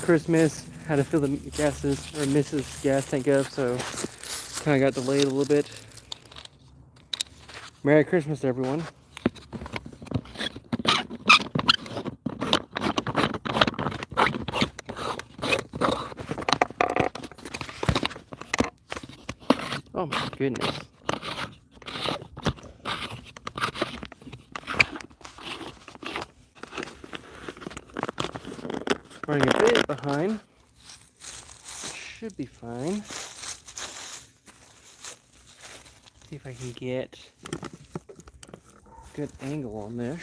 Christmas. Had to fill the Mrs. gas tank up, so kind of got delayed a little bit. Merry Christmas, everyone. Oh my goodness. Running a bit behind. Should be fine. See if I can get a good angle on this.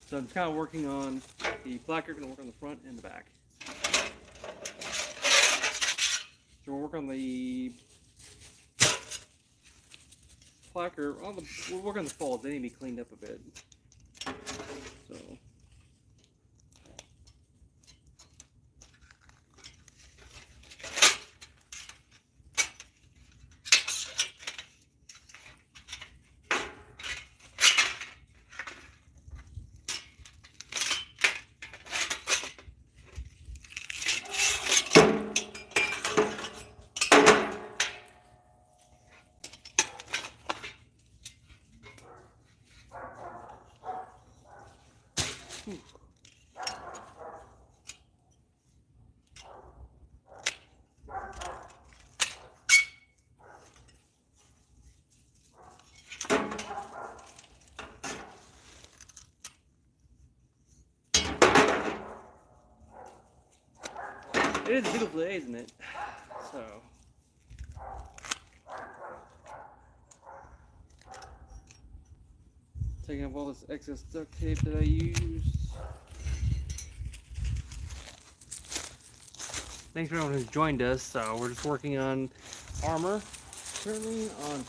So I'm kind of working on the placard, going to work on the front and the back. So we'll work on the placard, we'll work on the folds, they need to be cleaned up a bit. So. It is a beautiful day, isn't it? So. Taking off all this excess duct tape that I used. Thanks for everyone who's joined us. So we're just working on armor, currently on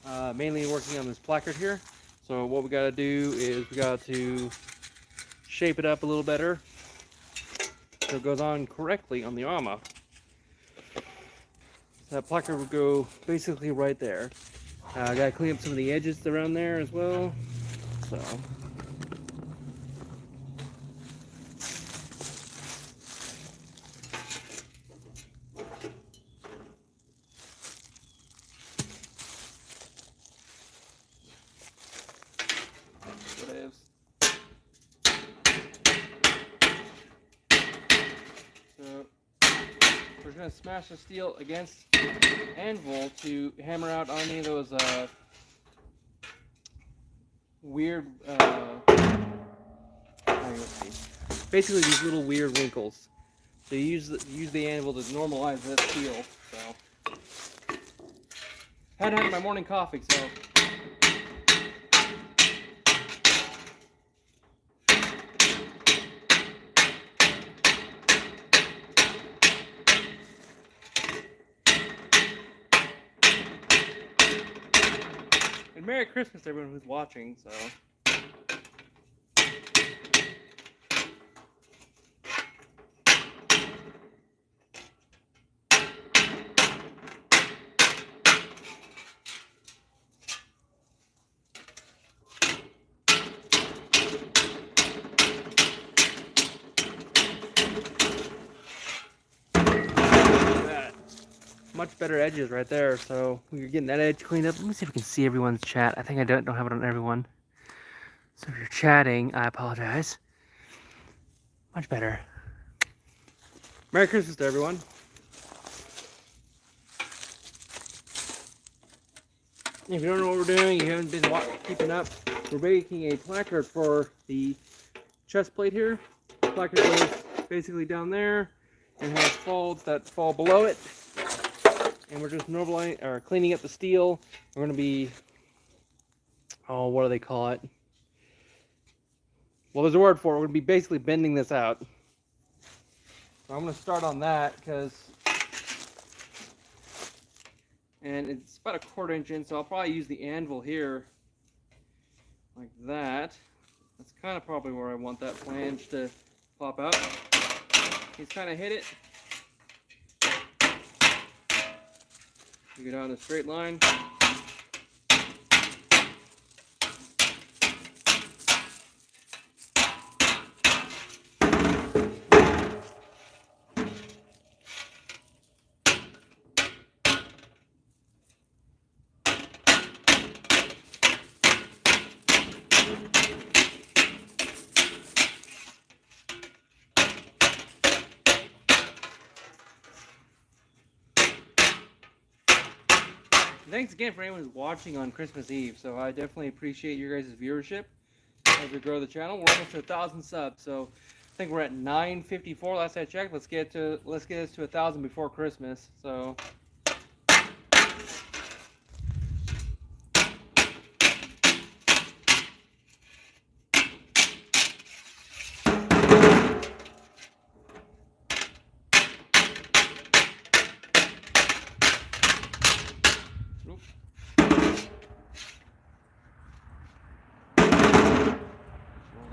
XVI. Mainly working on this placard here. So what we got to do is we got to shape it up a little better so it goes on correctly on the armor. So that placard would go basically right there. I gotta clean up some of the edges around there as well. So. We're going to smash the steel against the anvil to hammer out any of those weird, basically these little weird wrinkles. So you use the anvil to normalize that steel. So hadn't had my morning coffee, so. And Merry Christmas to everyone who's watching, so. Much better edges right there, so you're getting that edge cleaned up. Let me see if we can see everyone's chat. I think I don't have it on everyone. So if you're chatting, I apologize. Much better. Merry Christmas to everyone. If you don't know what we're doing, you haven't been keeping up, we're making a placard for the chest plate here. The placard goes basically down there and has folds that fall below it. And we're just normalizing or cleaning up the steel. We're going to be, oh, what do they call it? Well, there's a word for it. We're going to be basically bending this out. So I'm going to start on that and it's about a 1/4 inch in, so I'll probably use the anvil here like that. That's kind of probably where I want that flange to pop out. He's kind of hit it. You get out in a straight line. Thanks again for anyone who's watching on Christmas Eve. So I definitely appreciate your guys' viewership as we grow the channel. We're almost to 1,000 subs, so I think we're at 954 last I checked. Let's get us to 1,000 before Christmas. So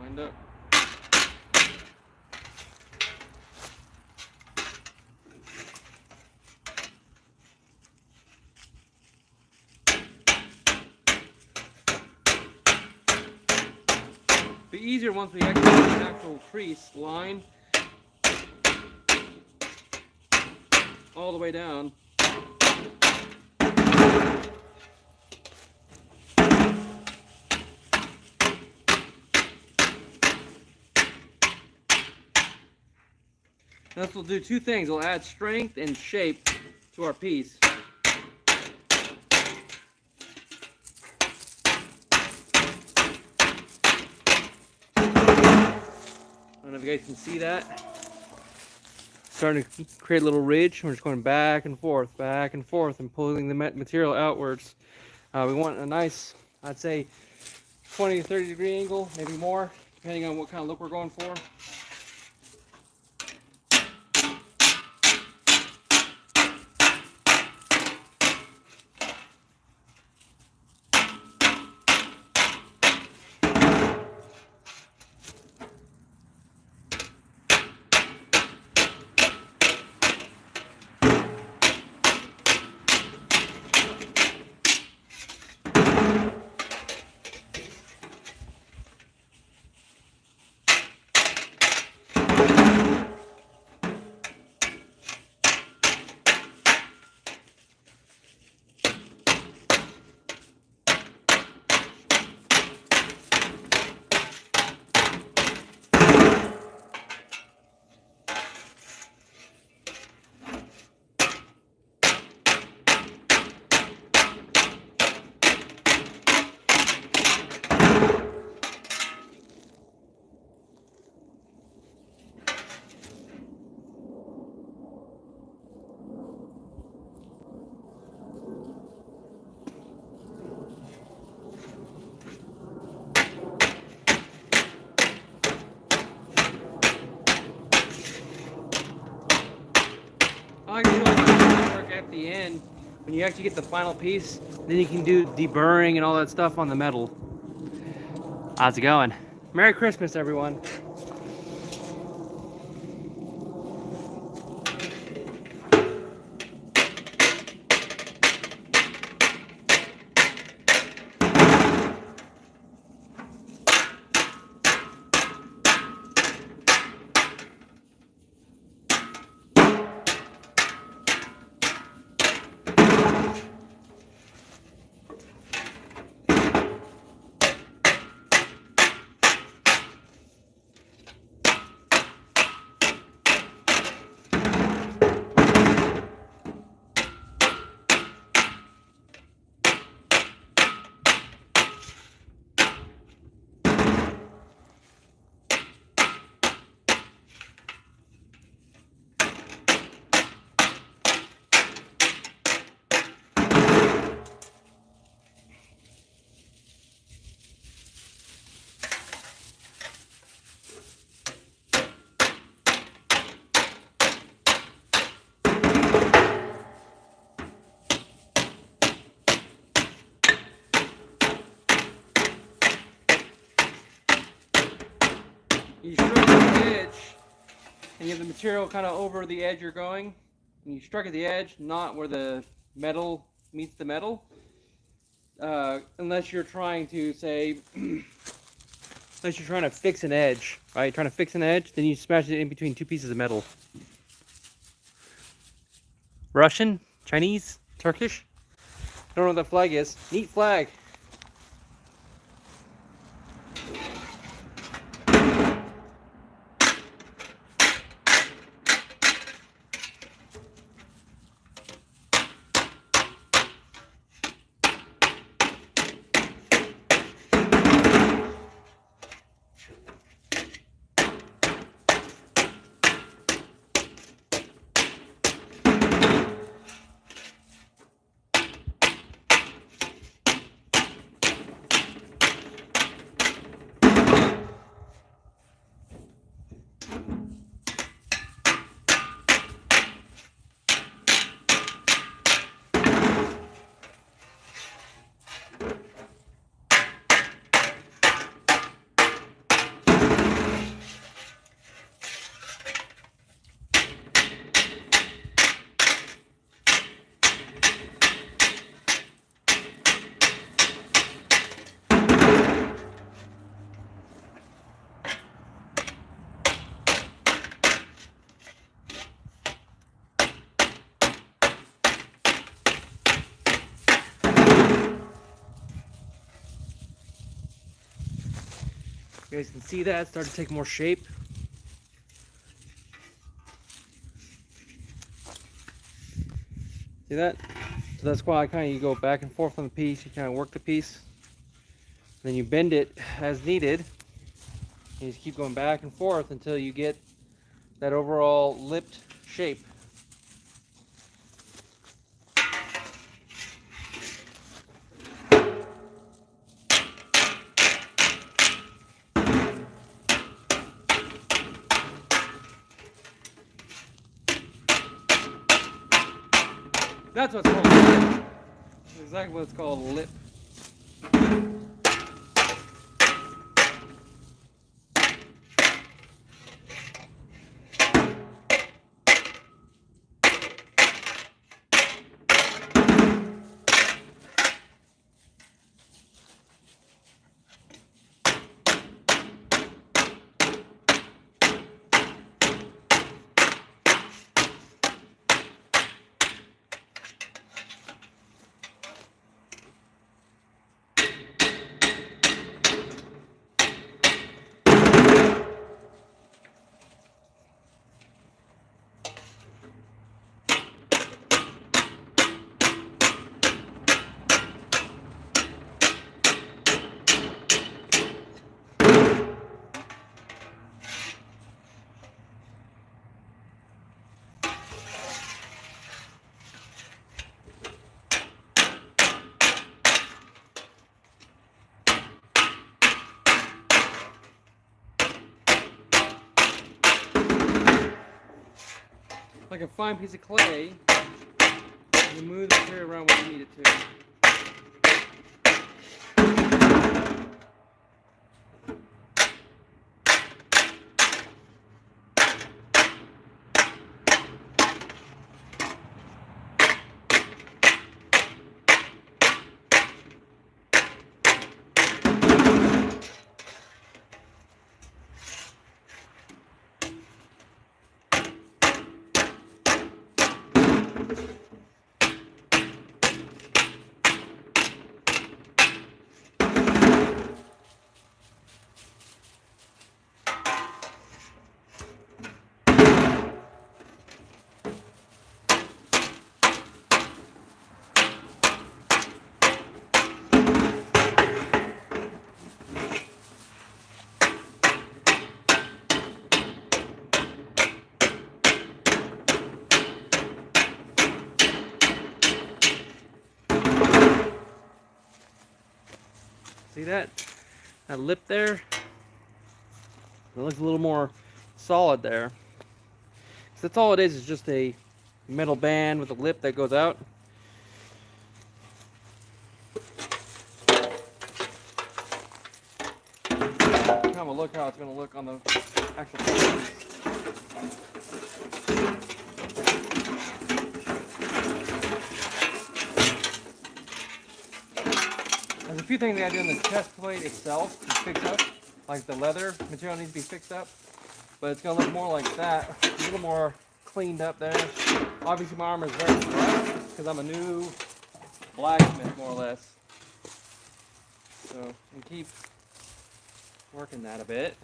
lined up. Be easier once we actually get an actual crease line all the way down. This will do two things. It'll add strength and shape to our piece. I don't know if you guys can see that. Starting to create a little ridge. We're just going back and forth, and pulling the material outwards. We want a nice, I'd say, 20 to 30 degree angle, maybe more, depending on what kind of look we're going for. I like to do all work at the end. When you actually get the final piece, then you can do deburring and all that stuff on the metal. How's it going? Merry Christmas, everyone. You strike at the edge, and you have the material kind of over the edge you're going. And you strike at the edge, not where the metal meets the metal. Unless you're trying to say, unless you're trying to fix an edge, right? Trying to fix an edge, then you smash it in between two pieces of metal. Russian, Chinese, Turkish. I don't know what that flag is. Neat flag. You guys can see that start to take more shape. See that? So that's why you go back and forth on the piece. You kind of work the piece, then you bend it as needed. You just keep going back and forth until you get that overall lipped shape. That's what's called a lip. That's exactly what it's called, a lip. Like a fine piece of clay, you move the material around where you need it to. See that? That lip there? It looks a little more solid there. So that's all it is just a metal band with a lip that goes out. Kind of a look how it's going to look on the actual piece. a few things I gotta do in the chest plate itself to fix up. Like the leather material needs to be fixed up. But it's gonna look more like that. A little more cleaned up there. Obviously my armor is very rough because I'm a new blacksmith, more or less. So we keep working that a bit.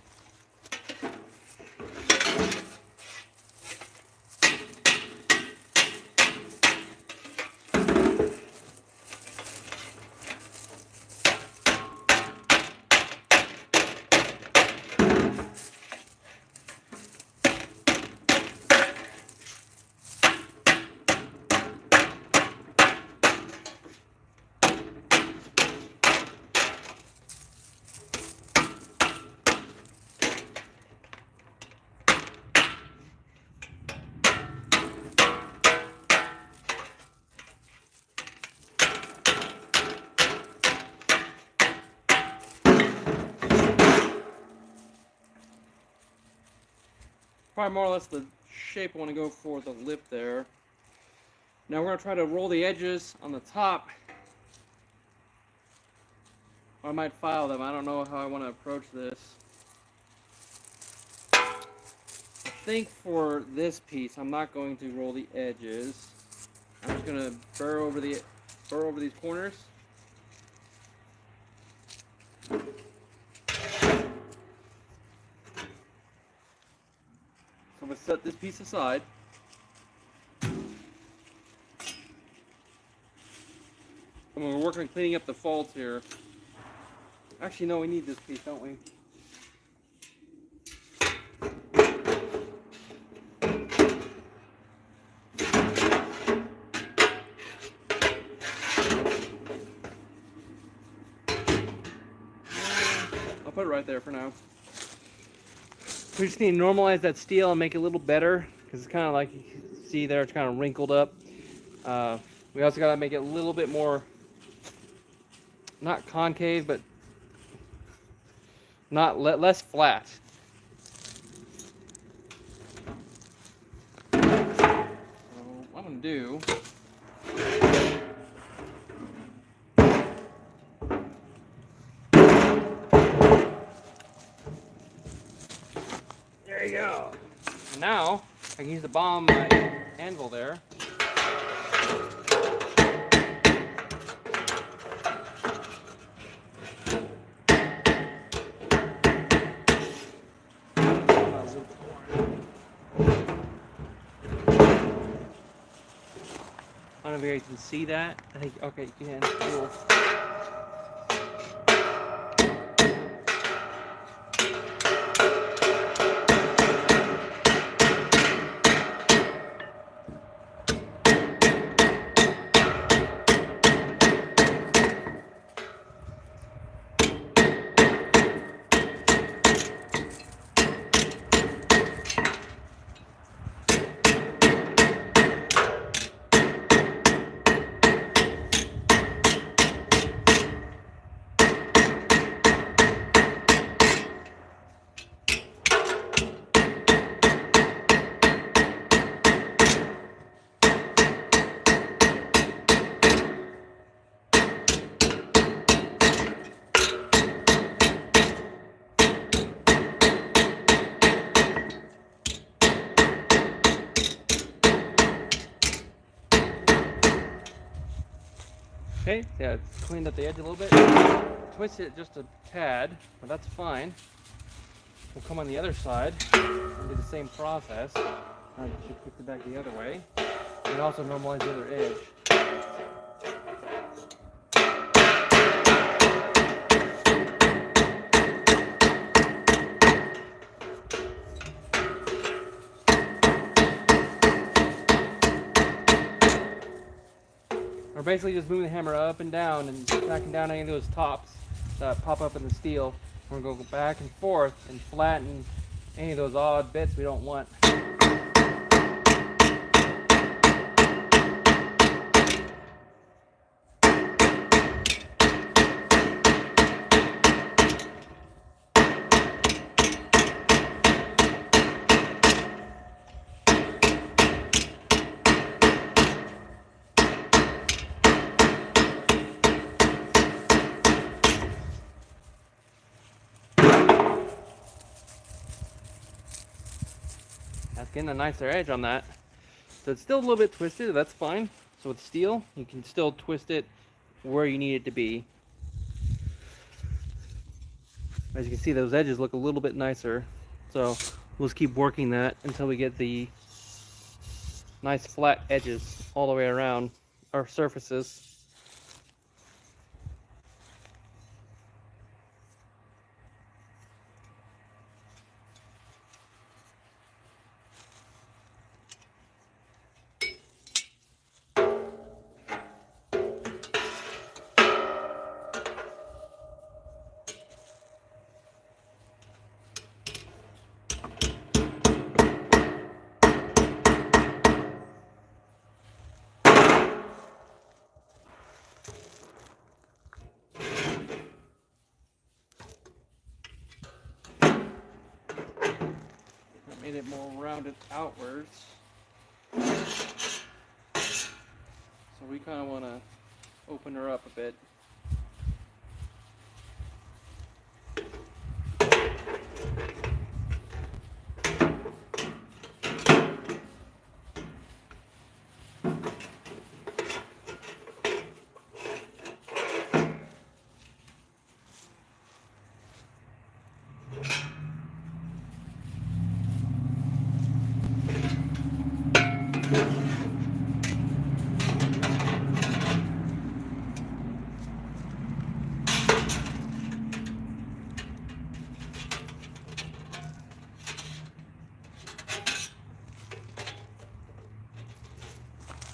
Probably more or less the shape I want to go for the lip there. Now we're going to try to roll the edges on the top. Or I might file them. I don't know how I want to approach this. I think for this piece I'm not going to roll the edges. I'm just going to burr over these corners. So I'm going to set this piece aside. And we're working on cleaning up the faults here. Actually, no, we need this piece, don't we? I'll put it right there for now. We just need to normalize that steel and make it a little better, because it's kind of like you can see there, it's kind of wrinkled up. We also got to make it a little bit more, not concave, but less flat. So what I'm going to do, there you go. And now I can use the bomb my anvil there. I don't know if you guys can see that. I think, okay, you can. Cool. Okay, yeah, it's cleaned up the edge a little bit. Twist it just a tad, but that's fine. We'll come on the other side and do the same process. I should twist it back the other way. And also normalize the other edge. We're basically just moving the hammer up and down and backing down any of those tops that pop up in the steel. We're going to go back and forth and flatten any of those odd bits we don't want. getting a nicer edge on that. So it's still a little bit twisted, that's fine. So with steel, you can still twist it where you need it to be. As you can see, those edges look a little bit nicer. So we'll just keep working that until we get the nice flat edges all the way around our surfaces. Made it more rounded outwards. So we kind of want to open her up a bit.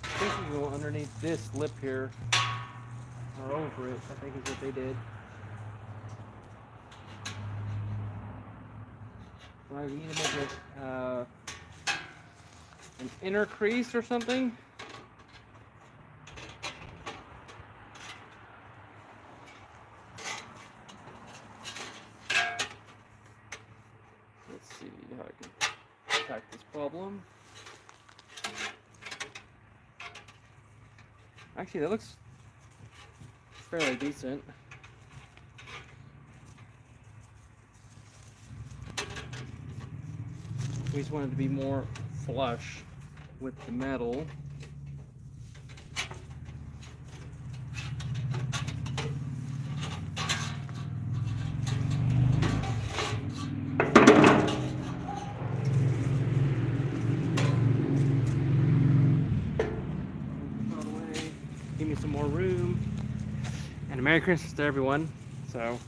I think we go underneath this lip here, or over it, I think is what they did. Right, we need to make it an inner crease or something. Let's see how I can attack this problem. Actually, that looks fairly decent. We just want it to be more flush with the metal. Give me some more room. And a Merry Christmas to everyone. So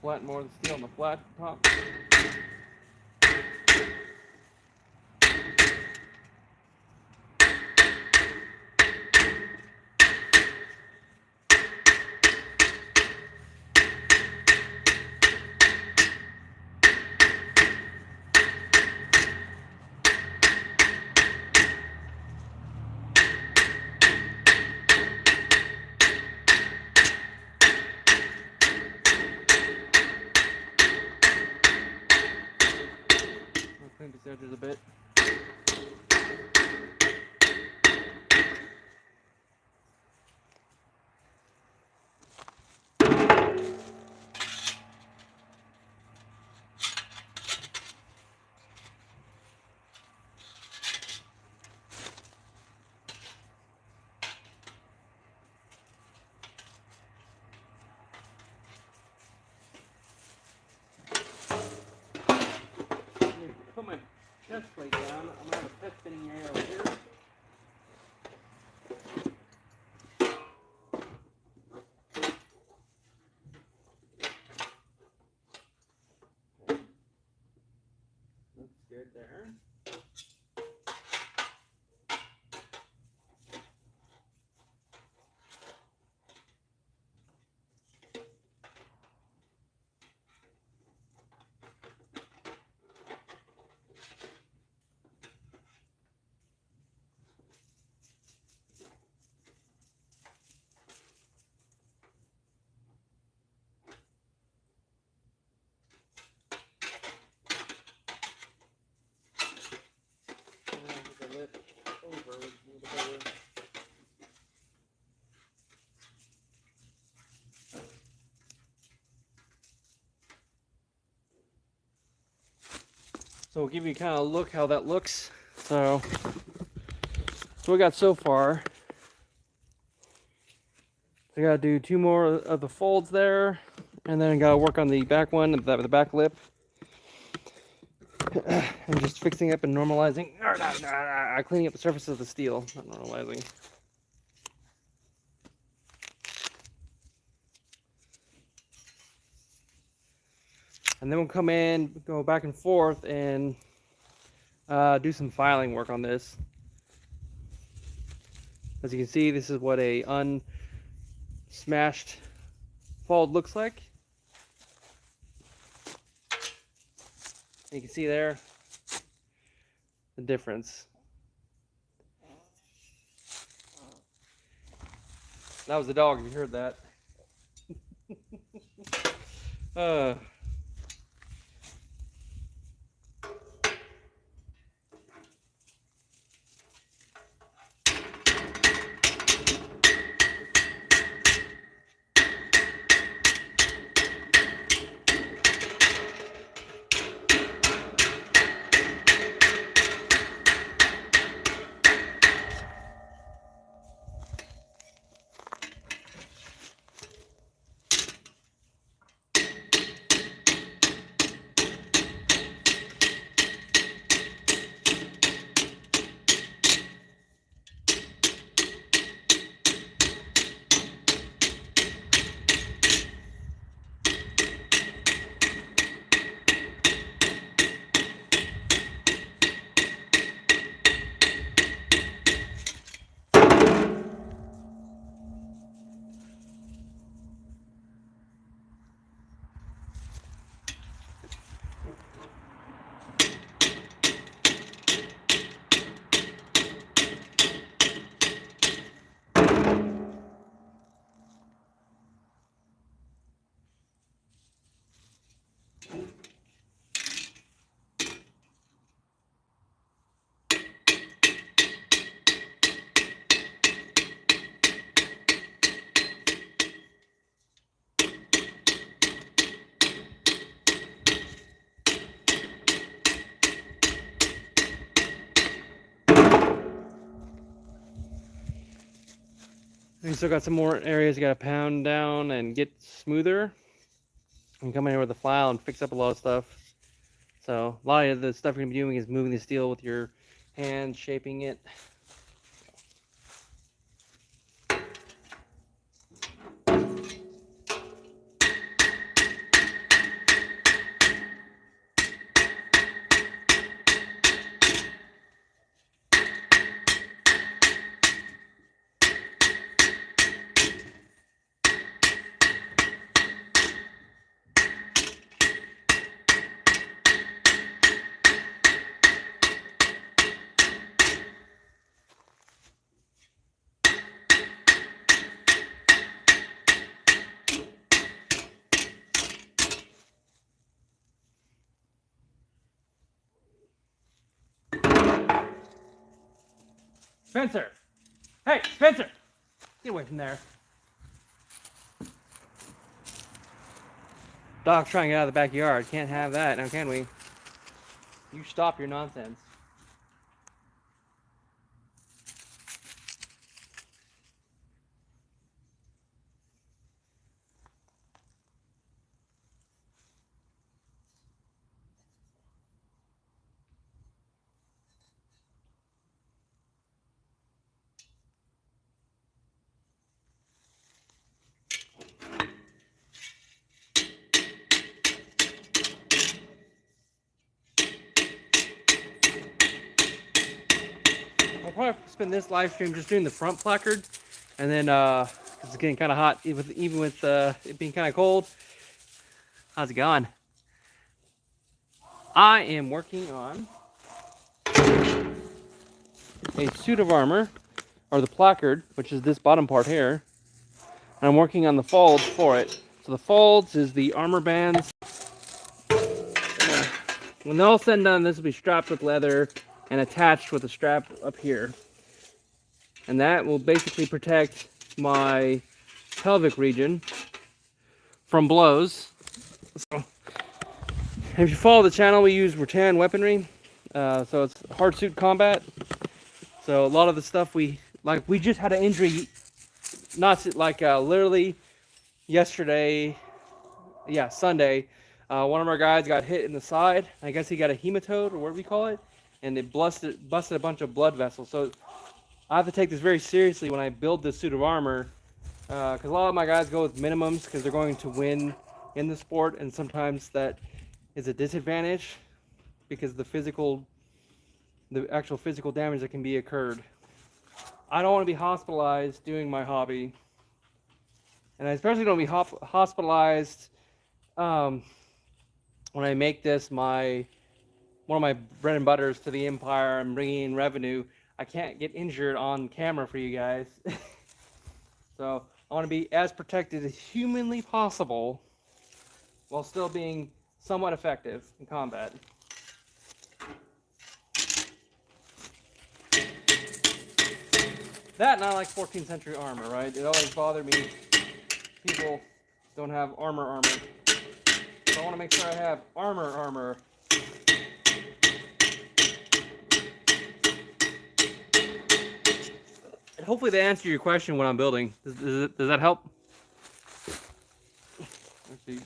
flatten more of the steel on the flat top. Clean these edges a bit. Put my chest plate down. I'm gonna have a test spinning area over here. Looks good there. So we'll give you kind of a look how that looks. So we got so far. So I gotta do 2 more of the folds there, and then I gotta work on the back one, the back lip. I'm just fixing up and normalizing, cleaning up the surface of the steel, not normalizing. And then we'll come in, go back and forth, and do some filing work on this. As you can see, this is what a unsmashed fold looks like. You can see there the difference. That was the dog, if you heard that. We still got some more areas you gotta pound down and get smoother. And come in here with a file and fix up a lot of stuff. So a lot of the stuff you're gonna be doing is moving the steel with your hands, shaping it. Spencer! Hey, Spencer! Get away from there. Dog's trying to get out of the backyard. Can't have that now, can we? You stop your nonsense. I'll probably spend this live stream just doing the front placard, and then it's getting kind of hot, even with it being kind of cold. How's it going? I am working on a suit of armor, or the placard, which is this bottom part here, and I'm working on the folds for it. So the folds is the armor bands. When they're all said and done, this will be strapped with leather and attached with a strap up here. And that will basically protect my pelvic region from blows. So, If you follow the channel, we use rattan weaponry. So it's hard suit combat. So a lot of the stuff we just had an injury, not like literally yesterday, yeah, Sunday. One of our guys got hit in the side. I guess he got a hematode or whatever we call it, and it busted a bunch of blood vessels. So I have to take this very seriously when I build this suit of armor, because a lot of my guys go with minimums because they're going to win in the sport, and sometimes that is a disadvantage because the actual physical damage that can be occurred. I don't want to be hospitalized doing my hobby, and I especially don't want to be hospitalized when I make this one of my bread and butters to the empire and bringing in revenue. I can't get injured on camera for you guys. So I want to be as protected as humanly possible while still being somewhat effective in combat. That, not like 14th century armor, right? It always bothered me. People don't have armor. So I want to make sure I have armor. And hopefully they answer your question when I'm building. Does that help? Let's see.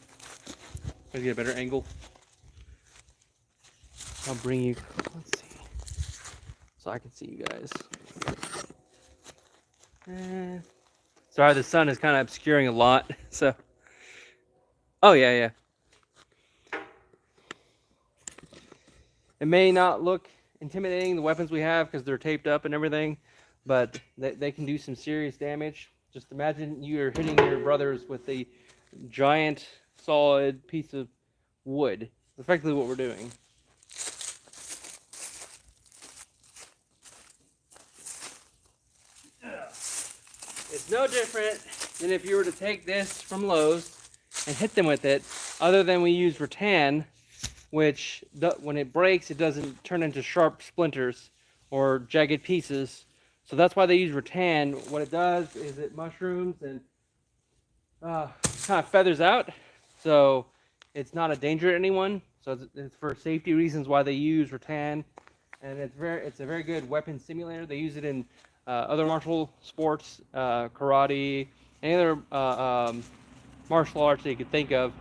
Let's get a better angle. I'll bring you. Let's see. So I can see you guys. Sorry, the sun is kind of obscuring a lot. So. Oh yeah. It may not look intimidating, the weapons we have, because they're taped up and everything, but they can do some serious damage. Just imagine you're hitting your brothers with a giant, solid piece of wood. It's effectively what we're doing. It's no different than if you were to take this from Lowe's and hit them with it, other than we use rattan, which when it breaks, it doesn't turn into sharp splinters or jagged pieces. So that's why they use rattan. What it does is it mushrooms and kind of feathers out, so it's not a danger to anyone. So it's for safety reasons why they use rattan, and it's a very good weapon simulator. They use it in other martial sports, karate, any other martial arts that you could think of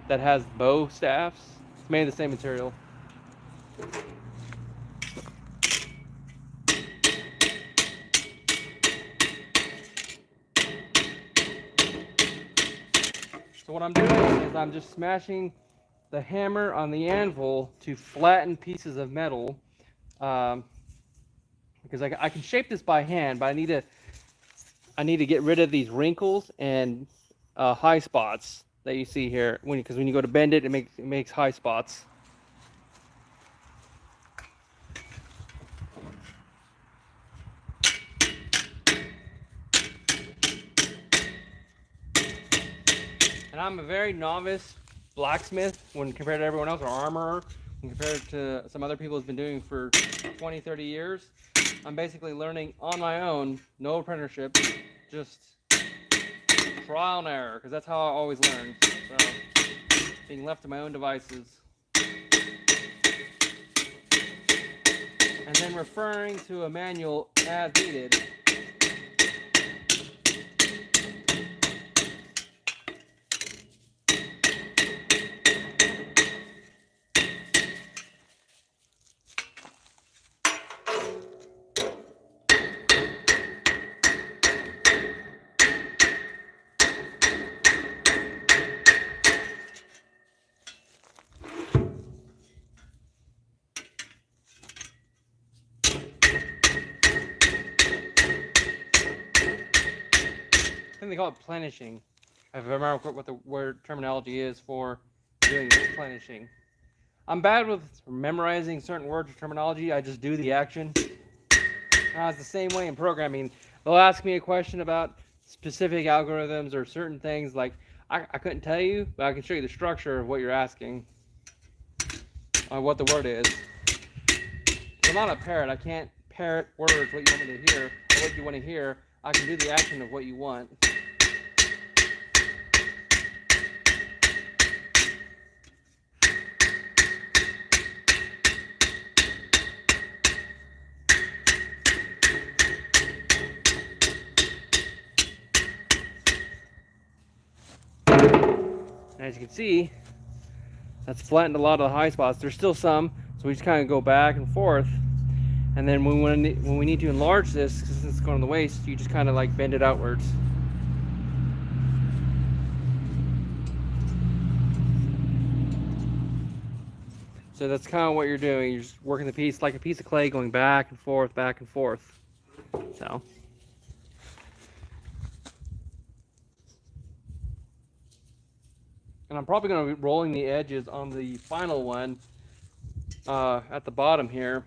that has bow staffs. It's made of the same material. So what I'm doing is I'm just smashing the hammer on the anvil to flatten pieces of metal, because I can shape this by hand, but I need to get rid of these wrinkles and high spots that you see here. Because when you go to bend it, it makes high spots. And I'm a very novice blacksmith when compared to everyone else, or armorer when compared to some other people who's been doing for 20, 30 years. I'm basically learning on my own, no apprenticeship, just trial and error, because that's how I always learn. So, being left to my own devices. And then referring to a manual as needed. I think they call it plenishing. I remember what the word terminology is for doing plenishing. I'm bad with memorizing certain words or terminology. I just do the action. It's the same way in programming. They'll ask me a question about specific algorithms or certain things. Like I couldn't tell you, but I can show you the structure of what you're asking, what the word is. I'm not a parrot. I can't parrot words what you want me to hear or what you want to hear. I can do the action of what you want. As you can see, that's flattened a lot of the high spots. There's still some, so we just kind of go back and forth. And then when we need to enlarge this, because it's going on the waist, you just kind of like bend it outwards. So that's kind of what you're doing. You're just working the piece like a piece of clay, going back and forth, back and forth. So. And I'm probably going to be rolling the edges on the final one at the bottom here.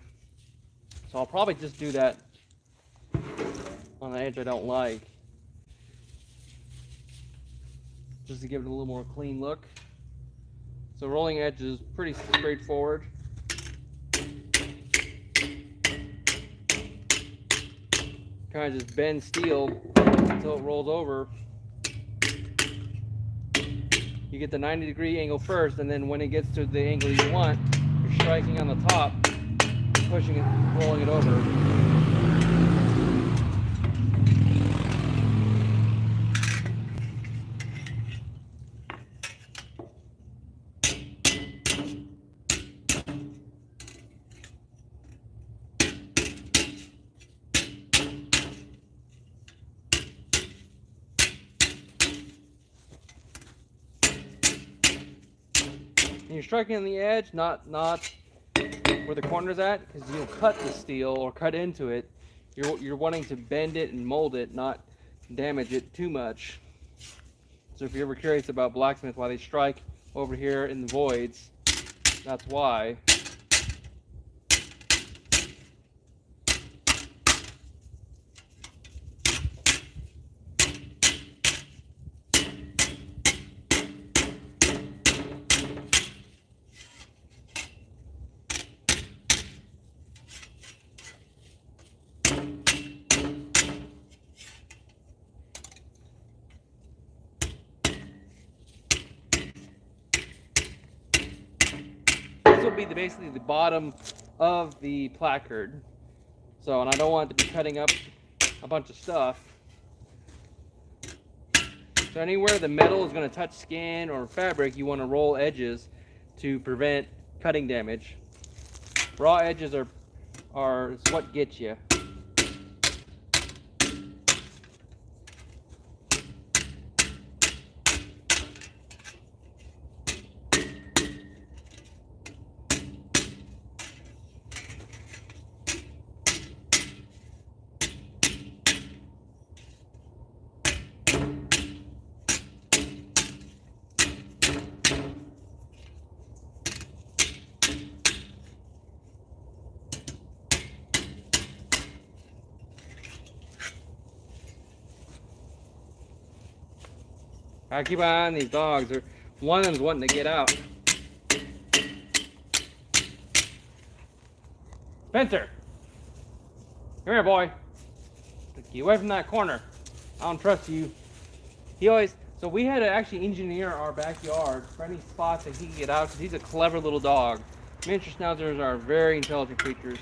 So I'll probably just do that on the edge I don't like, just to give it a little more clean look. So rolling edge is pretty straightforward. Kind of just bend steel until it rolls over. You get the 90-degree angle first, and then when it gets to the angle you want, you're striking on the top, pushing it, rolling it over. And you're striking on the edge, not where the corner's at, because you'll cut the steel or cut into it. You're wanting to bend it and mold it, not damage it too much. So if you're ever curious about blacksmith, why they strike over here in the voids, that's why. This will be basically the bottom of the placard. So, and I don't want it to be cutting up a bunch of stuff. So anywhere the metal is going to touch skin or fabric, you want to roll edges to prevent cutting damage. Raw edges are what gets you. I keep an eye on these dogs. One of them's wanting to get out. Spencer! Come here, boy. Get away from that corner. I don't trust you. So we had to actually engineer our backyard for any spots that he can get out, because he's a clever little dog. Miniature schnauzers are very intelligent creatures.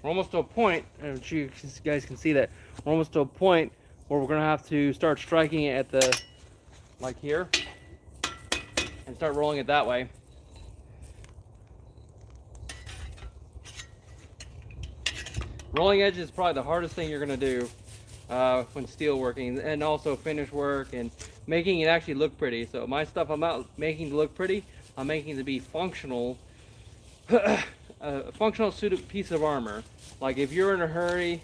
We're almost to a point, and you guys can see that, we're almost to a point where we're going to have to start striking it at the, like here, and start rolling it that way. Rolling edge is probably the hardest thing you're going to do when steel working, and also finish work and making it actually look pretty. So my stuff I'm not making to look pretty, I'm making it to be functional. A functional suited piece of armor. Like if you're in a hurry,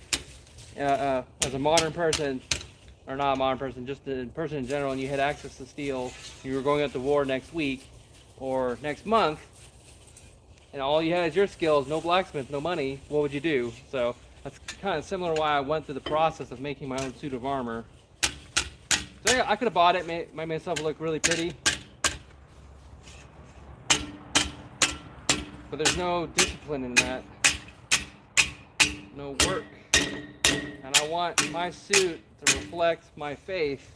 as a modern person, or not a modern person, just a person in general, and you had access to steel, you were going out to war next week or next month, and all you had is your skills, no blacksmith, no money, what would you do? So that's kind of similar why I went through the process of making my own suit of armor. So yeah, I could have bought it, made myself look really pretty, but there's no discipline in that, no work. And I want my suit to reflect my faith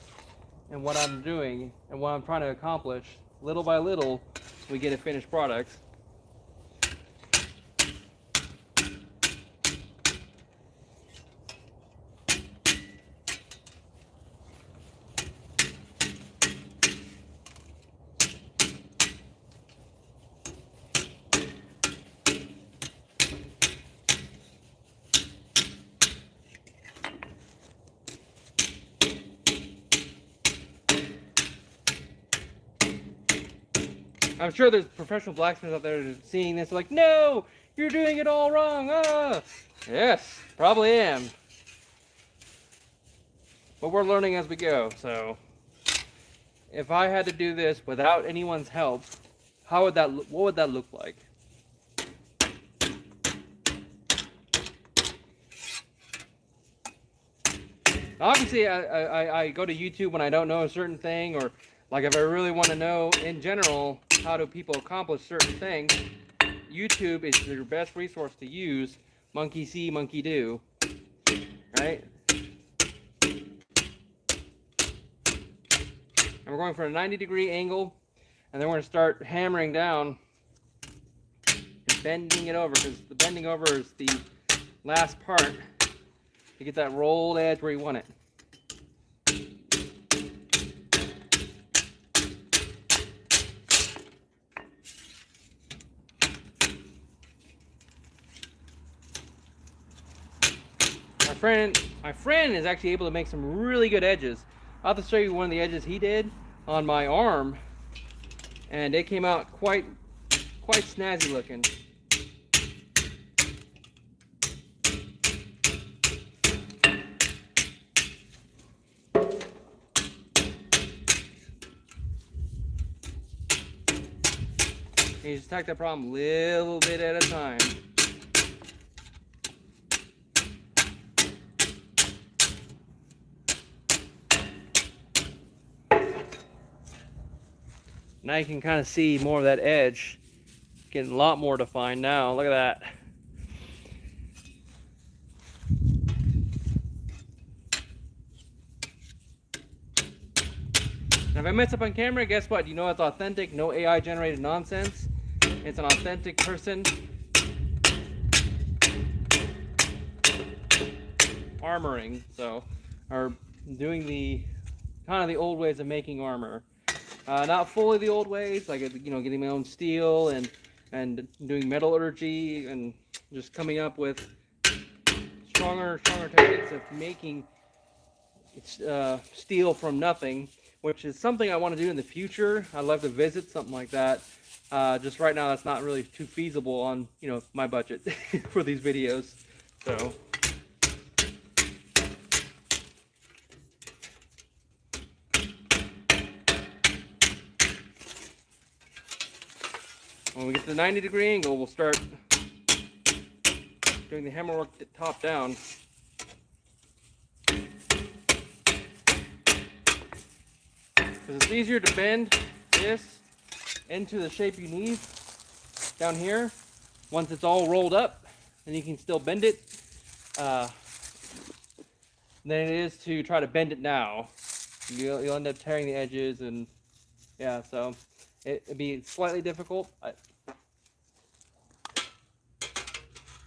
in what I'm doing and what I'm trying to accomplish. Little by little, we get a finished product. I'm sure there's professional blacksmiths out there seeing this like, no, you're doing it all wrong. Ah. Yes, probably am. But we're learning as we go. So if I had to do this without anyone's help, what would that look like? Obviously, I go to YouTube when I don't know a certain thing, or like if I really want to know in general how do people accomplish certain things, YouTube is your best resource to use. Monkey see, monkey do, right? And we're going for a 90-degree angle, and then we're going to start hammering down and bending it over, because the bending over is the last part to get that rolled edge where you want it. My friend is actually able to make some really good edges. I'll have to show you one of the edges he did on my arm, and it came out quite snazzy looking. You just attack that problem a little bit at a time. Now you can kind of see more of that edge getting a lot more defined now. Look at that. Now if I mess up on camera, guess what? You know it's authentic, no AI generated nonsense. It's an authentic person armoring, so, or doing the kind of the old ways of making armor. Not fully the old ways, like, you know, getting my own steel and doing metallurgy and just coming up with stronger techniques of making steel from nothing, which is something I want to do in the future. I'd love to visit something like that. Just right now, that's not really too feasible on, you know, my budget for these videos. So. When we get to the 90-degree angle, we'll start doing the hammer work top down. Because it's easier to bend this into the shape you need down here. Once it's all rolled up, and you can still bend it, than it is to try to bend it now. You'll end up tearing the edges, and yeah, so it'd be slightly difficult.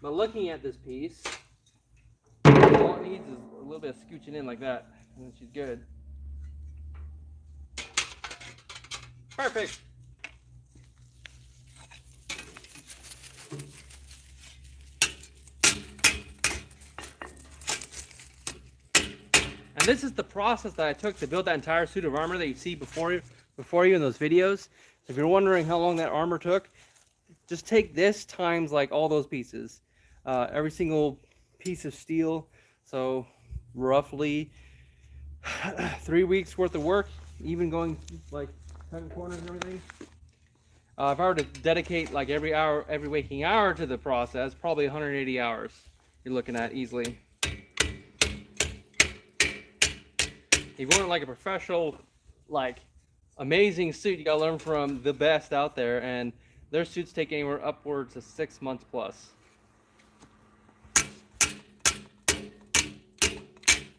But looking at this piece, all it needs is a little bit of scooching in like that, and then she's good. Perfect. And this is the process that I took to build that entire suit of armor that you see before you in those videos. So if you're wondering how long that armor took, just take this times like all those pieces. Every single piece of steel, so roughly 3 weeks worth of work, even going like cutting corners and everything. If I were to dedicate like every hour, every waking hour to the process, probably 180 hours you're looking at easily. If you want like a professional, like amazing suit, you gotta learn from the best out there, and their suits take anywhere upwards of 6 months plus.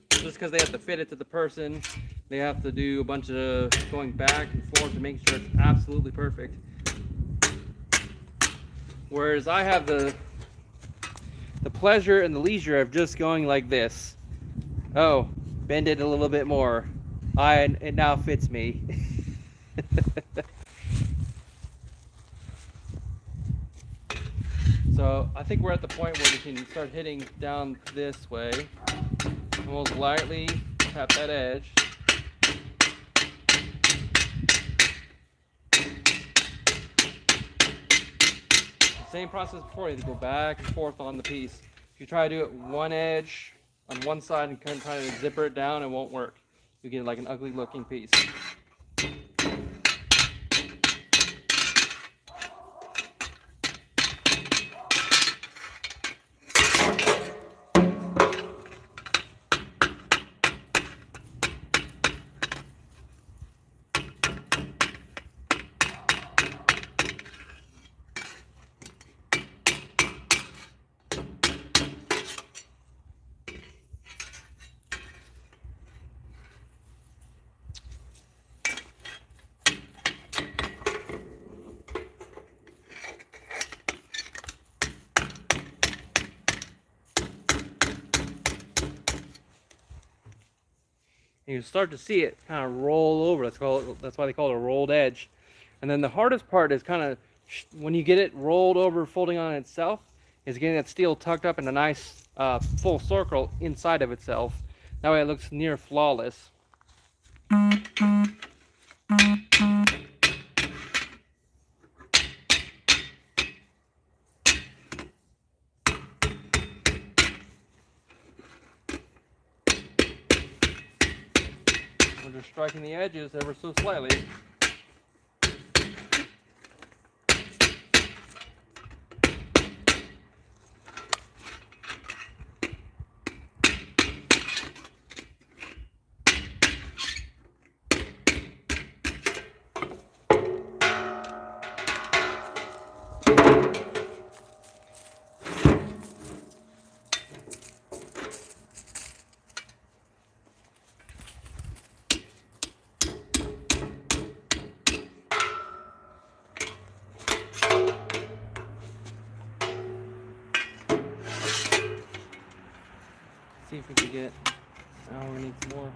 Just because they have to fit it to the person, they have to do a bunch of going back and forth to make sure it's absolutely perfect. Whereas I have the pleasure and the leisure of just going like this. Oh, bend it a little bit more. It now fits me. So I think we're at the point where we can start hitting down this way. Almost lightly tap that edge. Same process before, you have to go back and forth on the piece. If you try to do it one edge on one side and kind of try to zipper it down, it won't work. You get like an ugly looking piece. You start to see it kind of roll over. That's why they call it a rolled edge. And then the hardest part is kind of when you get it rolled over, folding on itself, is getting that steel tucked up in a nice full circle inside of itself. That way it looks near flawless. We're just striking the edges ever so slightly. See if we can get, oh, we need some more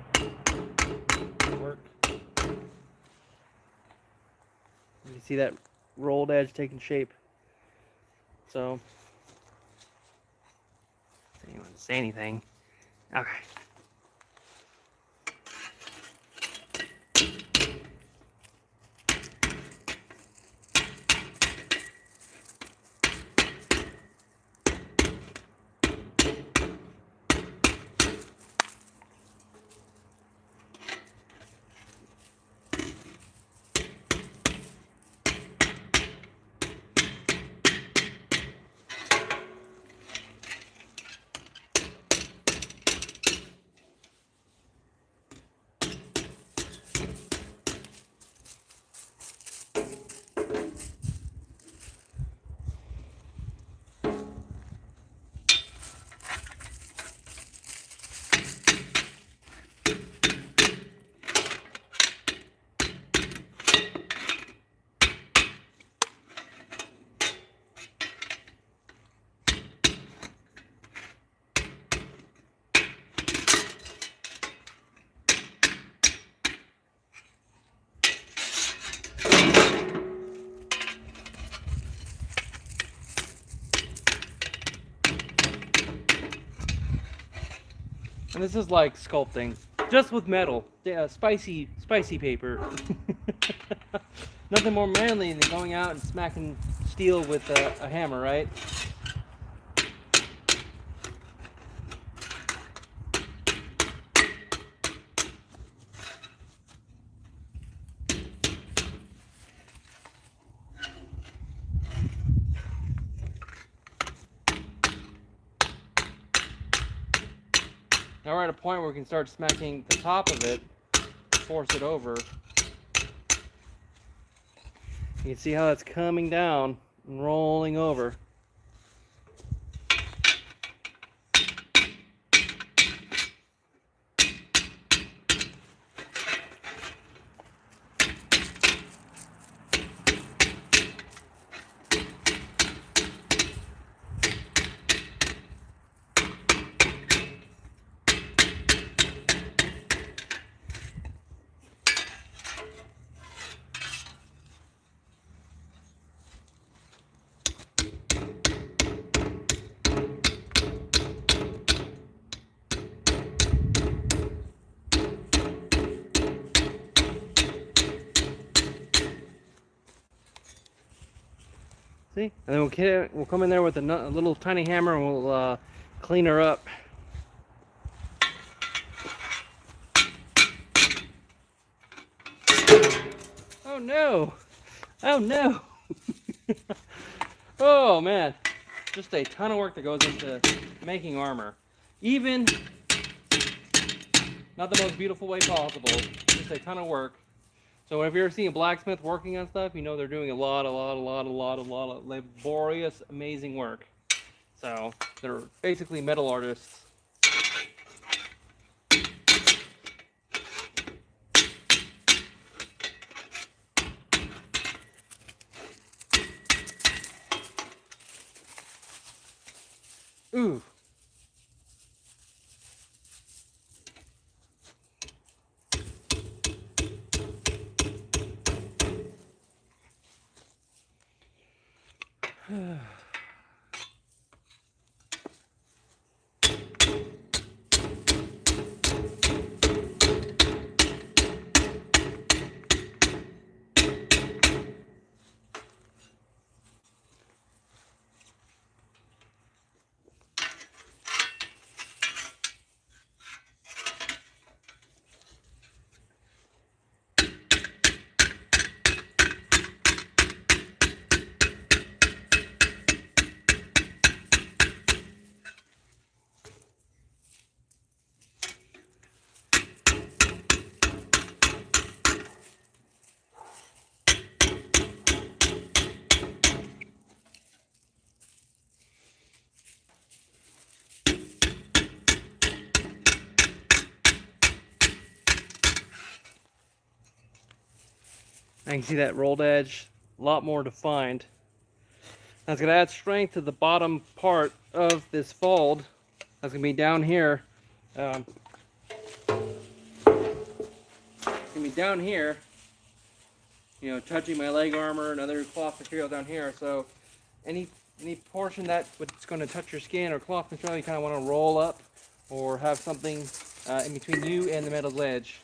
work. You can see that rolled edge taking shape. So, does anyone say anything? Okay. And this is like sculpting, just with metal, spicy paper. Nothing more manly than going out and smacking steel with a hammer, right? Now we're at a point where we can start smacking the top of it, force it over. You can see how it's coming down and rolling over. See? And then we'll come in there with a little tiny hammer and we'll clean her up. Oh no! Oh no! Oh man! Just a ton of work that goes into making armor. Even not the most beautiful way possible, just a ton of work. So if you're seeing a blacksmith working on stuff, you know they're doing a lot of laborious, amazing work. So they're basically metal artists. Ooh. I can see that rolled edge a lot more defined. That's going to add strength to the bottom part of this fold. That's going to be down here. It's going to be down here, you know, touching my leg armor and other cloth material down here. So any portion that's going to touch your skin or cloth material, you kind of want to roll up or have something in between you and the metal edge.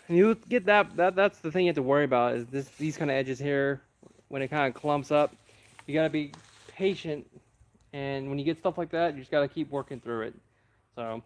And you get that's the thing you have to worry about is these kind of edges here. When it kind of clumps up, you got to be patient, and when you get stuff like that, you just got to keep working through it. So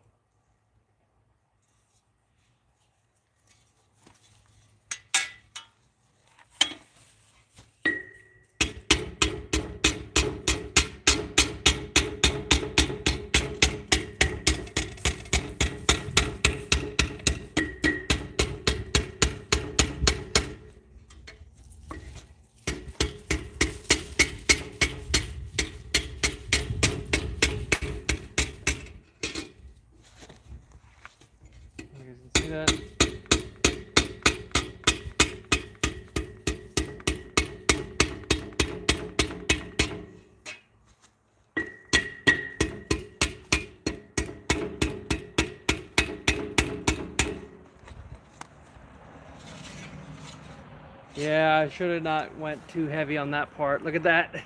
Yeah, I should have not went too heavy on that part. Look at that.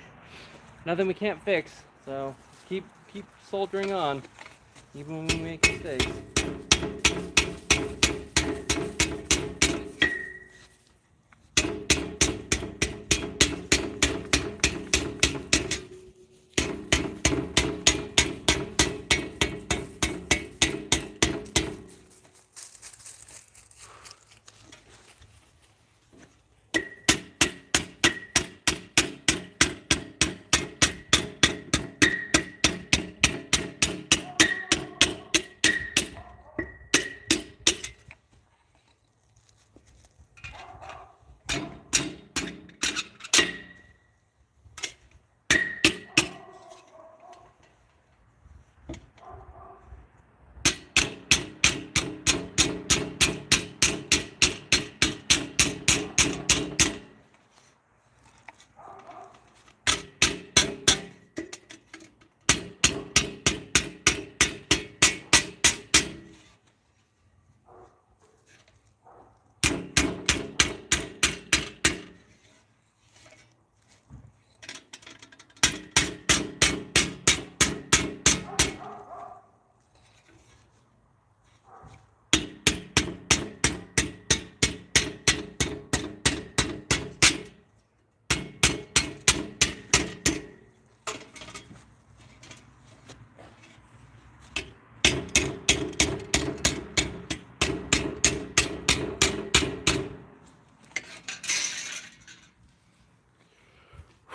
Nothing we can't fix. So keep soldiering on, even when we make mistakes.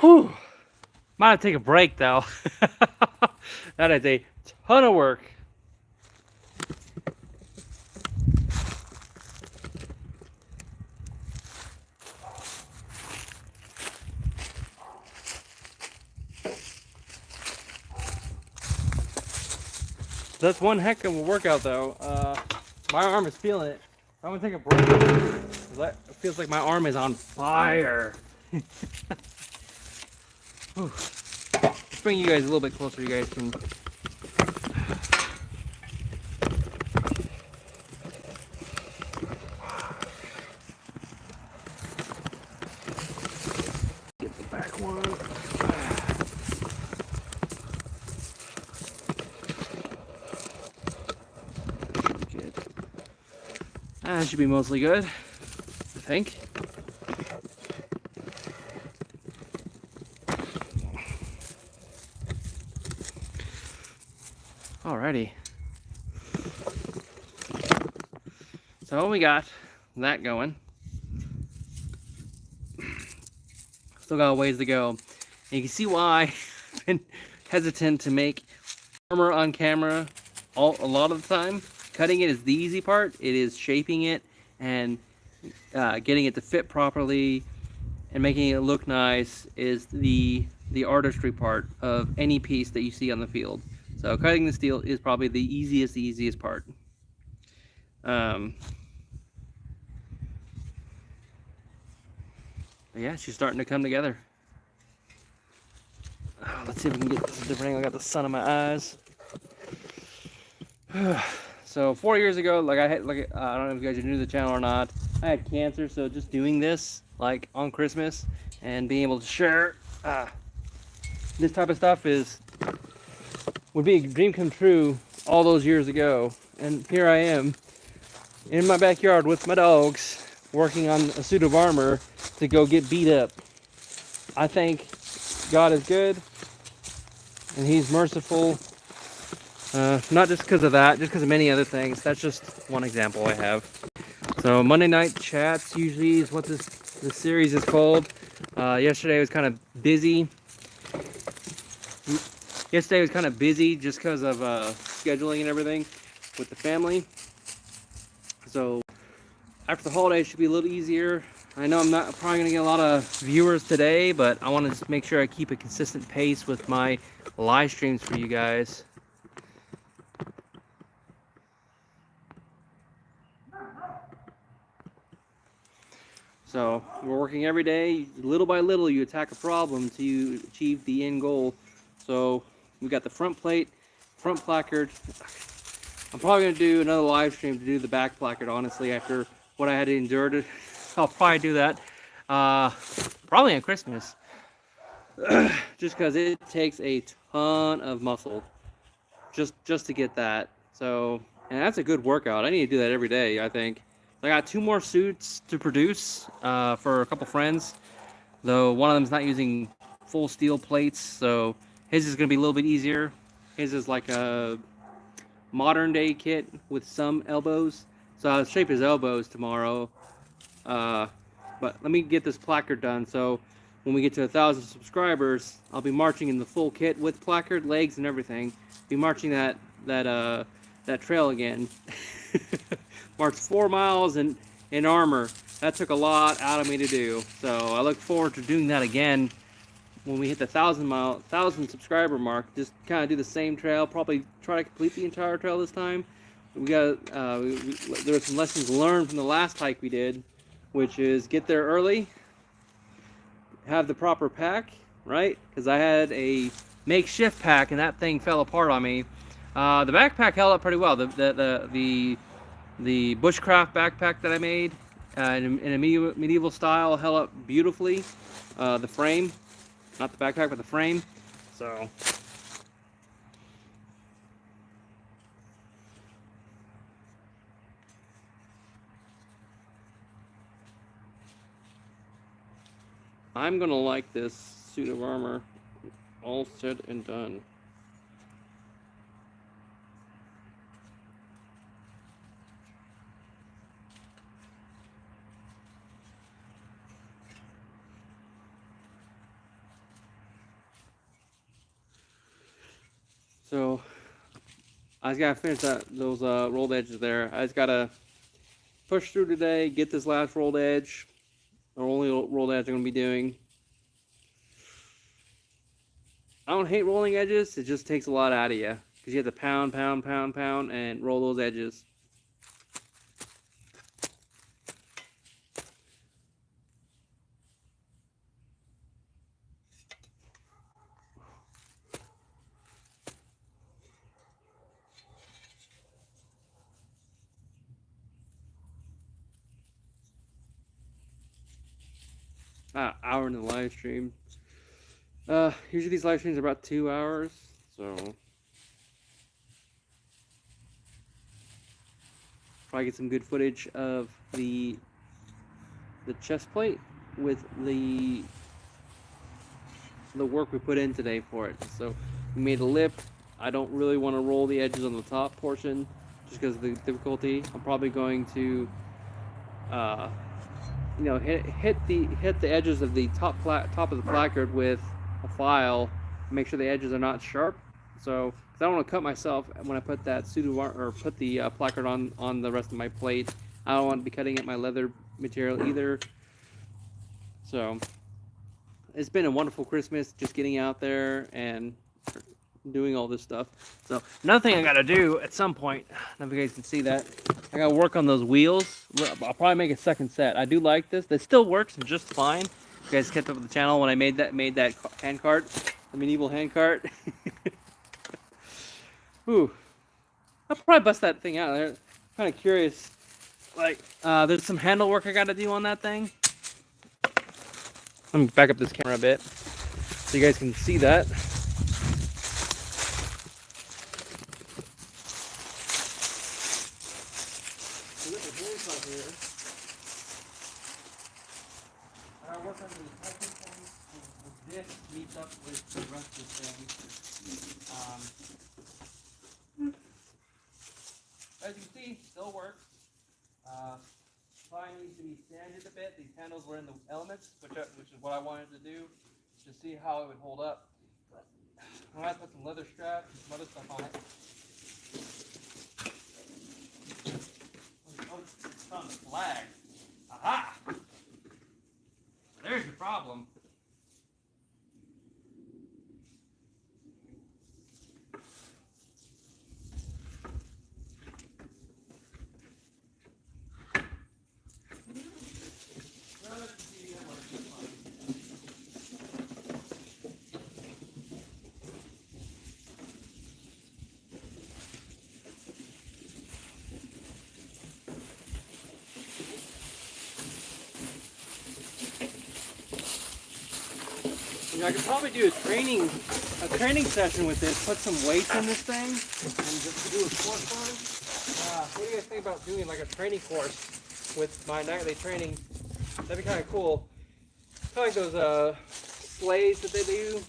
Whew. Might have to take a break though. That is a ton of work. That's one heck of a workout though. My arm is feeling it. I'm gonna take a break. It feels like my arm is on fire. Let's bring you guys a little bit closer. You guys can. Get the back one. Good. That should be mostly good, I think. Alrighty. So we got that going. Still got a ways to go. And you can see why I've been hesitant to make armor on camera a lot of the time. Cutting it is the easy part. It is shaping it and getting it to fit properly and making it look nice is the artistry part of any piece that you see on the field. So cutting the steel is probably the easiest part. But yeah, she's starting to come together. Let's see if we can get this different angle. I got the sun in my eyes. So 4 years ago, like I don't know if you guys are new to the channel or not, I had cancer. So just doing this like on Christmas and being able to share this type of stuff would be a dream come true all those years ago. And here I am in my backyard with my dogs working on a suit of armor to go get beat up. I think God is good and he's merciful. Not just because of that, just because of many other things. That's just one example I have. So Monday night chats usually is what this series is called. Yesterday was kind of busy. Yesterday was kind of busy just because of scheduling and everything with the family. So after the holidays should be a little easier. I know I'm probably going to get a lot of viewers today, but I want to just make sure I keep a consistent pace with my live streams for you guys. So we're working every day, little by little you attack a problem to achieve the end goal. So we got the front plate, front placard. I'm probably going to do another live stream to do the back placard, honestly, after what I had to endure. I'll probably do that. Probably on Christmas. Just because it takes a ton of muscle just to get that. So, and that's a good workout. I need to do that every day, I think. I got 2 more suits to produce for a couple friends, though one of them's not using full steel plates, so his is going to be a little bit easier. His is like a modern day kit with some elbows, so I'll shape his elbows tomorrow. But let me get this placard done, so when we get to 1,000 subscribers, I'll be marching in the full kit with placard, legs, and everything. Be marching that trail again. March 4 miles in armor. That took a lot out of me to do, so I look forward to doing that again when we hit the 1,000 subscriber mark. Just kind of do the same trail. Probably try to complete the entire trail this time. We got there were some lessons learned from the last hike we did, which is get there early, have the proper pack, right? Because I had a makeshift pack and that thing fell apart on me. The backpack held up pretty well. The bushcraft backpack that I made in a medieval style held up beautifully. The frame, not the backpack, but the frame. So. I'm gonna like this suit of armor all said and done. So I just gotta finish those rolled edges there. I just gotta push through today, get this last rolled edge. The only rolled edge I'm gonna be doing. I don't hate rolling edges. It just takes a lot out of you because you have to pound, and roll those edges. Hour in the live stream. Usually these live streams are about 2 hours, so probably get some good footage of the chest plate with the work we put in today for it. So we made a lip. I don't really want to roll the edges on the top portion just because of the difficulty. I'm probably going to hit the edges of the top of the placard with a file, make sure the edges are not sharp. So, because I don't want to cut myself when I put that put the placard on the rest of my plate. I don't want to be cutting at my leather material either. So, it's been a wonderful Christmas, just getting out there and doing all this stuff. So, another thing I got to do at some point, I don't know if you guys can see that, I got to work on those wheels. I'll probably make a second set. I do like this. It still works just fine. You guys kept up with the channel when I made that hand cart, the medieval hand cart. Ooh, I'll probably bust that thing out. I'm kind of curious. Like, there's some handle work I got to do on that thing. Let me back up this camera a bit so you guys can see that. I work on the typing points. This meets up with the rest of the thing. As you can see, still works. Probably needs to be sanded a bit. These handles were in the elements, which is what I wanted to do to see how it would hold up. I'm gonna put some leather straps and some other stuff on it. Oh, it's on the flag. Aha! There's your problem. You know, I could probably do a training session with this. Put some weights in this thing, and just do a course on it. What do you guys think about doing like a training course with my nightly training? That'd be kind of cool. Kind of like those sleighs that they do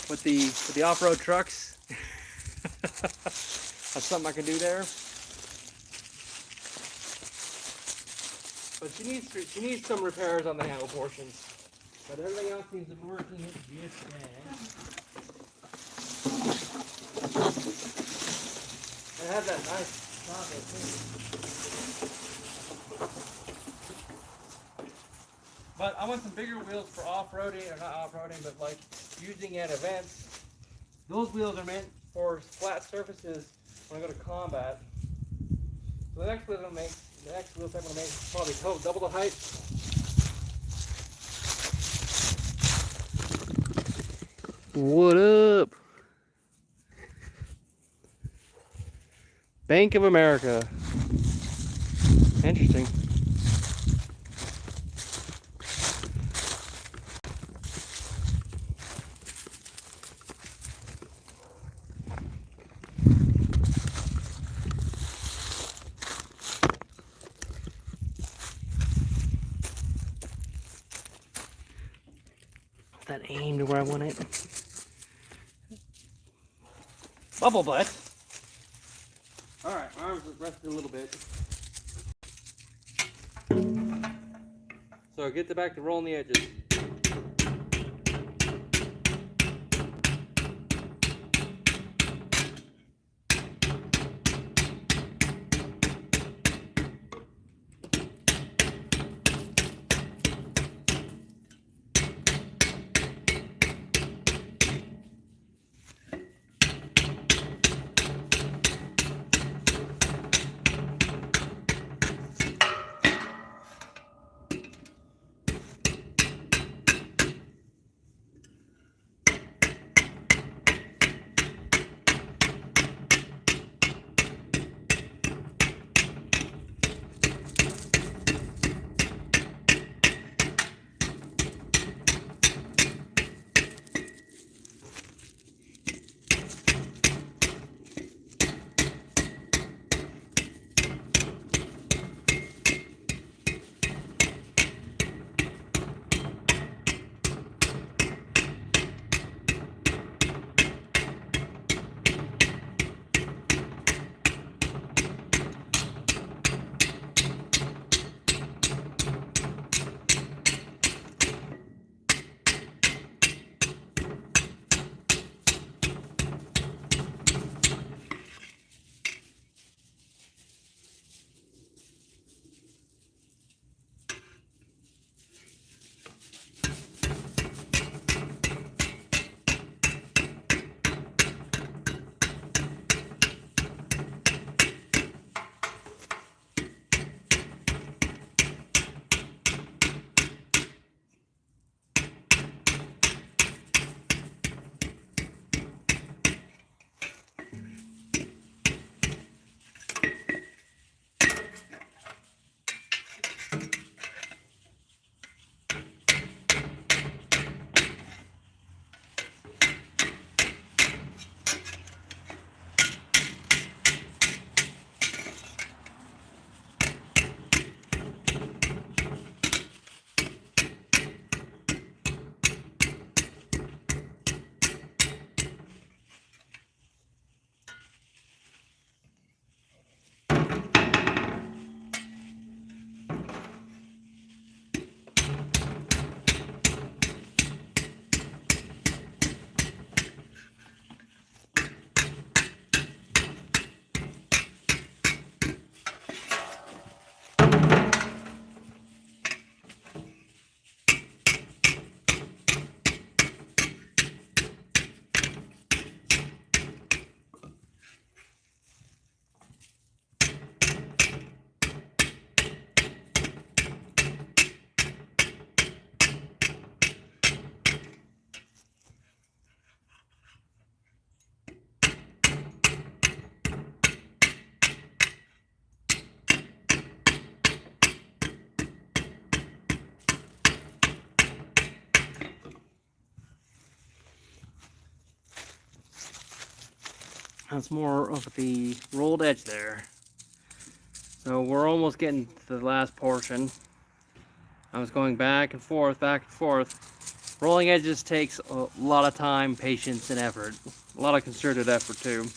with the off-road trucks. That's something I can do there. But she needs some repairs on the handle portions. But everything else seems to be working just fine. And I have that nice chocolate too. But I want some bigger wheels for off-roading, or not off-roading, but like using at events. Those wheels are meant for flat surfaces when I go to combat. So the next wheel I'm gonna make, the next wheel type I'm gonna make is probably double the height. What up? Bank of America. Interesting. That aimed where I want it. Bubble butt. Alright, my arms rested a little bit. So get back to rolling the edges. That's more of the rolled edge there. So we're almost getting to the last portion. I was going back and forth, back and forth. Rolling edges takes a lot of time, patience, and effort. A lot of concerted effort too.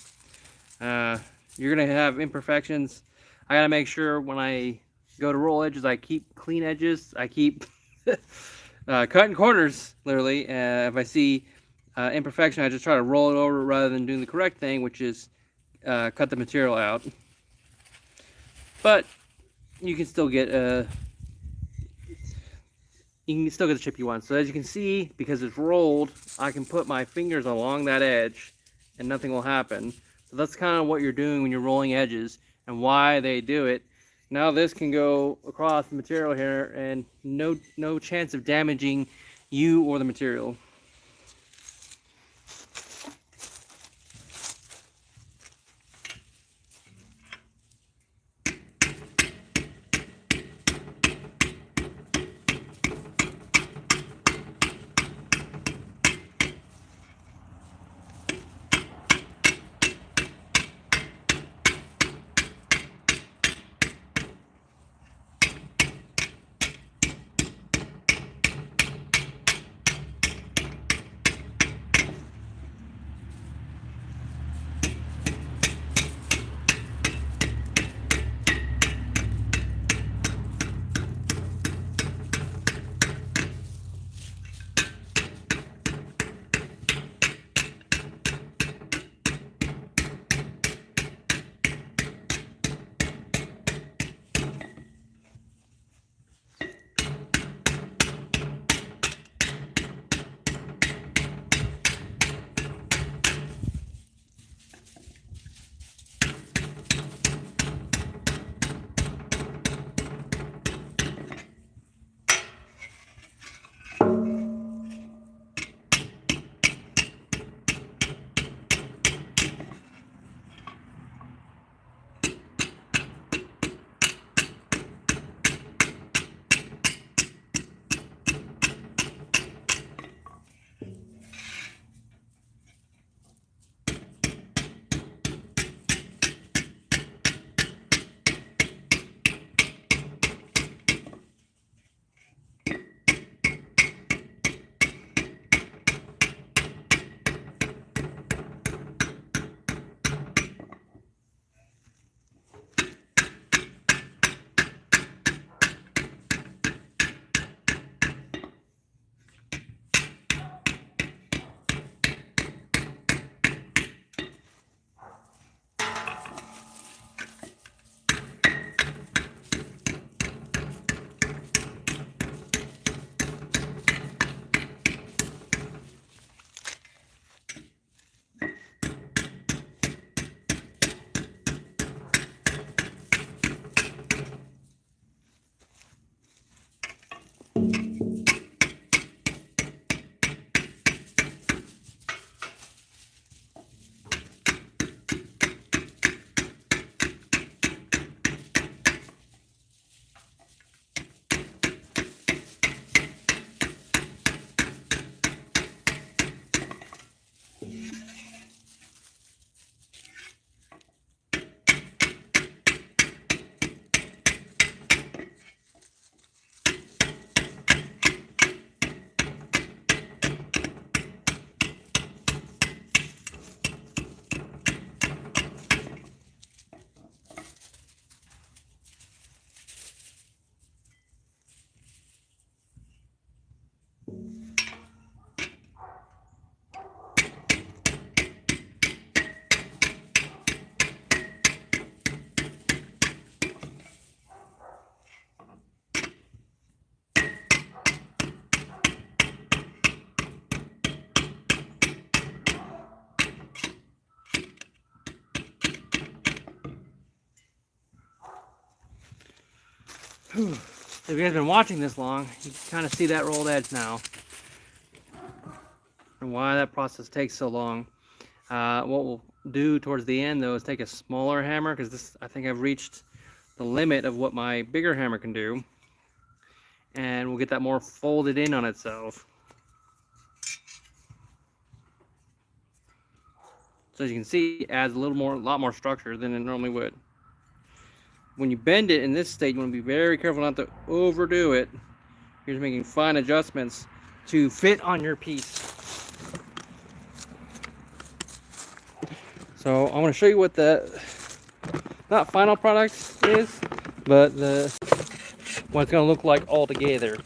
You're gonna have imperfections. I gotta make sure when I go to roll edges, I keep clean edges. I keep cutting corners, literally. If I see imperfection, I just try to roll it over rather than doing the correct thing, which is cut the material out. But you can still get the shape you want. So as you can see, because it's rolled, I can put my fingers along that edge and nothing will happen. So that's kind of what you're doing when you're rolling edges and why they do it. Now this can go across the material here and no chance of damaging you or the material. If you guys have been watching this long, you can kind of see that rolled edge now and why that process takes so long. What we'll do towards the end though is take a smaller hammer, because this, I think I've reached the limit of what my bigger hammer can do, and we'll get that more folded in on itself. So as you can see, it adds a lot more structure than it normally would. When you bend it in this state, you want to be very careful not to overdo it. You're just making fine adjustments to fit on your piece. So I want to show you what the, not final product is, but what it's going to look like all together.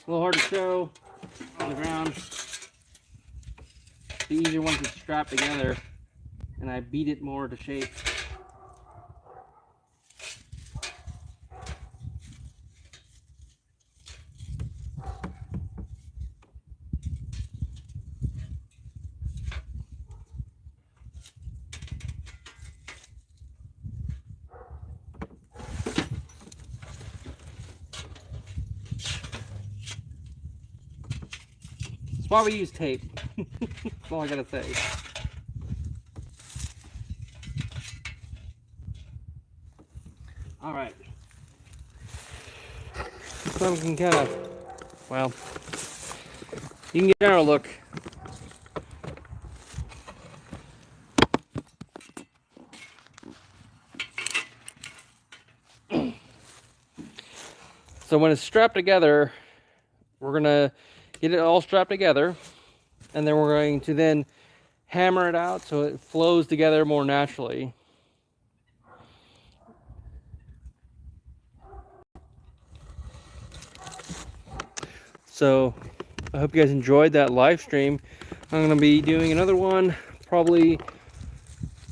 A little hard to show on the ground. The easier ones to strap together, and I beat it more to shape. That's why we use tape. That's all I gotta say. All right. So we can kind of, well, you can get a general look. So when it's strapped together, we're gonna get it all strapped together, and then we're going to then hammer it out so it flows together more naturally. So I hope you guys enjoyed that live stream. I'm going to be doing another one probably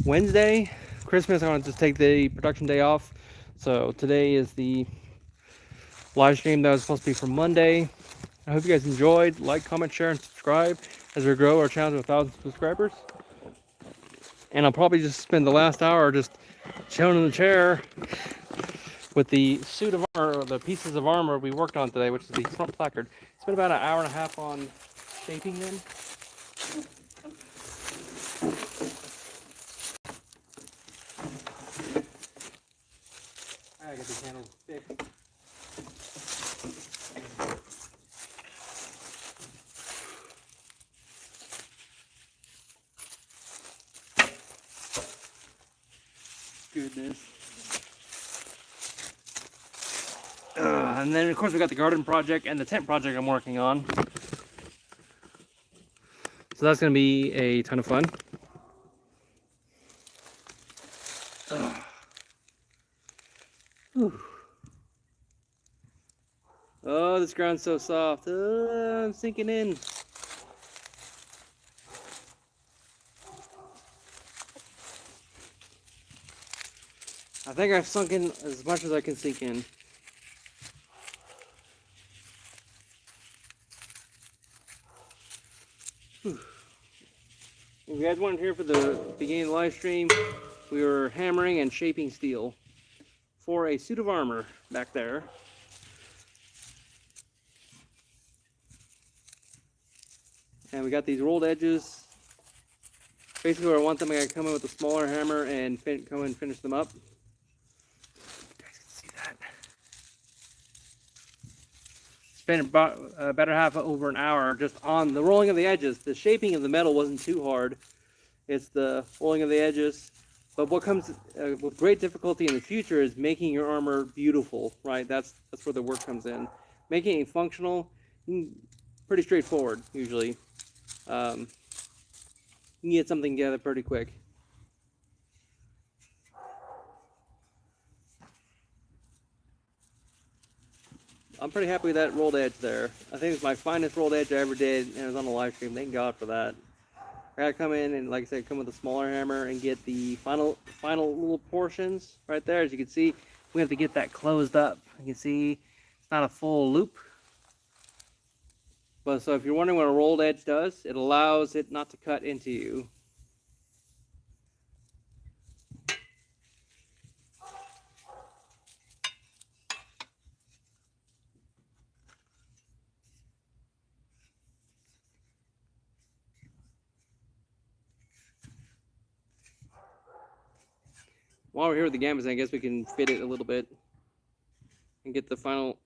Wednesday. Christmas, I want to just take the production day off. So today is the live stream that was supposed to be for Monday. I hope you guys enjoyed. Like, comment, share, and subscribe as we grow our channel to 1,000 subscribers. And I'll probably just spend the last hour just chilling in the chair with the suit of armor, or the pieces of armor we worked on today, which is the front placard. Spent about an hour and a half on shaping them. I gotta get these handles fixed. Goodness. And then of course we got the garden project and the tent project I'm working on. So that's going to be a ton of fun. Oh, this ground's so soft. I'm sinking in. I think I've sunk in as much as I can sink in. If you guys weren't here for the beginning of the live stream, we were hammering and shaping steel for a suit of armor back there. And we got these rolled edges. Basically where I want them, I gotta come in with a smaller hammer and come and finish them up. You guys can see that. spent about a better half over an hour just on the rolling of the edges. The shaping of the metal wasn't too hard. It's the rolling of the edges. But what comes with great difficulty in the future is making your armor beautiful, right? That's where the work comes in. Making it functional, pretty straightforward usually. You can get something together pretty quick. I'm pretty happy with that rolled edge there. I think it's my finest rolled edge I ever did, and it was on the live stream. Thank God for that. I gotta come in and, like I said, come with a smaller hammer and get the final little portions right there. As you can see, we have to get that closed up. You can see it's not a full loop. But so if you're wondering what a rolled edge does, it allows it not to cut into you. While we're here with the gambits, I guess we can fit it a little bit and get the final.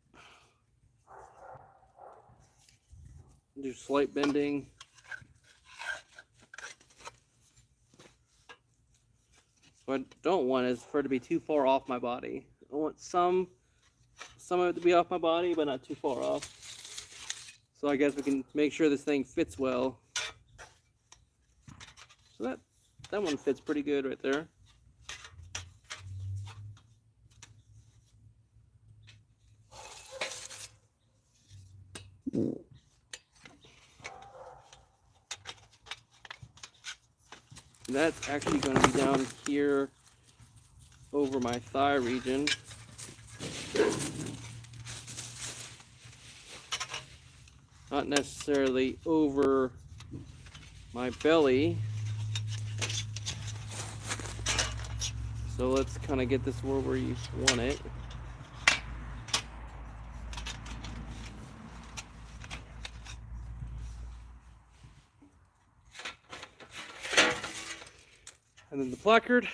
Do slight bending. What I don't want is for it to be too far off my body. I want some of it to be off my body, but not too far off. So I guess we can make sure this thing fits well. So that one fits pretty good right there. That's actually going to be down here over my thigh region. Not necessarily over my belly. So let's kind of get this where you want it. And then the placard.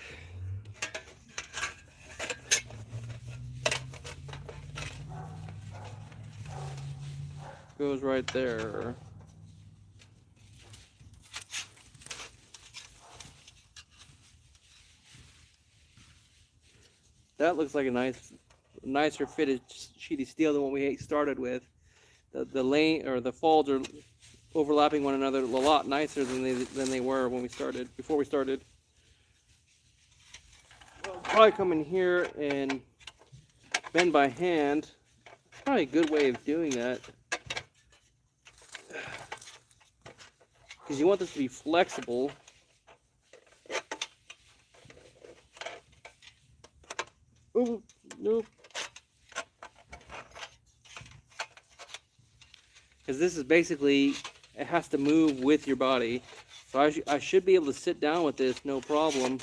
Goes right there. That looks like a nicer fitted sheet of steel than what we started with. The lane or the folds are overlapping one another a lot nicer than they were when we started. Before we started. I'll probably come in here and bend by hand. Probably a good way of doing that. Because you want this to be flexible. Oh, no. Because this is basically, it has to move with your body. So I should be able to sit down with this, no problem.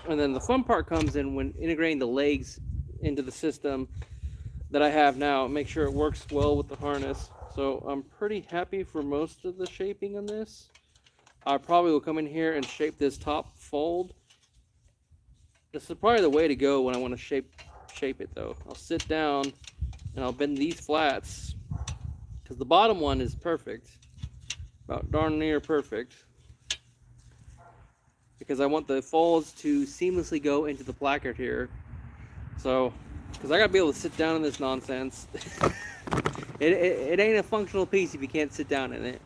And then the fun part comes in when integrating the legs into the system that I have now. Make sure it works well with the harness. So I'm pretty happy for most of the shaping on this. I probably will come in here and shape this top fold. This is probably the way to go when I want to shape it though. I'll sit down and I'll bend these flats because the bottom one is perfect. About darn near perfect. Because I want the folds to seamlessly go into the placard here. So, because I gotta be able to sit down in this nonsense. It ain't a functional piece if you can't sit down in it.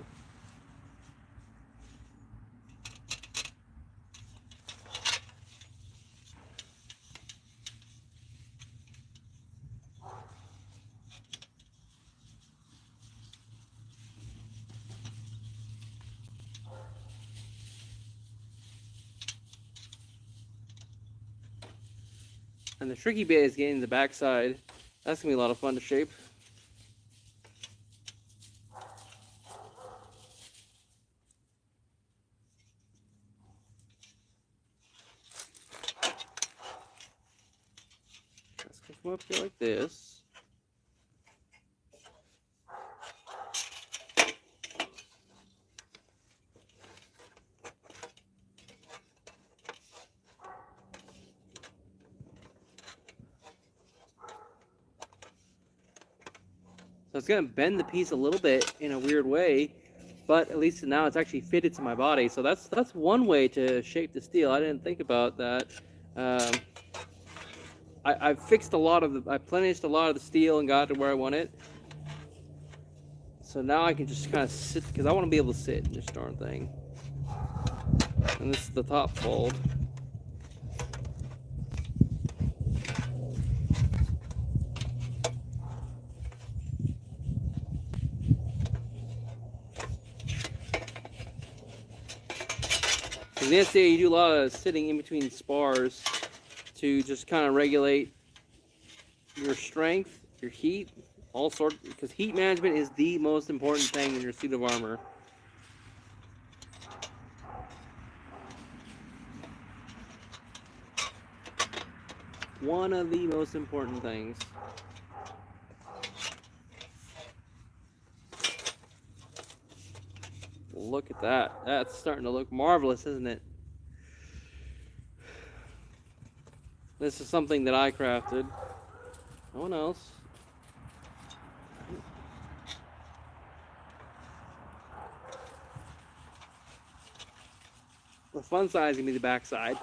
And the tricky bit is getting the backside. That's gonna be a lot of fun to shape. Let's come up here like this. So it's going to bend the piece a little bit in a weird way, but at least now it's actually fitted to my body. So that's one way to shape the steel. I didn't think about that. I've fixed a lot of I plenished a lot of the steel and got it to where I want it. So now I can just kind of sit, because I want to be able to sit in this darn thing. And this is the top fold. In the SCA, you do a lot of sitting in between spars to just kind of regulate your strength, your heat, all sorts, because heat management is the most important thing in your suit of armor. One of the most important things. Look at that. That's starting to look marvelous, isn't it? This is something that I crafted. No one else. The fun side is going to be the back side.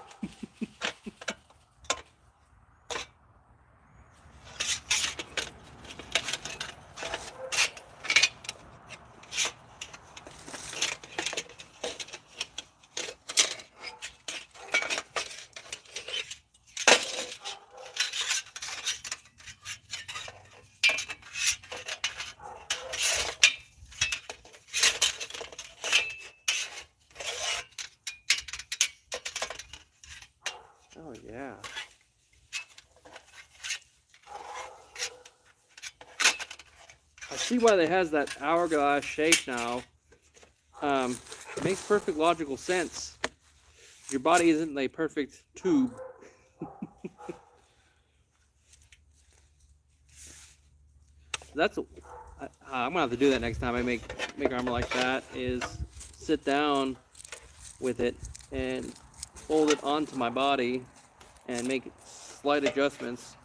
Oh yeah. I see why it has that hourglass shape now. It makes perfect logical sense. Your body isn't a perfect tube. I'm gonna have to do that next time I make armor like that. Is sit down with it and fold it onto my body and make slight adjustments.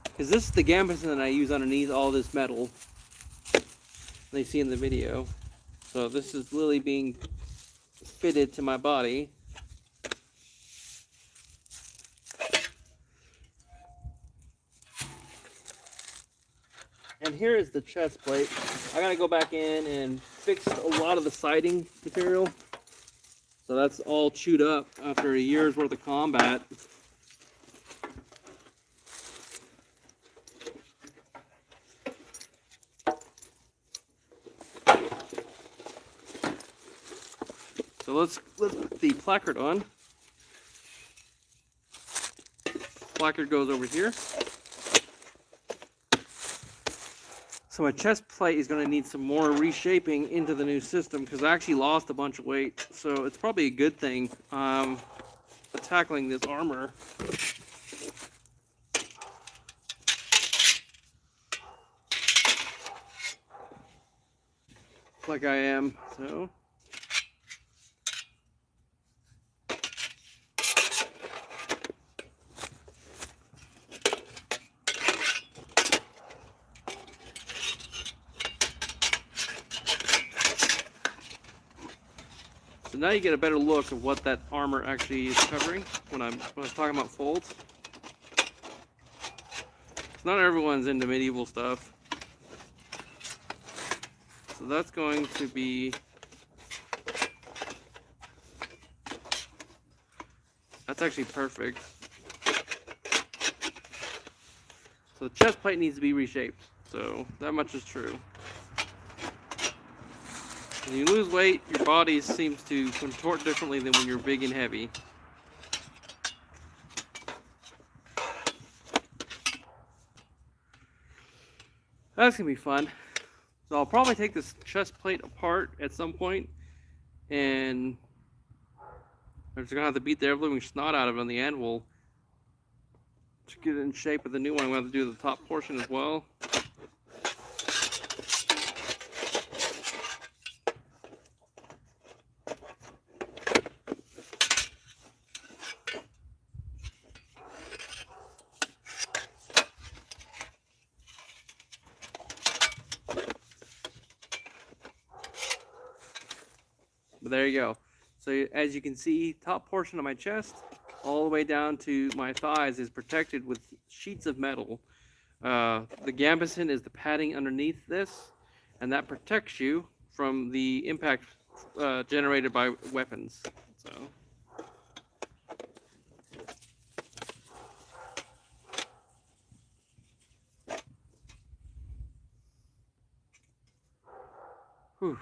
Because this is the gambeson that I use underneath all this metal they see in the video. So this is literally being fitted to my body. And here is the chest plate. I gotta go back in and fix a lot of the siding material. So that's all chewed up after a year's worth of combat. So let's put the placard on. Placard goes over here. So my chest plate is going to need some more reshaping into the new system because I actually lost a bunch of weight. So it's probably a good thing tackling this armor. Like I am, so. So now you get a better look of what that armor actually is covering when I'm talking about folds. Not everyone's into medieval stuff. So that's going to be, that's actually perfect. So the chest plate needs to be reshaped. So that much is true. When you lose weight, your body seems to contort differently than when you're big and heavy. That's gonna be fun. So I'll probably take this chest plate apart at some point, and I'm just gonna have to beat the ever-living snot out of it on the anvil to get it in shape with the new one. I'm gonna have to do the top portion as well. But there you go. So as you can see, top portion of my chest all the way down to my thighs is protected with sheets of metal. The gambeson is the padding underneath this, and that protects you from the impact generated by weapons. So. Whew.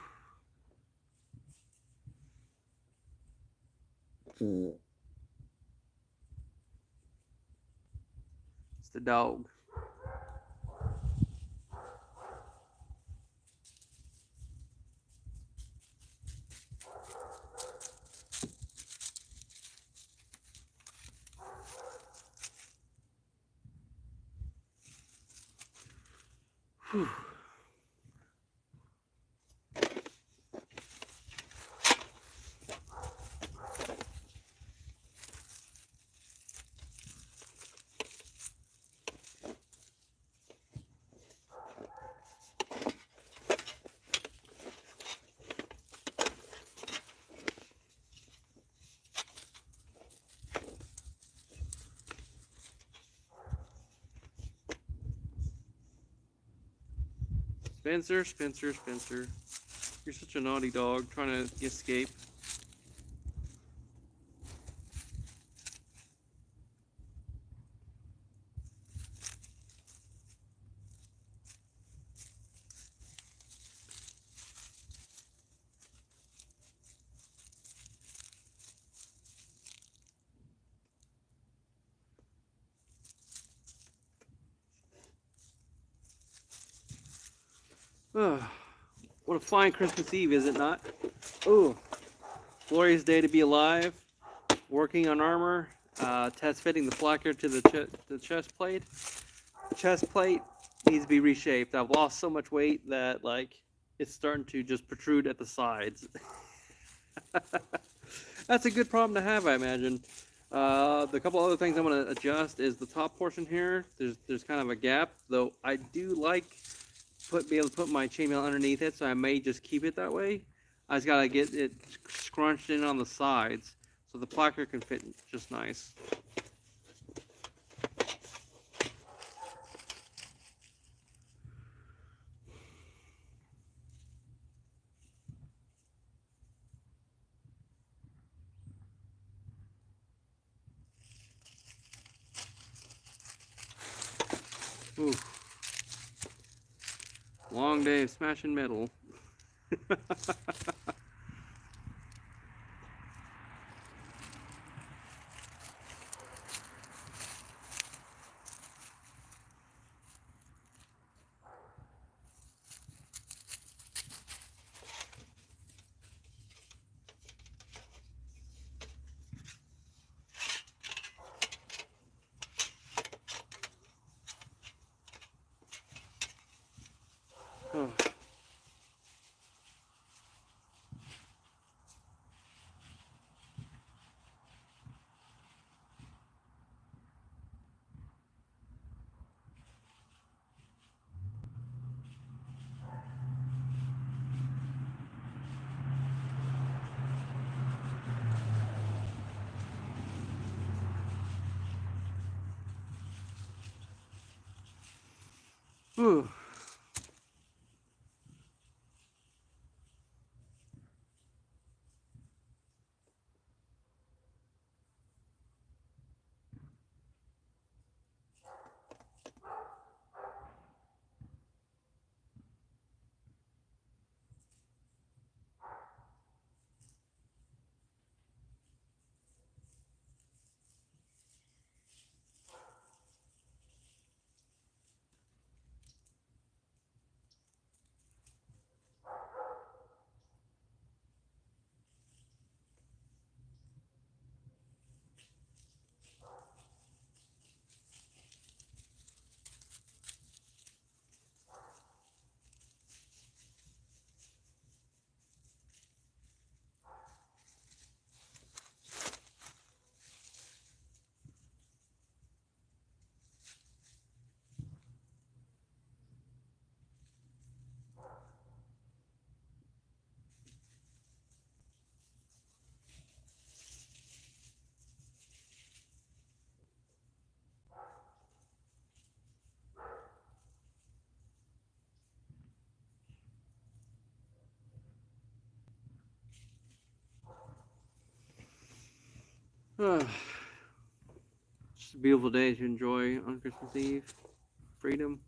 It's the dog. Whew. Spencer, Spencer, Spencer. You're such a naughty dog trying to escape. Oh, what a fine Christmas Eve, is it not? Oh, glorious day to be alive. Working on armor, test fitting the placard to the chest plate. The chest plate needs to be reshaped. I've lost so much weight that like it's starting to just protrude at the sides. That's a good problem to have, I imagine. The couple other things I'm going to adjust is the top portion here. There's kind of a gap, though I do like be able to put my chainmail underneath it, so I may just keep it that way. I just gotta get it scrunched in on the sides so the placard can fit just nice. Ooh. Long day of smashing metal. Oh. Ooh. Just a beautiful day to enjoy on Christmas Eve. Freedom.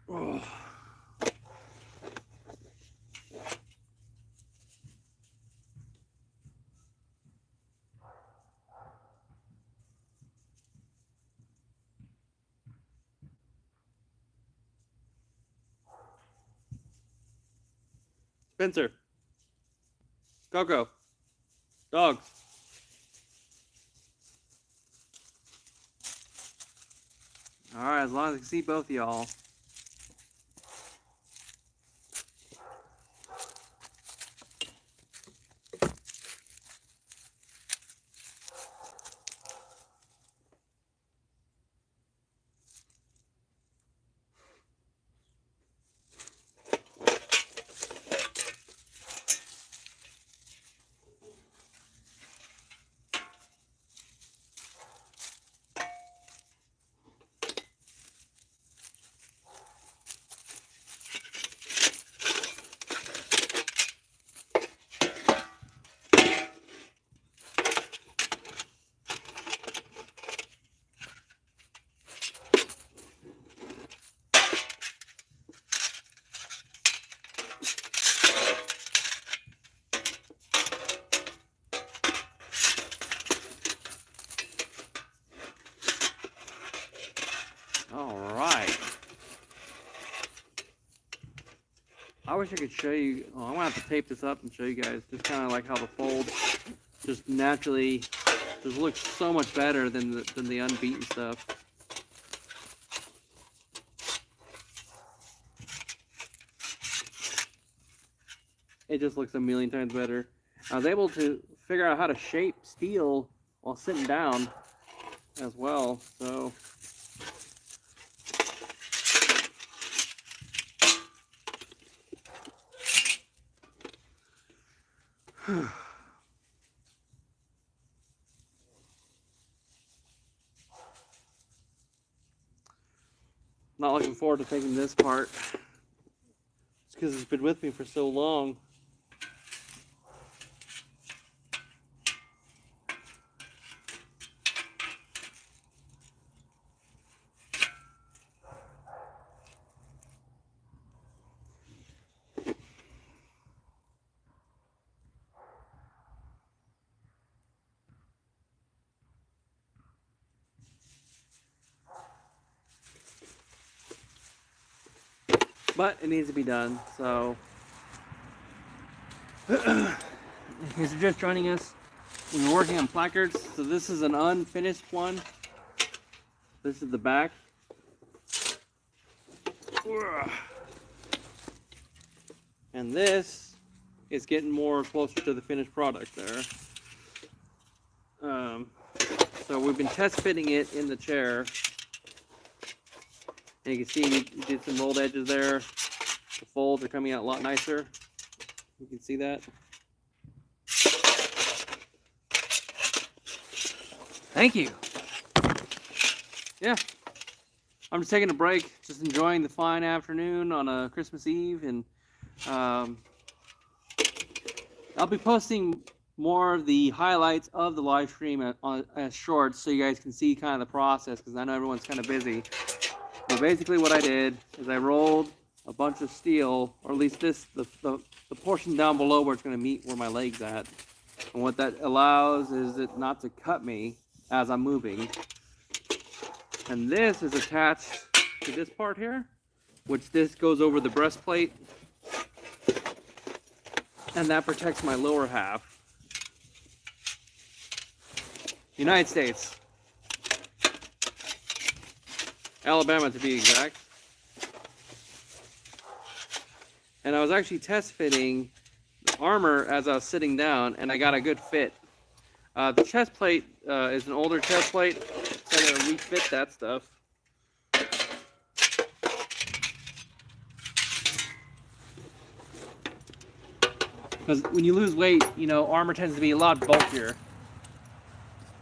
Oh. Spencer. Coco. Dog. Alright, as long as I can see both of y'all. Alright. I wish I could show you. Oh, I'm gonna have to tape this up and show you guys just kind of like how the fold just naturally just looks so much better than the unbeaten stuff. It just looks a million times better. I was able to figure out how to shape steel while sitting down as well, so not looking forward to taking this part. It's because it's been with me for so long. But it needs to be done, so if you're just joining us, we're working on placards. So this is an unfinished one. This is the back. And this is getting more closer to the finished product there. So we've been test fitting it in the chair. And you can see we did some rolled edges there. The folds are coming out a lot nicer. You can see that. Thank you. Yeah. I'm just taking a break, just enjoying the fine afternoon on a Christmas Eve, and I'll be posting more of the highlights of the live stream as shorts so you guys can see kind of the process, because I know everyone's kind of busy. But basically what I did is I rolled a bunch of steel, or at least the portion down below where it's going to meet where my leg's at. And what that allows is it not to cut me as I'm moving. And this is attached to this part here, which this goes over the breastplate. And that protects my lower half. United States. Alabama to be exact. And I was actually test fitting the armor as I was sitting down, and I got a good fit. The chest plate is an older chest plate, so I'm going to refit that stuff. Because when you lose weight, you know, armor tends to be a lot bulkier.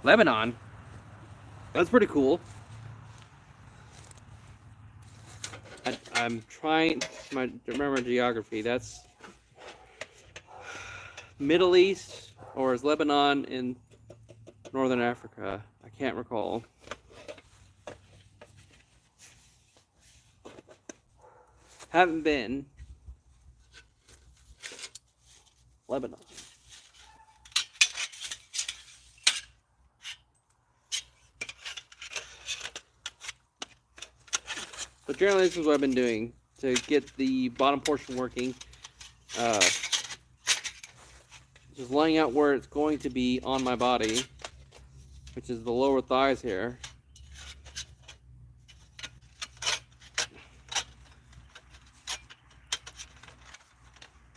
Lebanon. That's pretty cool. I'm trying to remember geography. That's Middle East, or is Lebanon in Northern Africa? I can't recall. Haven't been. Lebanon. But generally, this is what I've been doing to get the bottom portion working. Just laying out where it's going to be on my body, which is the lower thighs here.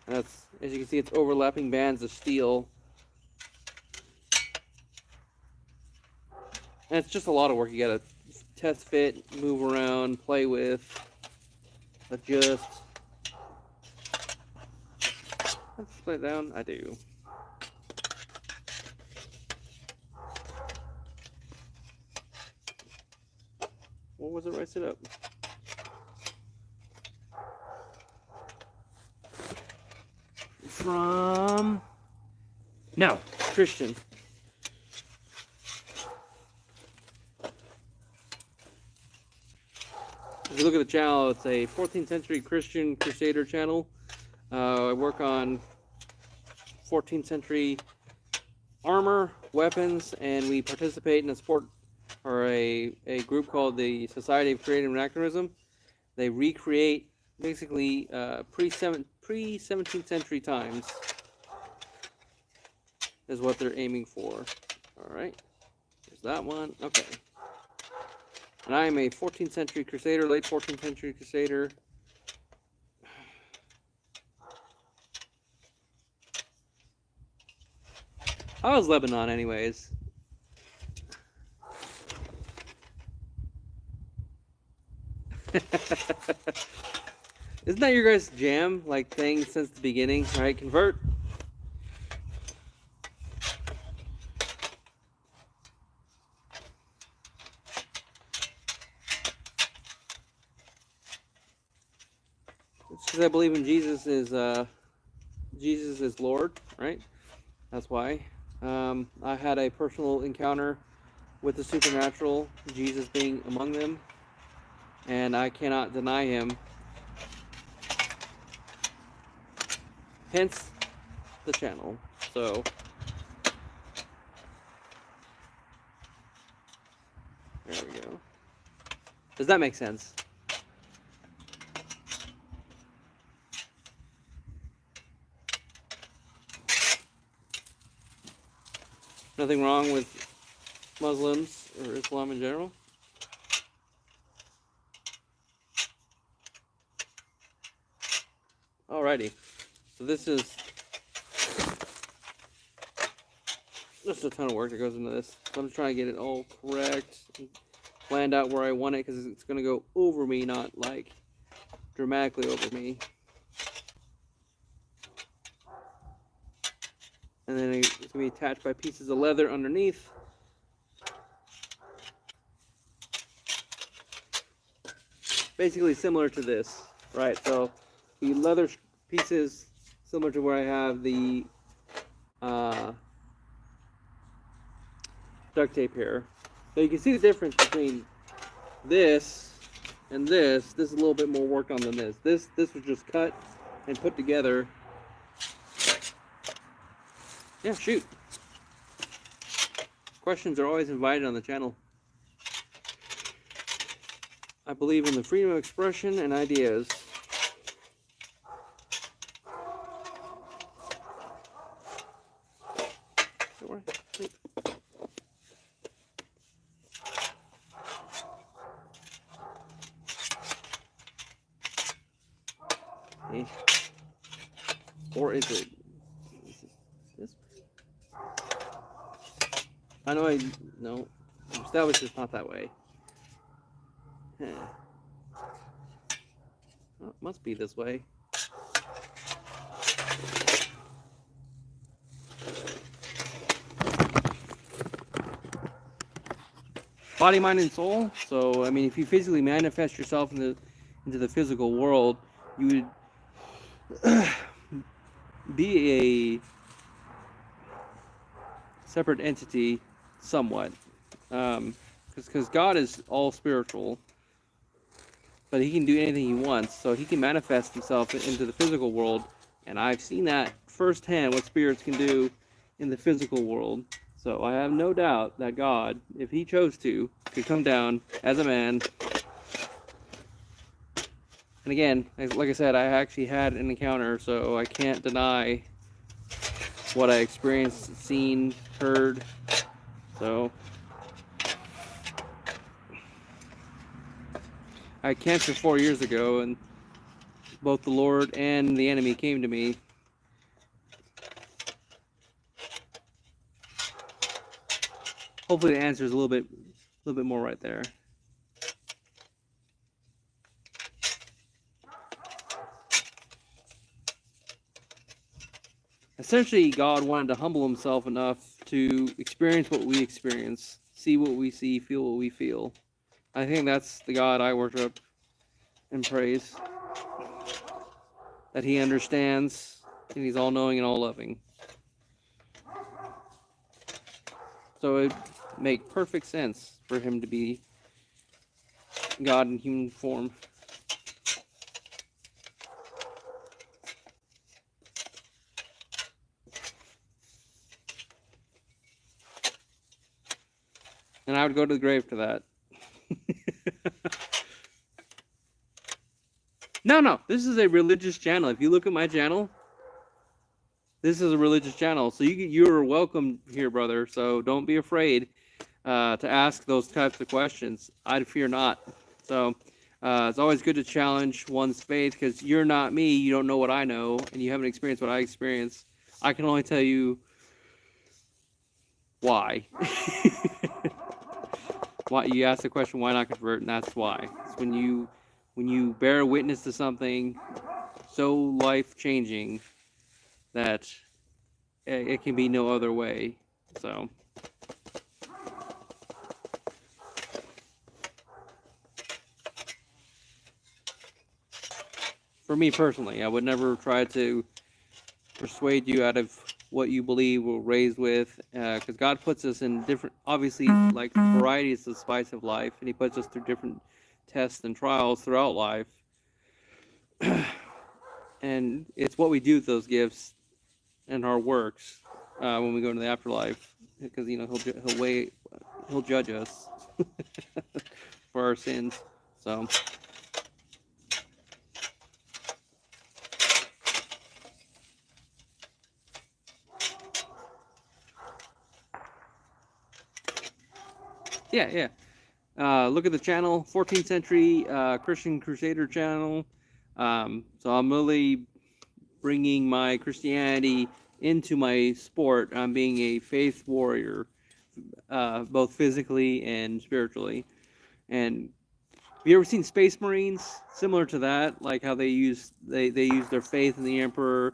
And that's, as you can see, it's overlapping bands of steel. And it's just a lot of work. You gotta test fit, move around, play with, adjust. Let's put it down. I do. What was it where I sit up? From... No, Christian. If you look at the channel, it's a 14th century Christian Crusader channel. I work on 14th century armor, weapons, and we participate in a sport or a group called the Society of Creative Anachronism. They recreate basically pre-17th century times is what they're aiming for. All right, there's that one. Okay. And I am a 14th century Crusader, late 14th century Crusader. How is Lebanon, anyways? Isn't that your guys' jam, like, thing since the beginning, right? Convert. It's because I believe in Jesus is Lord, right? That's why. I had a personal encounter with the supernatural, Jesus being among them, and I cannot deny him. Hence the channel. So there we go. Does that make sense? Nothing wrong with Muslims or Islam in general. Alrighty, so this is just a ton of work that goes into this. So I'm just trying to get it all correct, and planned out where I want it, because it's going to go over me, not like dramatically over me. And then it's going to be attached by pieces of leather underneath. Basically similar to this, right? So the leather pieces similar to where I have the duct tape here. So you can see the difference between this and this. This is a little bit more worked on than this. This was just cut and put together. Yeah, shoot. Questions are always invited on the channel. I believe in the freedom of expression and ideas. Okay. Or is it this? I know no. Established it's not that way. Huh. Well, it must be this way. body, mind, and soul. So I mean, if you physically manifest yourself into the physical world, you would be a separate entity, somewhat, because God is all spiritual, but He can do anything He wants. So He can manifest Himself into the physical world, and I've seen that firsthand what spirits can do in the physical world. So I have no doubt that God, if He chose to, could come down as a man. And again, like I said, I actually had an encounter, so I can't deny what I experienced, seen, heard. So I had cancer 4 years ago, and both the Lord and the enemy came to me. Hopefully the answer is a little bit more right there. Essentially, God wanted to humble Himself enough to experience what we experience, see what we see, feel what we feel. I think that's the God I worship and praise. That He understands, and He's all-knowing and all-loving. So it makes perfect sense for Him to be God in human form. And I would go to the grave for that. No, this is a religious channel. If you look at my channel, this is a religious channel. So you're welcome here, brother. So don't be afraid to ask those types of questions. I'd fear not. So it's always good to challenge one's faith, because you're not me. You don't know what I know, and you haven't experienced what I experienced. I can only tell you why. Why you ask the question, why not convert, and that's why. It's when you bear witness to something so life-changing that it can be no other way. So for me personally, I would never try to persuade you out of what you believe or raised with, because God puts us in different, obviously, like variety is the spice of life, and He puts us through different tests and trials throughout life. And it's what we do with those gifts and our works when we go into the afterlife, because He'll judge us for our sins. So yeah. Look at the channel, 14th century Christian Crusader channel. So I'm really bringing my Christianity into my sport. I'm being a faith warrior, both physically and spiritually. And have you ever seen Space Marines? Similar to that, like how they use their faith in the Emperor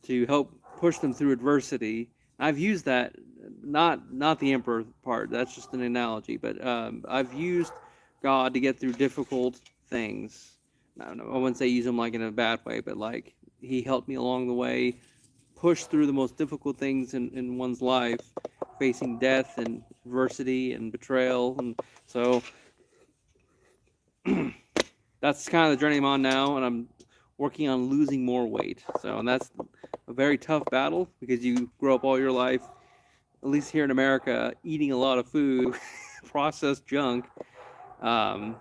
to help push them through adversity. I've used that, not the Emperor part. That's just an analogy. But I've used God to get through difficult things. I wouldn't say use Him like in a bad way, but like He helped me along the way, push through the most difficult things in one's life, facing death and adversity and betrayal. And so that's kind of the journey I'm on now, and I'm working on losing more weight. So, and that's a very tough battle, because you grow up all your life, at least here in America, eating a lot of food, processed junk, and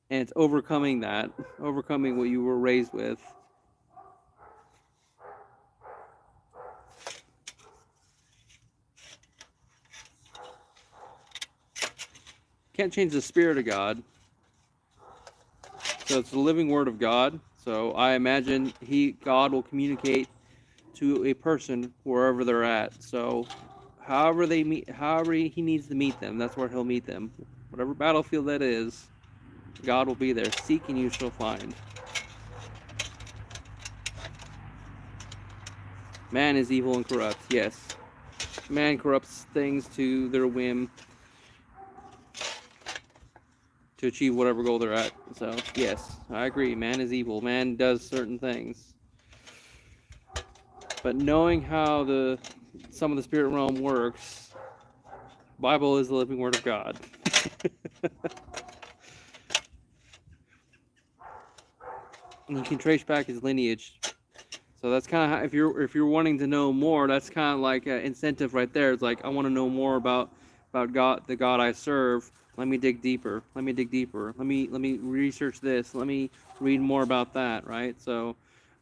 it's overcoming what you were raised with. Can't change the Spirit of God. So it's the living Word of God. So I imagine God will communicate to a person wherever they're at. So however He needs to meet them, that's where He'll meet them. Whatever battlefield that is, God will be there. Seek and you shall find. Man is evil and corrupt. Yes. Man corrupts things to their whim. to achieve whatever goal they're at. So yes, I agree. Man is evil. Man does certain things. But knowing how some of the spirit realm works, Bible is the living word of God. And you can trace back his lineage. So that's kind of how, if you're wanting to know more, that's kind of like an incentive right there. It's like, I want to know more about God, the God I serve. Let me dig deeper. Let me dig deeper. Let me research this. Let me read more about that. Right. So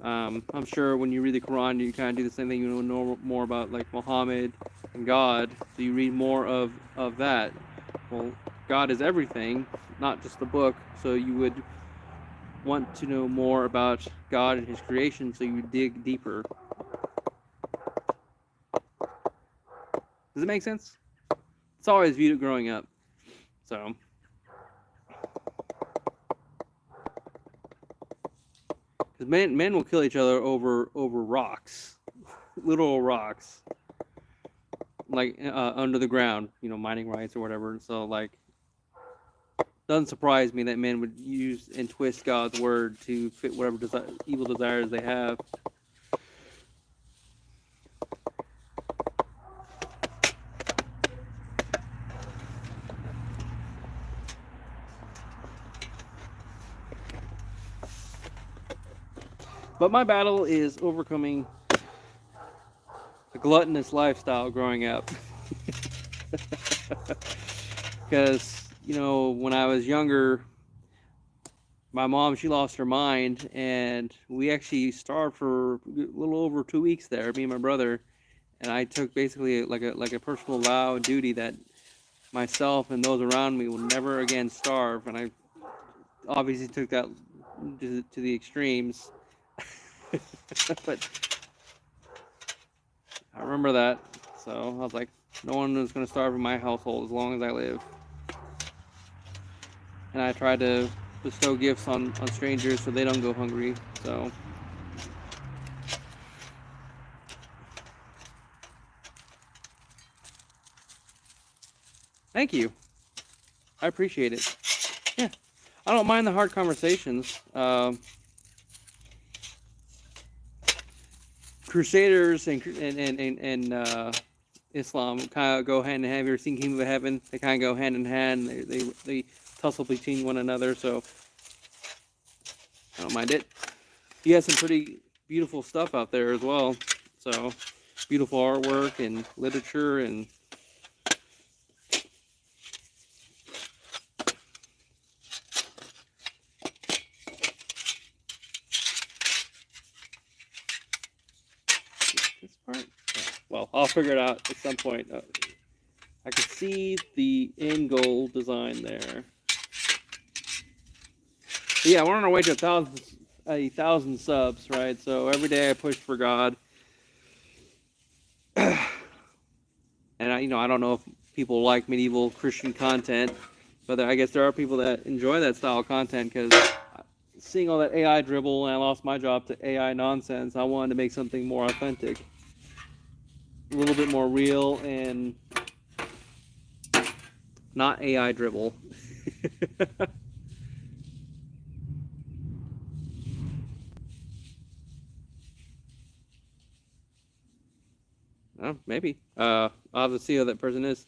I'm sure when you read the Quran, you kind of do the same thing. You know more about like Muhammad and God. So you read more of that. Well, God is everything, not just the book. So you would want to know more about God and his creation, so you dig deeper. Does it make sense? It's always viewed it growing up. So because men will kill each other over rocks, literal rocks, like under the ground, mining rights or whatever. So like, doesn't surprise me that men would use and twist God's word to fit whatever evil desires they have. But my battle is overcoming a gluttonous lifestyle growing up. Because, when I was younger, my mom, she lost her mind, and we actually starved for a little over 2 weeks there, me and my brother. And I took basically like a personal vow and duty that myself and those around me will never again starve. And I obviously took that to the extremes. But I remember that. So I was like, no one is going to starve in my household as long as I live. And I tried to bestow gifts on strangers so they don't go hungry. So thank you. I appreciate it. Yeah, I don't mind the hard conversations. Crusaders and Islam kind of go hand in hand. Have you ever seen Kingdom of Heaven? They kind of go hand in hand. They tussle between one another. So I don't mind it. He has some pretty beautiful stuff out there as well. So beautiful artwork and literature and this part. Well, I'll figure it out at some point. I can see the end goal design there. But yeah, we're on our way to 1,000 subs, right? So every day I push for God. And I don't know if people like medieval Christian content, but I guess there are people that enjoy that style of content, because seeing all that AI dribble, and I lost my job to AI nonsense, I wanted to make something more authentic, a little bit more real, and not AI dribble. Maybe. I'll have to see who that person is.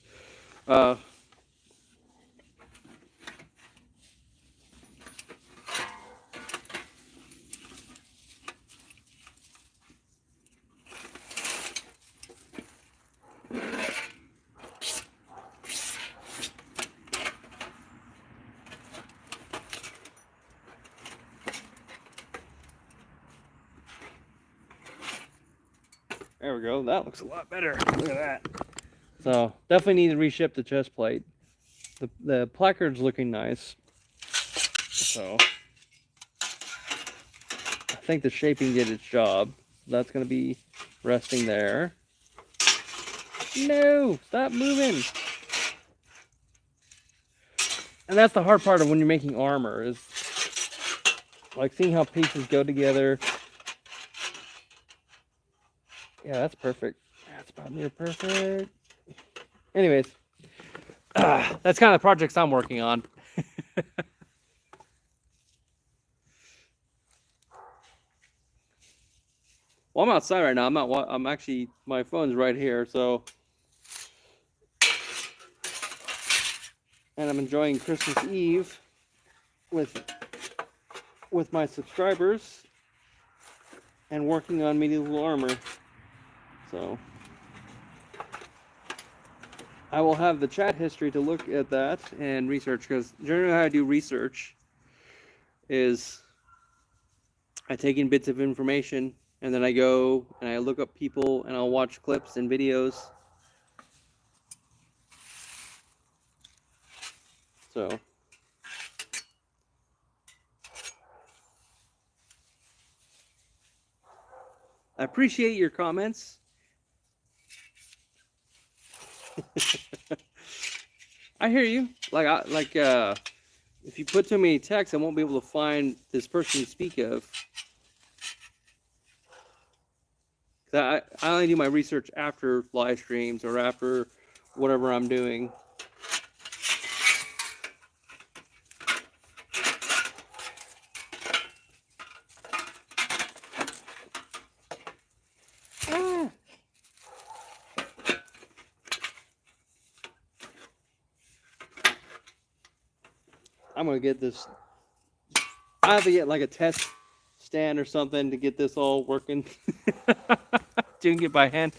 There we go. That looks a lot better. Look at that. So definitely need to reship the chest plate. The placard's looking nice. So I think the shaping did its job. That's going to be resting there. No! Stop moving! And that's the hard part of when you're making armor, is like seeing how pieces go together. Yeah, that's perfect. That's about near perfect. Anyways, that's kind of the projects I'm working on. Well, I'm outside right now. I'm actually, my phone's right here, so. And I'm enjoying Christmas Eve with my subscribers and working on medieval armor. So I will have the chat history to look at that and research, because generally how I do research is I take in bits of information and then I go and I look up people and I'll watch clips and videos. So I appreciate your comments. I hear you. If you put too many texts, I won't be able to find this person you speak of. I only do my research after live streams or after whatever I'm doing. I'm gonna get this. I have to get like a test stand or something to get this all working. Doing it by hand.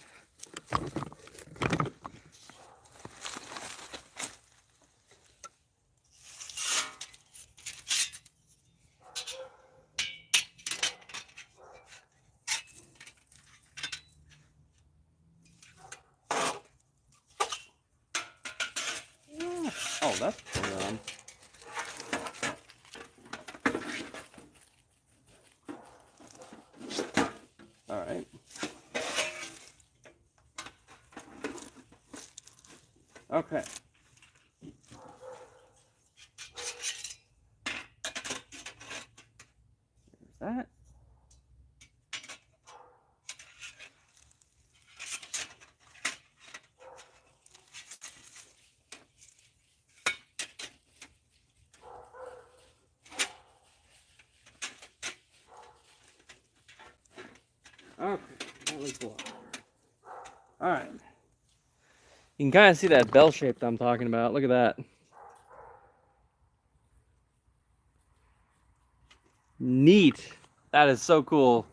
Oh, that's going on. All right. Okay. There's that. Okay, that looks a lot. All right. You can kind of see that bell shape that I'm talking about. Look at that. Neat. That is so cool.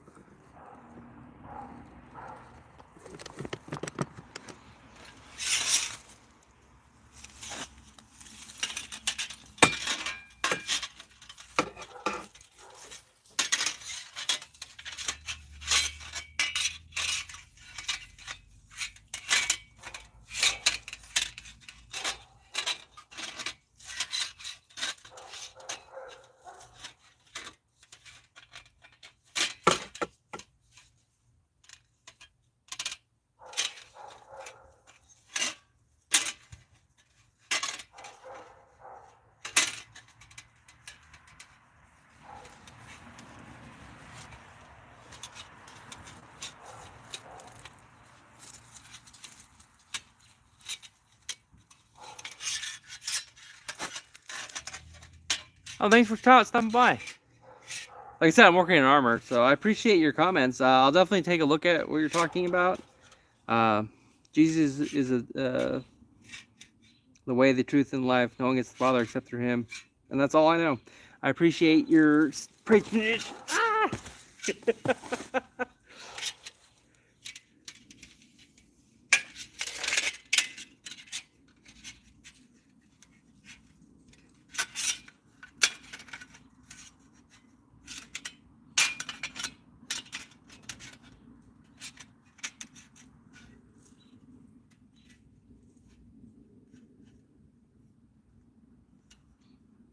Oh, thanks for stopping by. Like I said, I'm working in armor, so I appreciate your comments. I'll definitely take a look at what you're talking about. Jesus is the way, the truth, and life. No one gets the Father except through Him, and that's all I know. I appreciate your patronage. Ah!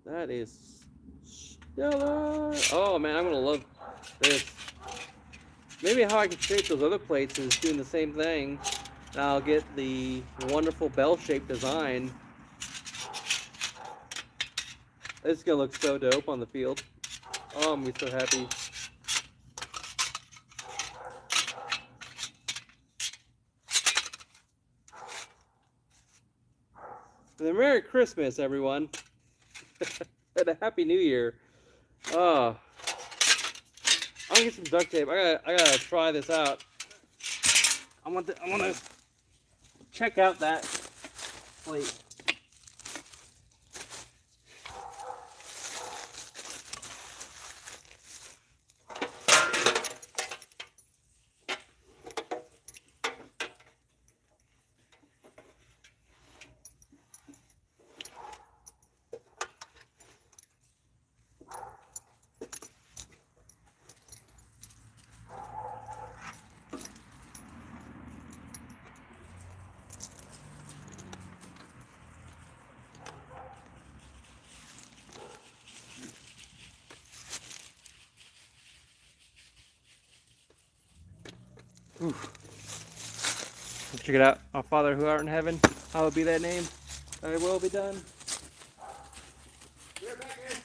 That is stellar. Oh man, I'm gonna love this. Maybe how I can shape those other plates is doing the same thing. And I'll get the wonderful bell-shaped design. This is gonna look so dope on the field. Oh, I'm gonna be so happy. And Merry Christmas, everyone. And a Happy New Year. Oh, I'm gonna get some duct tape. I gotta try this out. I want to check out that plate. Check it out. Our Father who art in heaven, hallowed be thy name. Thy will be done. You're back here.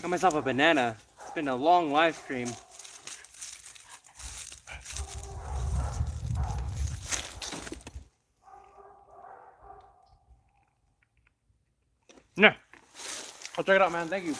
Got myself a banana. It's been a long live stream. Yeah. I'll check it out, man. Thank you.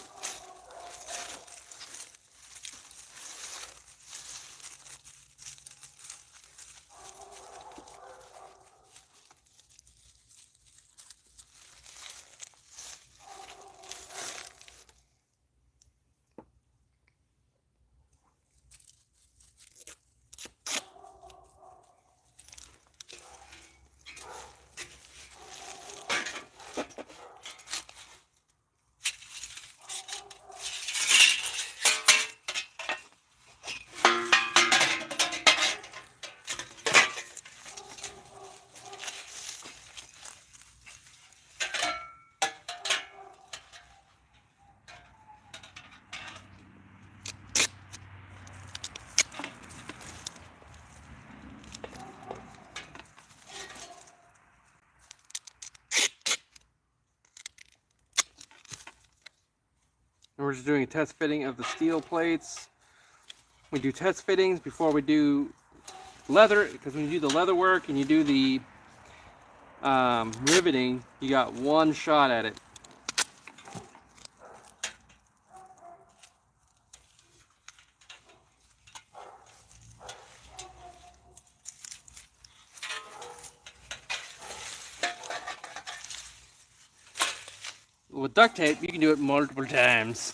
And we're just doing a test fitting of the steel plates. We do test fittings before we do leather, because when you do the leather work and you do the riveting, you got one shot at it. With duct tape, you can do it multiple times.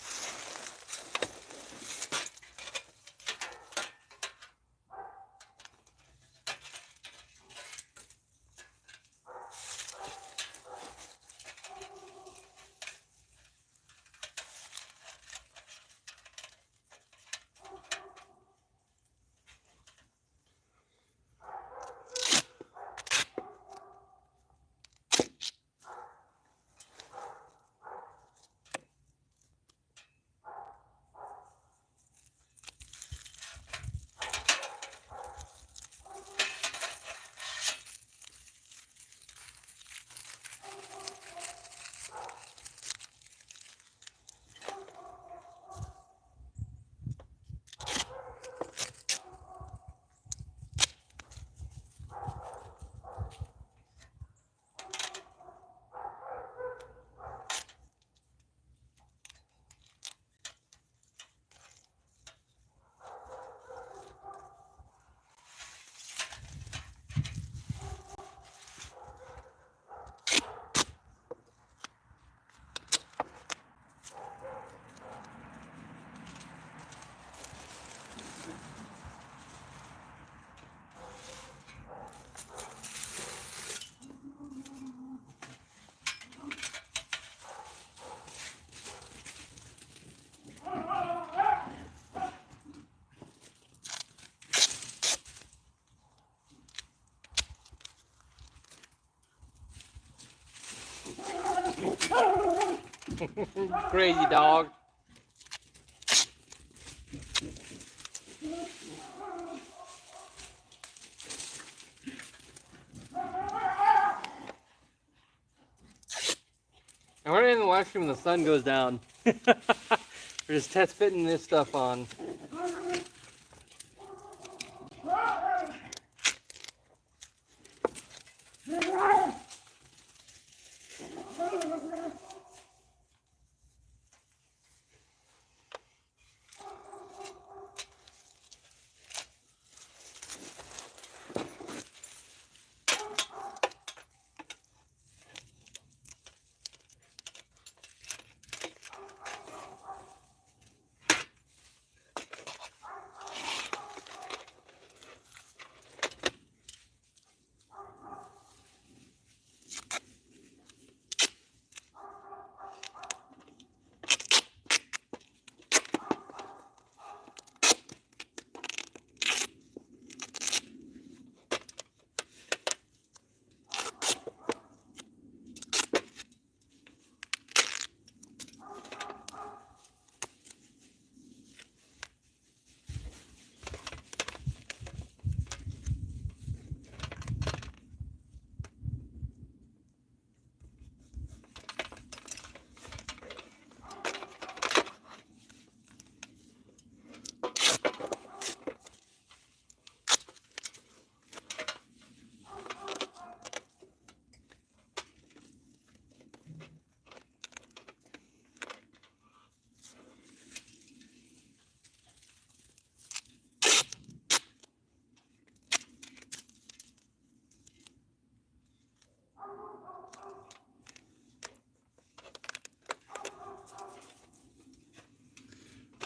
Crazy dog. And we're in the washroom when the sun goes down. We're just test fitting this stuff on.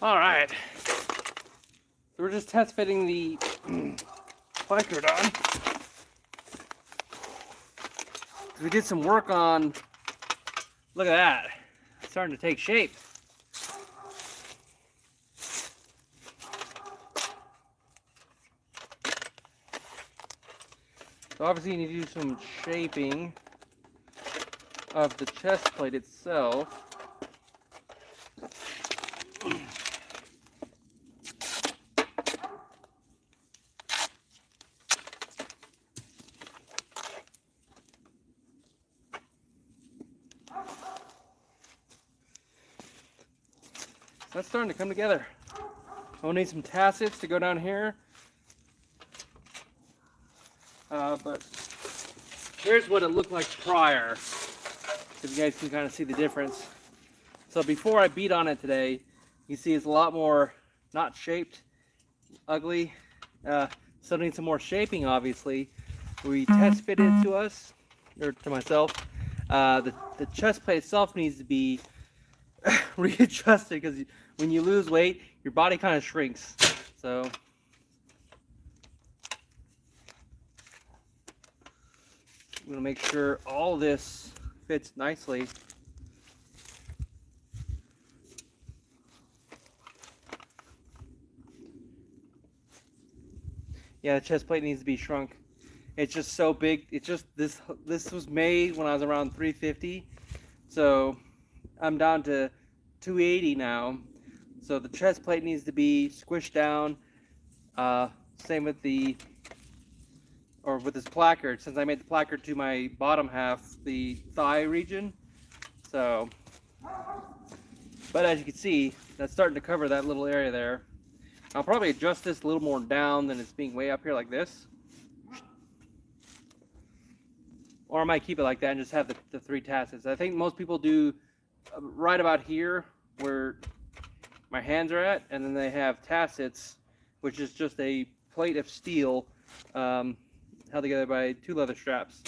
All right, so we're just test fitting the placard on. We did some work on, look at that, it's starting to take shape. So obviously you need to do some shaping of the chest plate itself. That's starting to come together. I'll need some tassets to go down here. But here's what it looked like prior, so you guys can kind of see the difference. So before I beat on it today, you see it's a lot more not shaped, ugly. Still needs some more shaping, obviously. We test fit it to us, or to myself. The chest plate itself needs to be readjusted, because when you lose weight, your body kind of shrinks. So I'm gonna make sure all this fits nicely. Yeah, the chest plate needs to be shrunk. It's just so big. It's just this was made when I was around 350, so I'm down to 280 now. So the chest plate needs to be squished down. Same with with this placard, since I made the placard to my bottom half, the thigh region. So, but as you can see, that's starting to cover that little area there. I'll probably adjust this a little more down than it's being way up here like this. Or I might keep it like that and just have the 3 tassets. I think most people do right about here where my hands are at, and then they have tassets, which is just a plate of steel held together by 2 leather straps,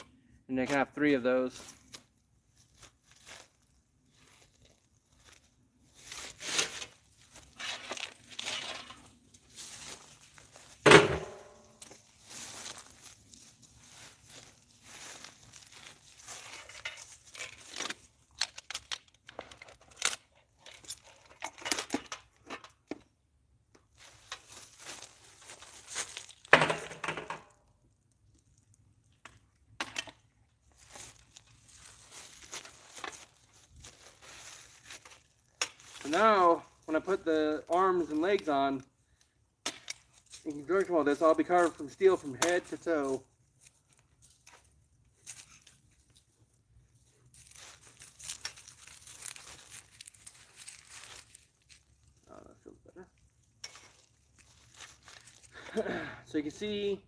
and they can have 3 of those. So now, when I put the arms and legs on, in conjunction with this, I'll be covered from steel from head to toe. Oh, that feels better. So you can see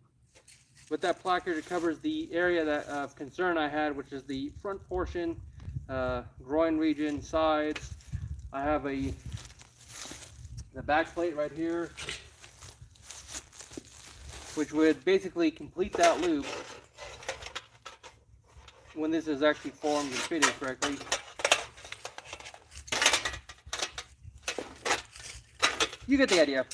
with that placard, it covers the area that of concern I had, which is the front portion, groin region, sides. I have the back plate right here, which would basically complete that loop when this is actually formed and fitted correctly. You get the idea.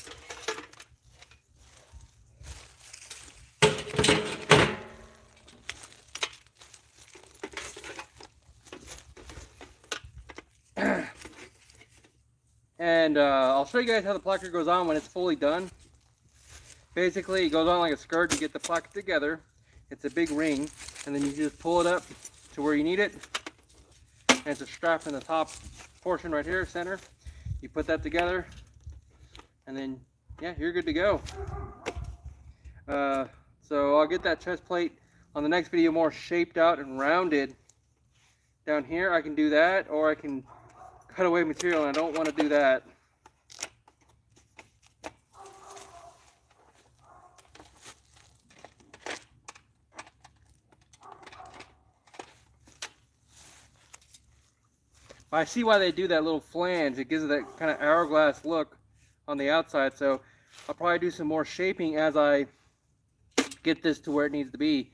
And I'll show you guys how the placard goes on when it's fully done. Basically, it goes on like a skirt. You get the placard together. It's a big ring, and then you just pull it up to where you need it. And it's a strap in the top portion right here, center. You put that together, and then, yeah, you're good to go. So I'll get that chest plate on the next video more shaped out and rounded. Down here, I can do that, or I can cut away material, and I don't want to do that. I see why they do that little flange. It gives it that kind of hourglass look on the outside. So I'll probably do some more shaping as I get this to where it needs to be.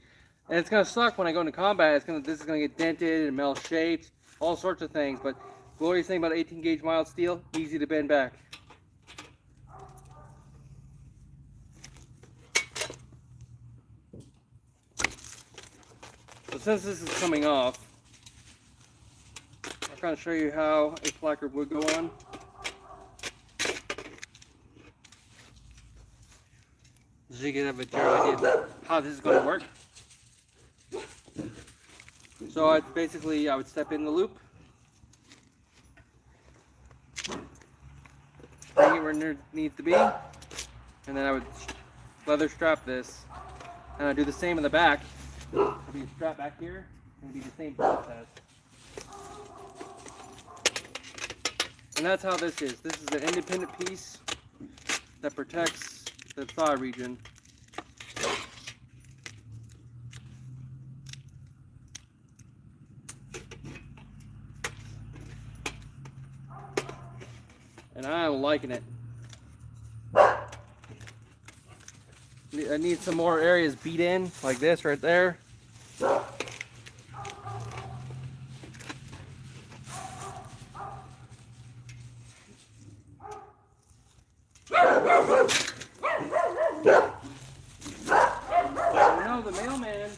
And it's gonna suck when I go into combat. This is gonna get dented and melt shaped, all sorts of things. But glorious thing about 18 gauge mild steel, easy to bend back. So since this is coming off, I'll kind of show you how a placard would go on. So you can have a general idea of how this is going to work. So I would step in the loop, bring it where it needs to be, and then I would leather strap this. And I do the same in the back. It'll be a strap back here, and it'll be the same process. And that's how this is. This is an independent piece that protects the thigh region. And I'm liking it. I need some more areas beat in, like this right there. The mailman.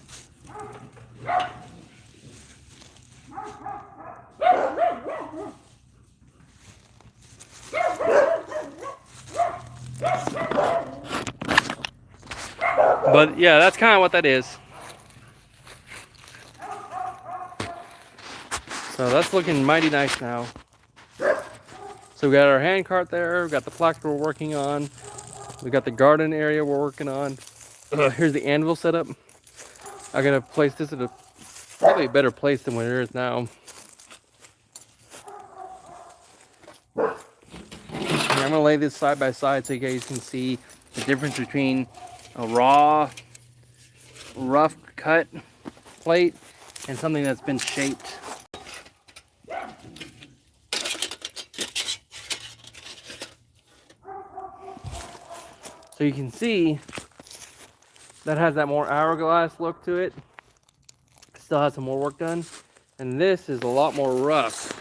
But yeah, that's kind of what that is. So that's looking mighty nice now. So we got our hand cart there, we got the placard we're working on, we got the garden area we're working on. Here's the anvil setup. I gotta place this at probably a better place than what it is now. And I'm gonna lay this side by side so you guys can see the difference between a raw, rough cut plate and something that's been shaped. So you can see that has that more hourglass look to it. Still has some more work done. And this is a lot more rough.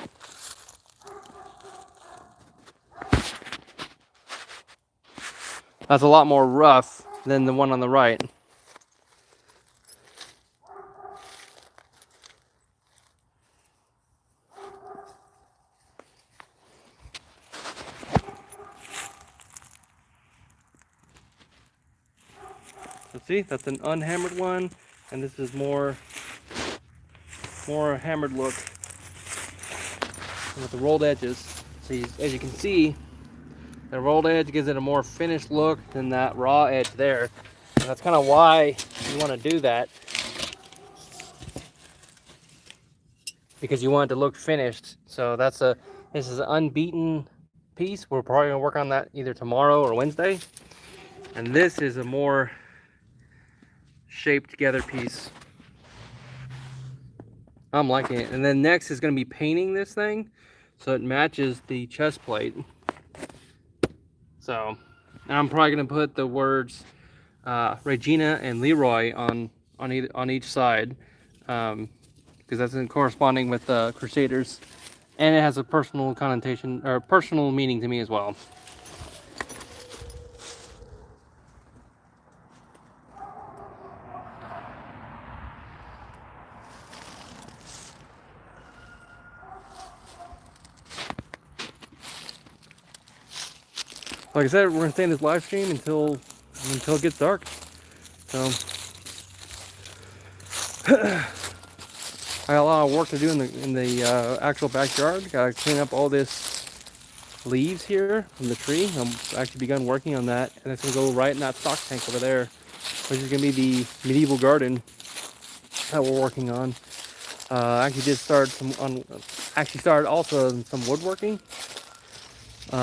That's a lot more rough than the one on the right. So see, that's an unhammered one, and this is more hammered look with the rolled edges. So as you can see, the rolled edge gives it a more finished look than that raw edge there. And that's kind of why you want to do that, because you want it to look finished. So this is an unbeaten piece. We're probably gonna work on that either tomorrow or Wednesday. And this is a more shaped together piece. I'm liking it. And then next is gonna be painting this thing so it matches the chest plate. So, and I'm probably gonna put the words Regina and Leroy on each side, because that's in corresponding with Crusaders, and it has a personal connotation or personal meaning to me as well. Like I said, we're gonna stay in this live stream until it gets dark. So I got a lot of work to do in the actual backyard. Gotta clean up all this leaves here from the tree. I've actually begun working on that, and it's gonna go right in that stock tank over there, which is gonna be the medieval garden that we're working on. Actually started also some woodworking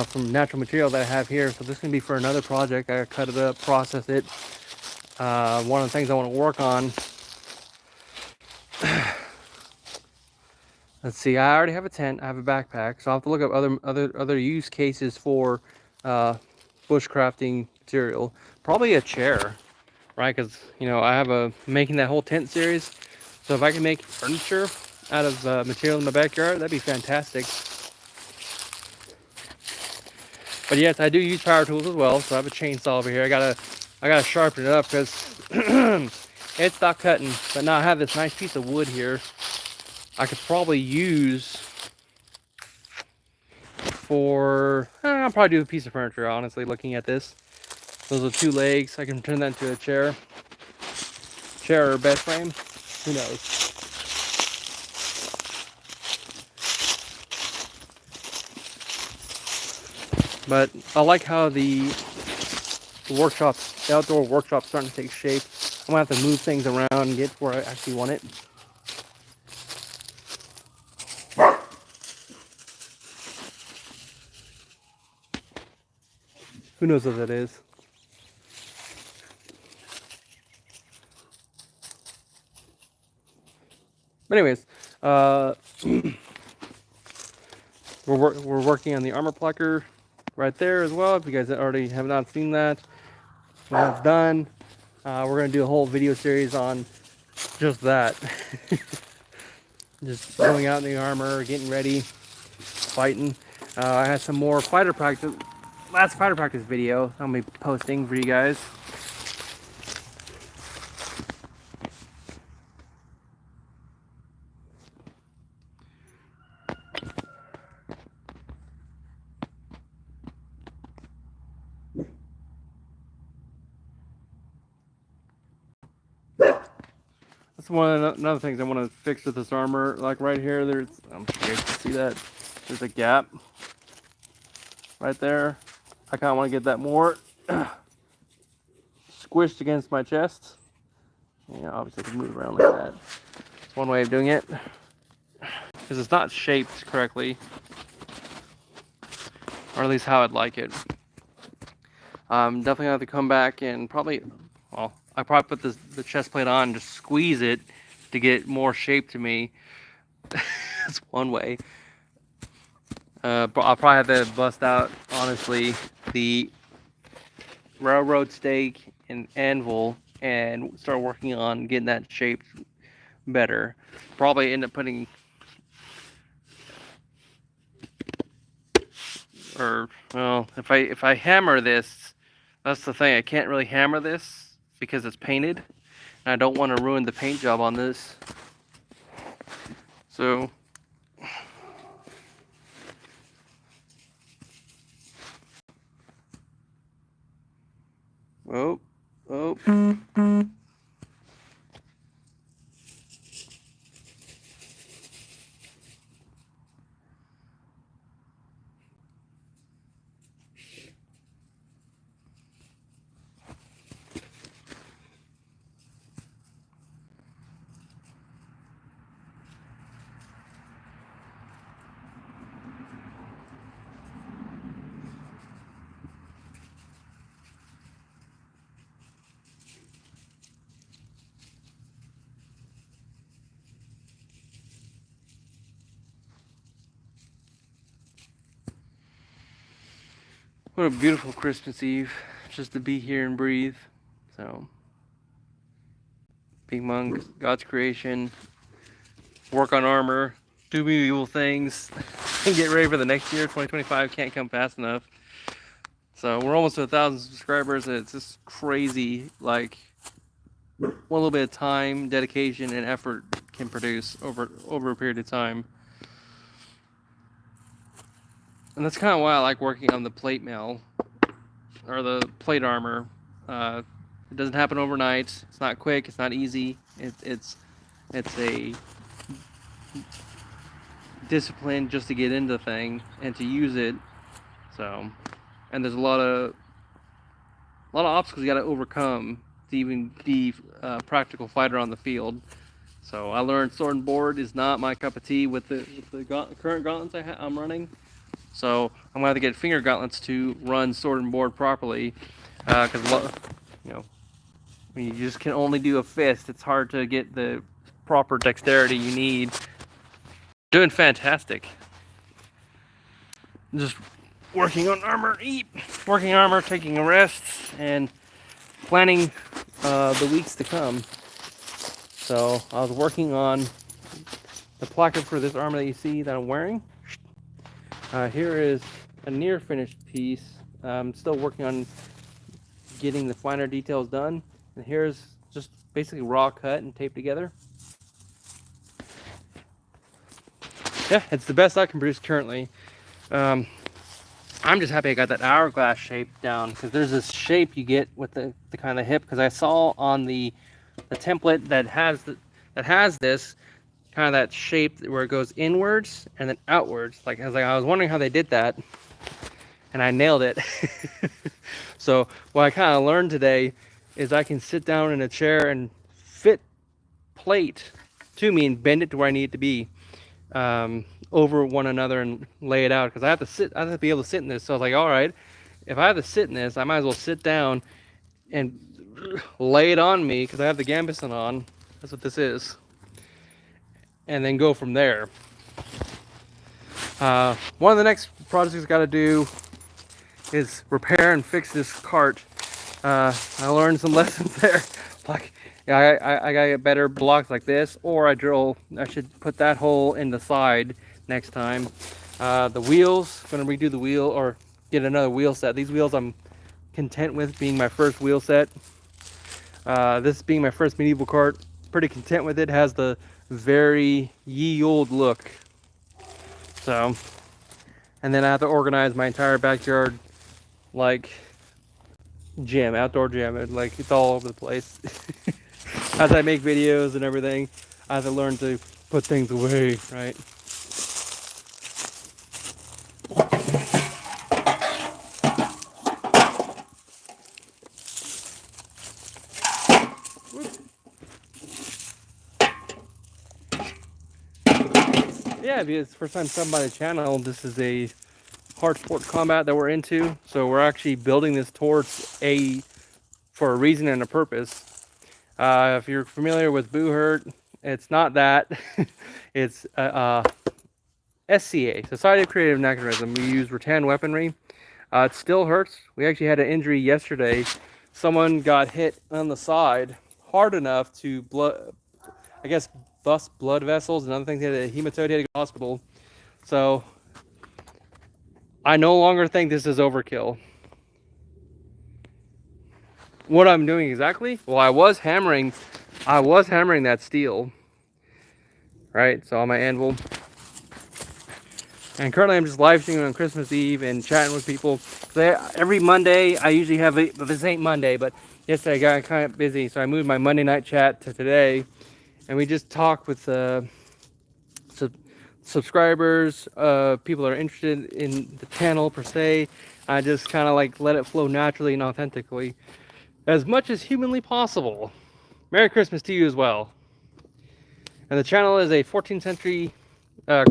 from natural material that I have here. So this is gonna be for another project. I cut it up, process it. One of the things I want to work on. Let's see. I already have a tent. I have a backpack, so I'll have to look up other use cases for bushcrafting material. Probably a chair, right? Because I have making that whole tent series. So if I can make furniture out of material in my backyard, that'd be fantastic. But yes, I do use power tools as well. So I have a chainsaw over here. I gotta sharpen it up because it stopped cutting. But now I have this nice piece of wood here. I could probably use for I'll probably do a piece of furniture. Honestly, looking at this, those are 2 legs. I can turn that into a chair or bed frame. Who knows? But I like how the outdoor workshop's starting to take shape. I'm gonna have to move things around and get where I actually want it. Who knows what that is? But anyways, we're working on the armor placker right there as well. If you guys already have not seen that, when that's done, we're gonna do a whole video series on just that. Just going out in the armor, getting ready, fighting. I had some more fighter practice. Last fighter practice video I'll be posting for you guys. That's another things I want to fix with this armor. Like right here, I'm scared to see that. There's a gap right there. I kind of want to get that more squished against my chest. Obviously I can move around like that. It's one way of doing it. Because it's not shaped correctly. Or at least how I'd like it. Definitely have to come back and I probably put the chest plate on and just squeeze it to get more shape to me. That's one way. I'll probably have to bust out, honestly, the railroad stake and anvil and start working on getting that shaped better. Probably end up putting, if I hammer this, that's the thing. I can't really hammer this because it's painted, and I don't want to ruin the paint job on this. So oh. What a beautiful Christmas Eve, just to be here and breathe. So, being among God's creation, work on armor, do medieval things, and get ready for the next year. 2025 can't come fast enough. So we're almost to 1,000 subscribers, and it's just crazy. Like, one little bit of time, dedication, and effort can produce over a period of time. And that's kind of why I like working on the plate mail, or the plate armor. It doesn't happen overnight. It's not quick. It's not easy. It's a discipline just to get into the thing and to use it. So, and there's a lot of obstacles you got to overcome to even be a practical fighter on the field. So I learned sword and board is not my cup of tea with the current gauntlets I'm running. So I'm gonna have to get finger gauntlets to run sword and board properly, because when you just can only do a fist, it's hard to get the proper dexterity you need. Doing fantastic. Just working on armor, taking a rest, and planning the weeks to come. So I was working on the placard for this armor that you see that I'm wearing. Here is a near finished piece. I'm still working on getting the finer details done. And here's just basically raw cut and taped together. Yeah, it's the best I can produce currently. I'm just happy I got that hourglass shape down, because there's this shape you get with the kind of hip, because I saw on the template that has this kind of that shape where it goes inwards and then outwards. I was wondering how they did that, and I nailed it. So what I kind of learned today is I can sit down in a chair and fit plate to me and bend it to where I need it to be, over one another, and lay it out, because I have to be able to sit in this. So I was like, all right, if I have to sit in this, I might as well sit down and lay it on me, because I have the gambeson on. That's what this is. And then go from there. One of the next projects I got to do is repair and fix this cart. I learned some lessons there. Like, I gotta get better blocks like this, or I should put that hole in the side next time. The wheels, gonna redo the wheel, or get another wheel set. These wheels I'm content with being my first wheel set. This being my first medieval cart, pretty content with it. Has the very ye olde look. So, and then I have to organize my entire backyard, like gym, outdoor gym. It's all over the place. As I make videos and everything, I have to learn to put things away, right? Yeah, if it's the first time stopping by the channel, this is a hard sport combat that we're into. So we're actually building this for a reason and a purpose. If you're familiar with Boo Hurt, it's not that. It's SCA, Society of Creative Anachronism. We use rattan weaponry. It still hurts. We actually had an injury yesterday. Someone got hit on the side hard enough to bust blood vessels and other things. He had a hematoma, he had to go to the hospital. So I no longer think this is overkill. What I'm doing exactly? Well, I was hammering that steel, right? So on my anvil. And currently I'm just live streaming on Christmas Eve and chatting with people. Every Monday I usually have this ain't Monday, but yesterday I got kind of busy, so I moved my Monday night chat to today, and we just talk with subscribers, people that are interested in the channel per se. I just kind of like let it flow naturally and authentically, as much as humanly possible. Merry Christmas to you as well. And the channel is a 14th century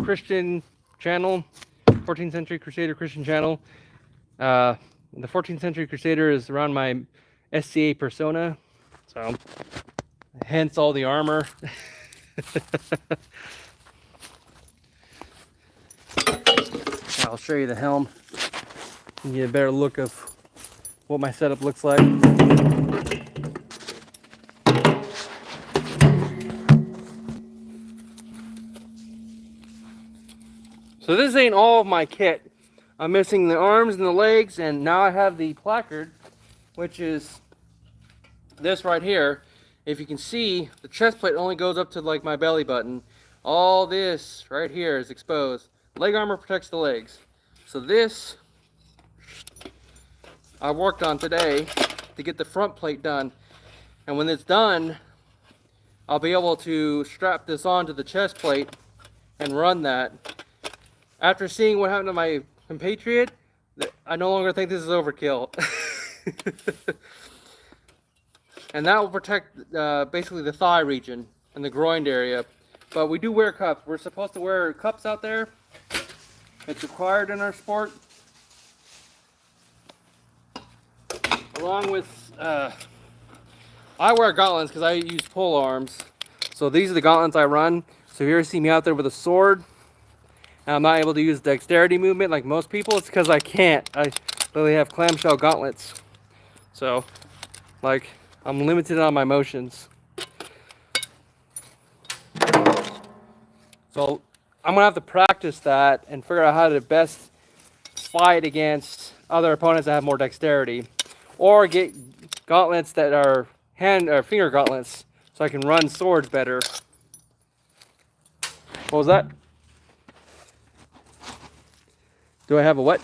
Christian channel, 14th century Crusader Christian channel. The 14th century Crusader is around my SCA persona, so hence all the armor. I'll show you the helm. and get a better look of what my setup looks like. So this ain't all of my kit. I'm missing the arms and the legs, and now I have the placard, which is this right here. If you can see, the chest plate only goes up to like my belly button. All this right here is exposed. Leg armor protects the legs. So this I worked on today to get the front plate done. And when it's done, I'll be able to strap this onto the chest plate and run that. After seeing what happened to my compatriot, I no longer think this is overkill. And that will protect basically the thigh region and the groin area. But we do wear cups. We're supposed to wear cups out there. It's required in our sport. Along with, I wear gauntlets because I use pole arms. So these are the gauntlets I run. So if you ever see me out there with a sword, and I'm not able to use dexterity movement like most people, it's because I can't. I literally have clamshell gauntlets. So, like, I'm limited on my motions. So I'm gonna have to practice that and figure out how to best fight against other opponents that have more dexterity, or get gauntlets that are hand or finger gauntlets so I can run swords better. What was that? Do I have a what?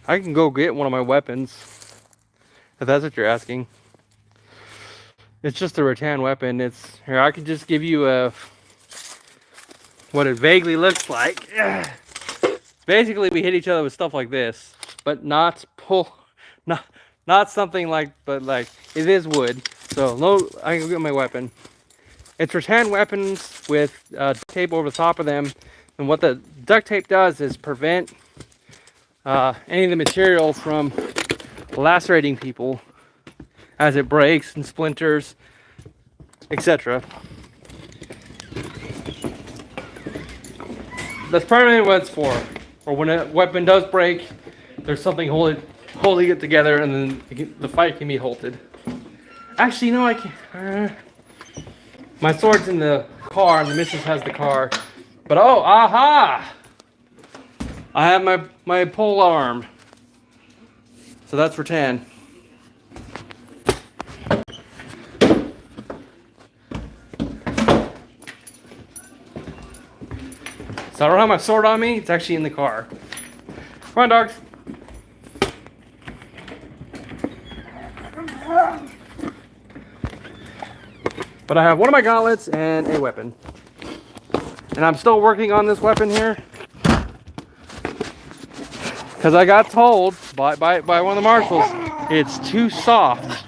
I can go get one of my weapons, if that's what you're asking. It's just a rattan weapon. It's here. I can just give you what it vaguely looks like. Basically, we hit each other with stuff like this, but not something like, but like it is wood. So no, I can get my weapon. It's rattan weapons with duct tape over the top of them, and what the duct tape does is prevent any of the material from lacerating people as it breaks and splinters, etc. That's primarily what it's for. Or when a weapon does break, there's something holding it together, and then the fight can be halted. Actually, no, I can't. My sword's in the car, and the missus has the car. But oh, aha! I have my pole arm. So that's rattan. So I don't have my sword on me, it's actually in the car. Come on, dogs. But I have one of my gauntlets and a weapon. And I'm still working on this weapon here. Because I got told by one of the marshals, it's too soft.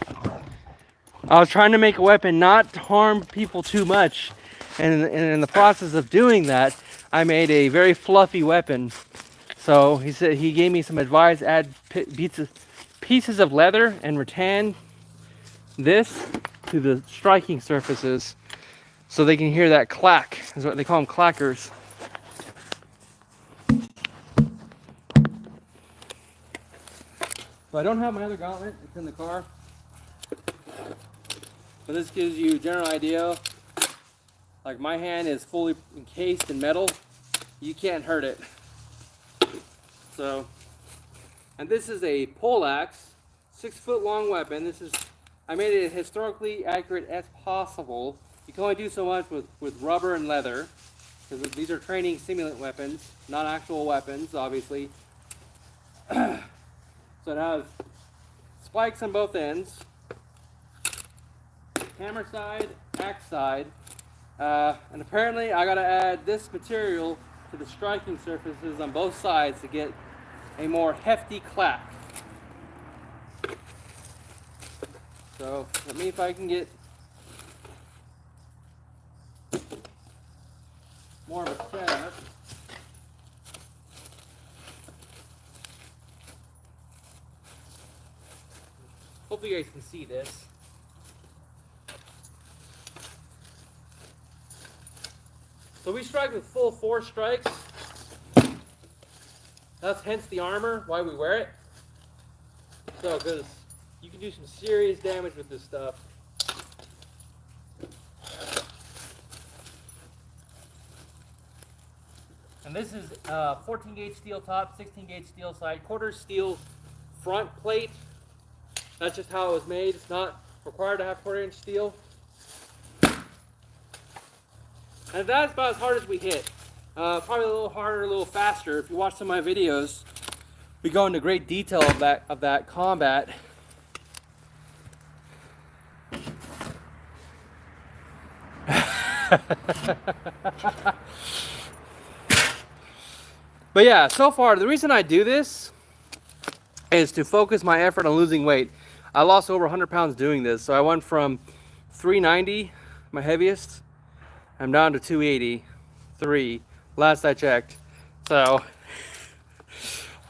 I was trying to make a weapon not to harm people too much. And in the process of doing that, I made a very fluffy weapon. So he gave me some advice: add pieces of leather and rattan this to the striking surfaces, so they can hear that clack. Is what they call them, clackers. So I don't have my other gauntlet; it's in the car. But this gives you a general idea. Like, my hand is fully encased in metal. You can't hurt it. So, and this is a pole axe, 6-foot long weapon. I made it as historically accurate as possible. You can only do so much with rubber and leather, because these are training simulant weapons, not actual weapons, obviously. So it has spikes on both ends, hammer side, axe side, and apparently I gotta add this material to the striking surfaces on both sides to get a more hefty clack. So let me if I can get more of a setup. Hopefully you guys can see this. So we strike with full force strikes. That's hence the armor, why we wear it. So, because you can do some serious damage with this stuff. And this is 14 gauge steel top, 16 gauge steel side, quarter steel front plate. That's just how it was made. It's not required to have 1/4 inch steel. And that's about as hard as we hit. Probably a little harder, a little faster. If you watch some of my videos, we go into great detail of that combat. But yeah, so far the reason I do this is to focus my effort on losing weight. I lost over 100 pounds doing this, so I went from 390, my heaviest, I'm down to 283 last I checked. So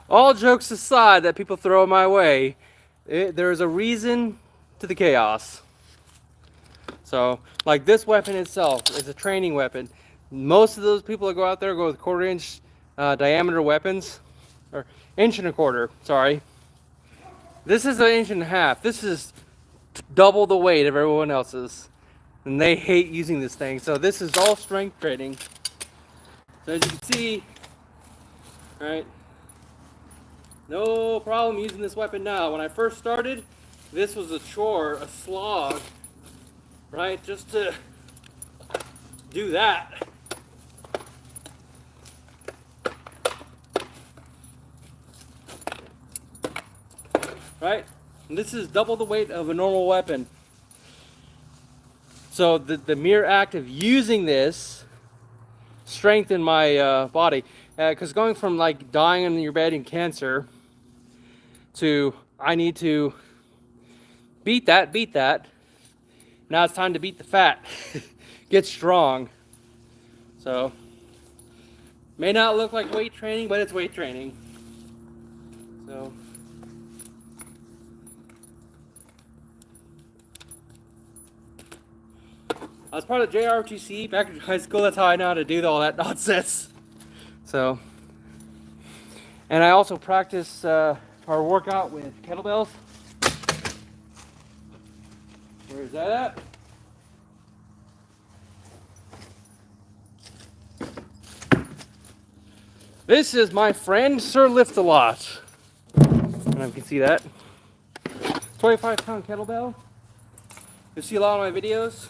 all jokes aside that people throw my way, there's a reason to the chaos. So like this weapon itself is a training weapon. Most of those people that go out there go with 1/4 inch diameter weapons, or 1.25 inches, sorry. This is 1.5 inches. This is double the weight of everyone else's. And they hate using this thing. So this is all strength training. So as you can see, right, no problem using this weapon now. When I first started, this was a chore, a slog, right, just to do that. Right? And this is double the weight of a normal weapon. So the mere act of using this strengthened my body. Because going from like dying in your bed in cancer to I need to beat that. Now it's time to beat the fat. Get strong. So may not look like weight training, but it's weight training. So I was part of JROTC back in high school. That's how I know how to do all that nonsense. So, and I also practice our workout with kettlebells. Where is that at? This is my friend Sir Lift-A-Lot. I don't know if you can see that. 25-pound kettlebell. You'll see a lot of my videos.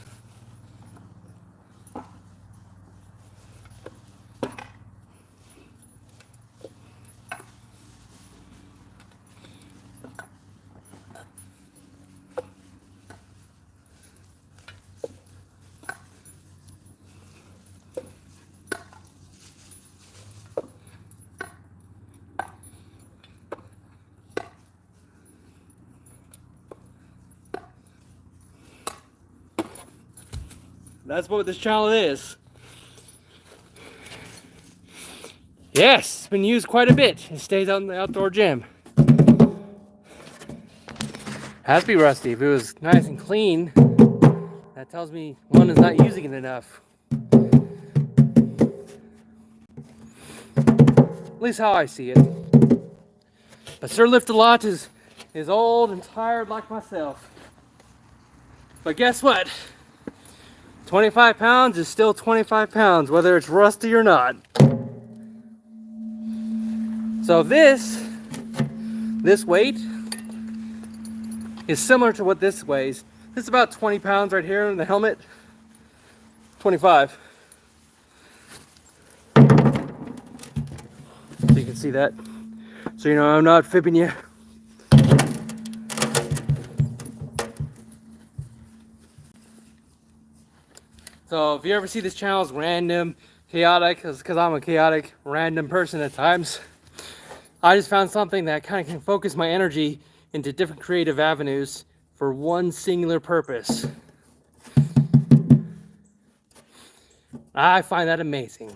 That's what this channel is. Yes, it's been used quite a bit. It stays out in the outdoor gym. Has to be rusty. If it was nice and clean, that tells me one is not using it enough. At least how I see it. But Sir Lift-A-Lot is old and tired like myself. But guess what? 25 pounds is still 25 pounds, whether it's rusty or not. So this weight is similar to what this weighs. This is about 20 pounds right here in the helmet. 25. So you can see that. So you know I'm not fibbing you. So if you ever see this channel as random, chaotic, it's because I'm a chaotic, random person at times. I just found something that kind of can focus my energy into different creative avenues for one singular purpose. I find that amazing.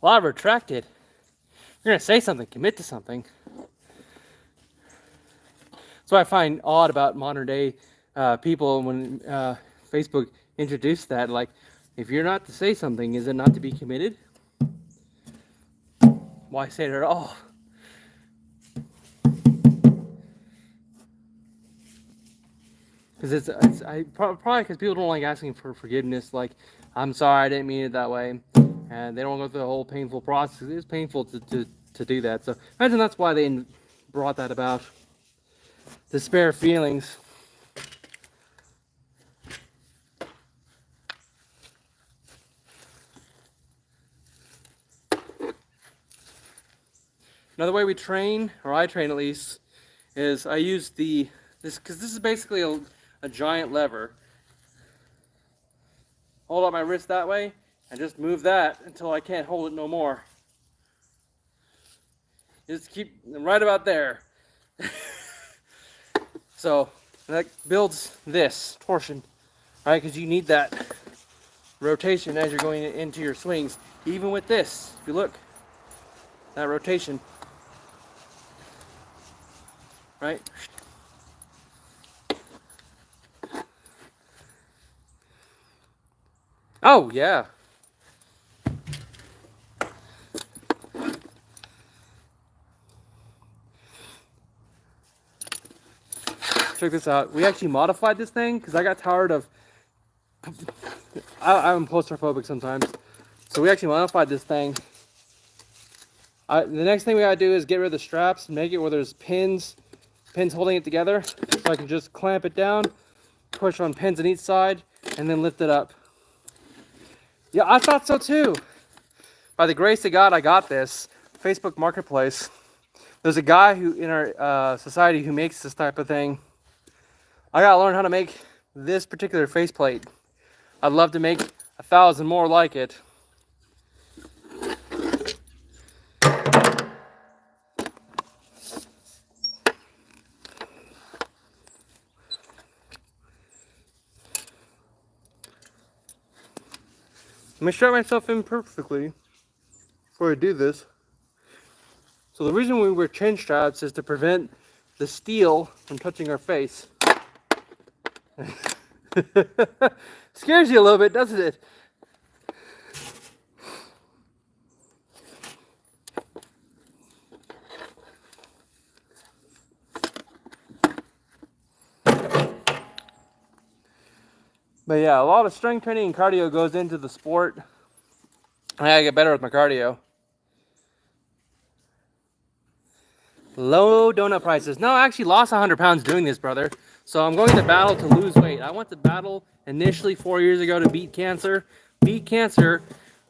Well, I've retracted. You're going to say something, commit to something. That's what I find odd about modern day people when Facebook introduced that. Like, if you're not to say something, is it not to be committed? why say it at all. Because probably because people don't like asking for forgiveness. Like, I'm sorry, I didn't mean it that way, and they don't go through the whole painful process. It is painful to do that. So imagine that's why they brought that about. To spare feelings. Another way we train, or I train at least, is I use this because this is basically a giant lever. Hold up my wrist that way and just move that until I can't hold it no more. Just keep right about there. So that builds this torsion, right? Because you need that rotation as you're going into your swings. Even with this, if you look, that rotation, right? Oh, yeah. Check this out. We actually modified this thing because I got tired of... I'm claustrophobic sometimes. So we actually modified this thing. The next thing we gotta do is get rid of the straps and make it where there's pins holding it together. So I can just clamp it down, push on pins on each side, and then lift it up. Yeah, I thought so too. By the grace of God, I got this. Facebook Marketplace. There's a guy who in our society who makes this type of thing. I gotta learn how to make this particular faceplate. I'd love to make 1,000 more like it. Let me strap myself in perfectly before I do this. So the reason we wear chin straps is to prevent the steel from touching our face. Scares you a little bit, doesn't it? But yeah, a lot of strength training and cardio goes into the sport. I gotta get better with my cardio. Low donut prices. No, I actually lost 100 pounds doing this, brother. So I'm going to battle to lose weight. I went to battle initially 4 years ago to beat cancer. Beat cancer.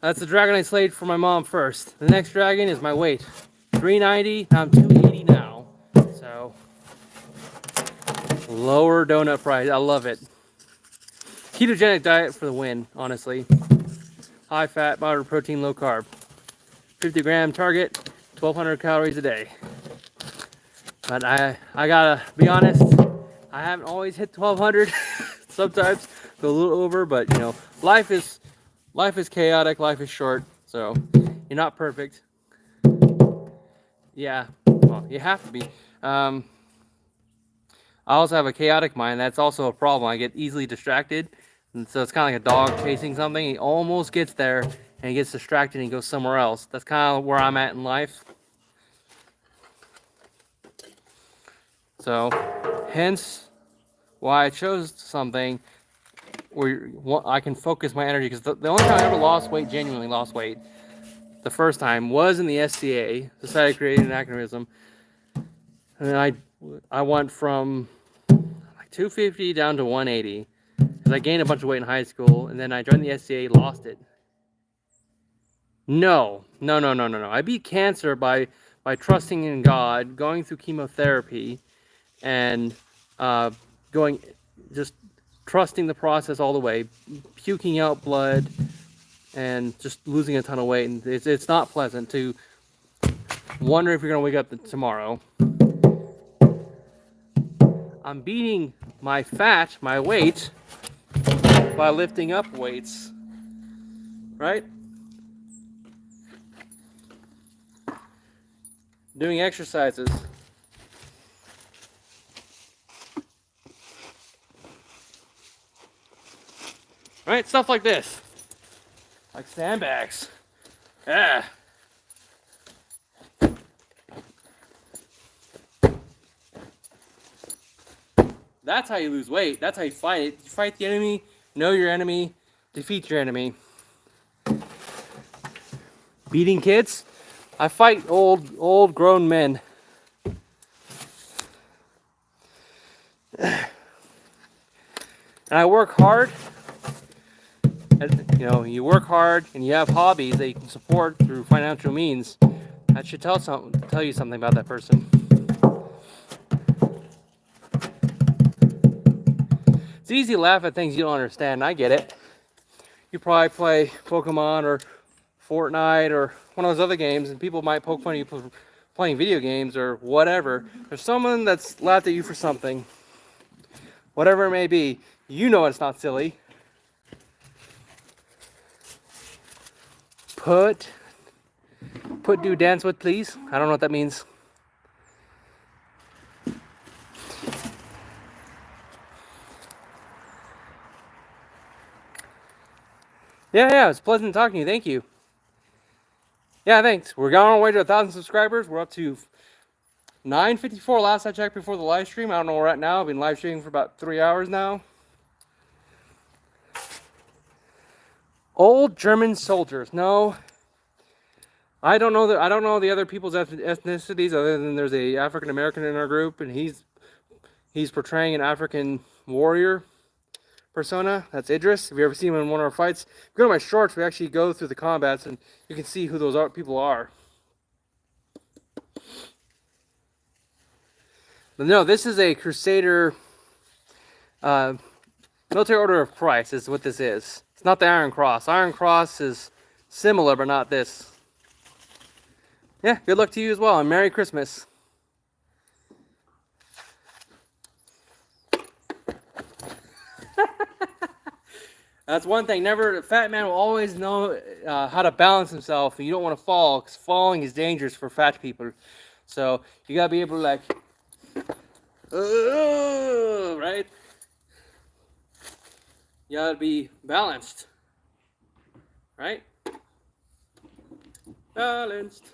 That's the dragon I slayed for my mom first. The next dragon is my weight. 390. I'm 280 now. So lower donut price. I love it. Ketogenic diet for the win, honestly. High fat, moderate protein, low carb. 50 gram target, 1,200 calories a day. But I gotta be honest, I haven't always hit 1,200. Sometimes go a little over, but you know, life is chaotic, life is short, so you're not perfect. Yeah, well, you have to be. I also have a chaotic mind. That's also a problem. I get easily distracted. And so it's kind of like a dog chasing something. He almost gets there and he gets distracted and he goes somewhere else. That's kind of where I'm at in life. So, hence why I chose something where I can focus my energy. Because the only time I ever lost weight, genuinely lost weight, the first time was in the SCA, Society of Creative Anachronism. And then I went from like 250 down to 180. Because I gained a bunch of weight in high school, and then I joined the SCA, lost it. No. I beat cancer by trusting in God, going through chemotherapy, and just trusting the process all the way, puking out blood, and just losing a ton of weight. And it's not pleasant to wonder if you're going to wake up tomorrow. I'm beating my fat, my weight, by lifting up weights, right? Doing exercises. Right? Stuff like this. Like sandbags. Yeah. That's how you lose weight. That's how you fight it. You fight the enemy, know your enemy, defeat your enemy. Beating kids? I fight old grown men. And I work hard. You know, you work hard and you have hobbies that you can support through financial means. That should tell you something about that person. It's easy to laugh at things you don't understand. I get it. You probably play Pokemon or Fortnite or one of those other games, and people might poke fun at you for playing video games or whatever. There's someone that's laughed at you for something, whatever it may be. You know it's not silly. Put do dance with, please. I don't know what that means. Yeah, it's pleasant talking to you. Thank you. Yeah, thanks. We're on our way to 1,000 subscribers. We're up to 954 last I checked before the live stream. I don't know where we're at now. I've been live streaming for about 3 hours now. Old German soldiers. No, I don't know the other people's ethnicities other than there's a African American in our group, and he's portraying an African warrior persona. That's Idris. Have you ever seen him in one of our fights? If you go to my shorts, we actually go through the combats and you can see who those people are. But no, this is a Crusader Military Order of Christ is what this is. It's not the Iron Cross. Iron Cross is similar, but not this. Yeah, good luck to you as well, and Merry Christmas. That's one thing. A fat man will always know how to balance himself, and you don't want to fall, because falling is dangerous for fat people. So you gotta be able to like, right? You gotta be balanced, right? Balanced.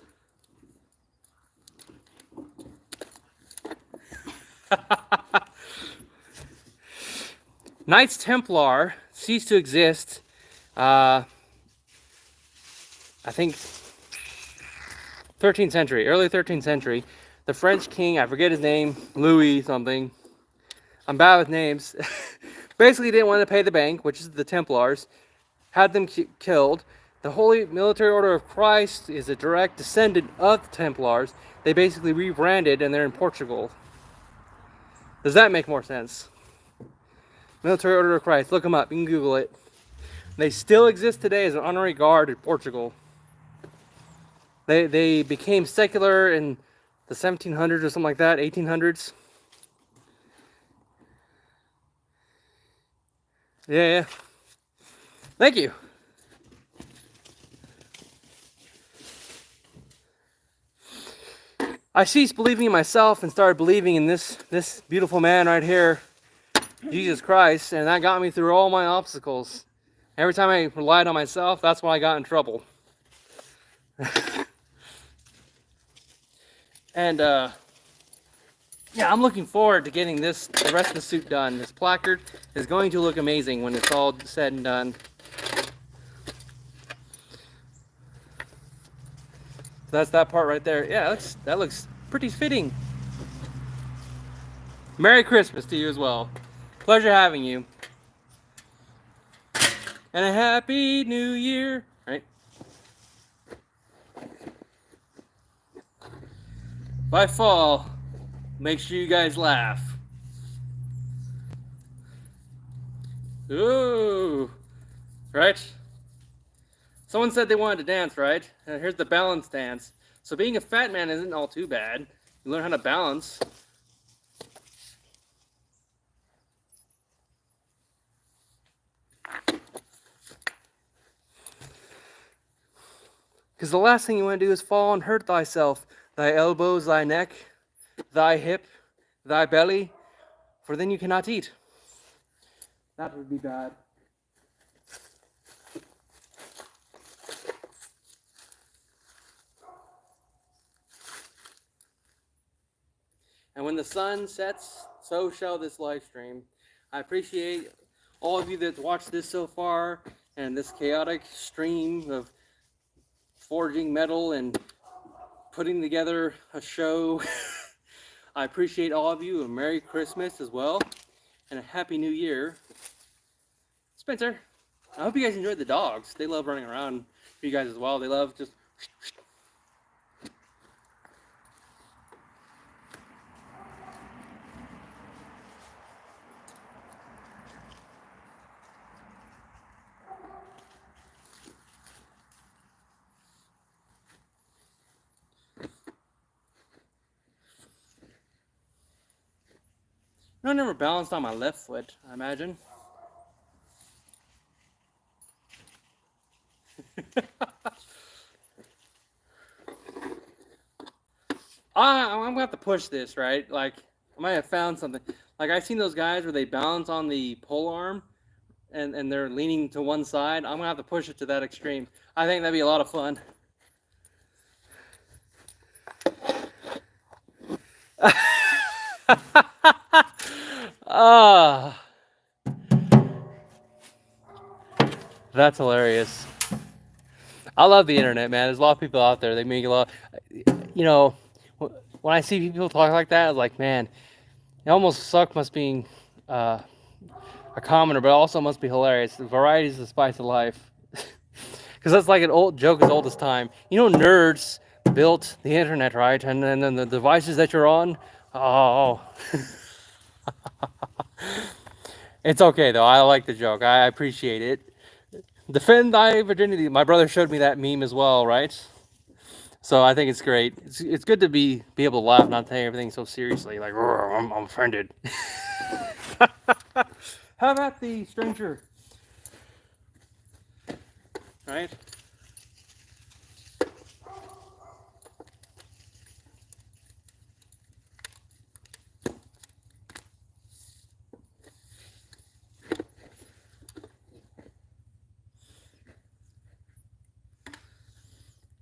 Knights Templar ceased to exist, I think 13th century, early 13th century. The French king, I forget his name, Louis something. I'm bad with names. Basically didn't want to pay the bank, which is the Templars, had them killed. The Holy Military Order of Christ is a direct descendant of the Templars. They basically rebranded and they're in Portugal. Does that make more sense? Military Order of Christ. Look them up. You can Google it. They still exist today as an honorary guard in Portugal. They became secular in the 1700s or something like that, 1800s. Yeah. Thank you. I ceased believing in myself and started believing in this beautiful man right here, Jesus Christ, and that got me through all my obstacles. Every time I relied on myself, that's when I got in trouble. And yeah, I'm looking forward to getting the rest of the suit done. This placard is going to look amazing when it's all said and done. So that's that part right there. Yeah, that looks pretty fitting. Merry Christmas to you as well. Pleasure having you. And a Happy New Year, right? If I fall, make sure you guys laugh. Ooh, right? Someone said they wanted to dance, right? Here's the balance dance. So being a fat man isn't all too bad. You learn how to balance. Because the last thing you want to do is fall and hurt thyself, thy elbows, thy neck, thy hip, thy belly, for then you cannot eat. That would be bad. And when the sun sets, so shall this live stream. I appreciate all of you that watched this so far and this chaotic stream of forging metal and putting together a show. I appreciate all of you, and Merry Christmas as well, and a Happy New Year. Spencer, I hope you guys enjoyed the dogs. They love running around for you guys as well. They love just... I never balanced on my left foot, I imagine. I'm gonna have to push this, right? Like, I might have found something. Like, I've seen those guys where they balance on the pole arm and they're leaning to one side. I'm gonna have to push it to that extreme. I think that'd be a lot of fun. Ah, that's hilarious. I love the internet, man. There's a lot of people out there. They make a lot. You know, when I see people talk like that, I was like, man, it almost sucks must being a commoner, but also must be hilarious. The variety is the spice of life. Because that's like an old joke as old as time. You know, nerds built the internet, right? And then the devices that you're on, oh. It's okay, though. I like the joke. I appreciate it. Defend thy virginity. My brother showed me that meme as well, right? So I think it's great. It's good to be able to laugh, not take everything so seriously. Like, I'm offended. How about the stranger? Right?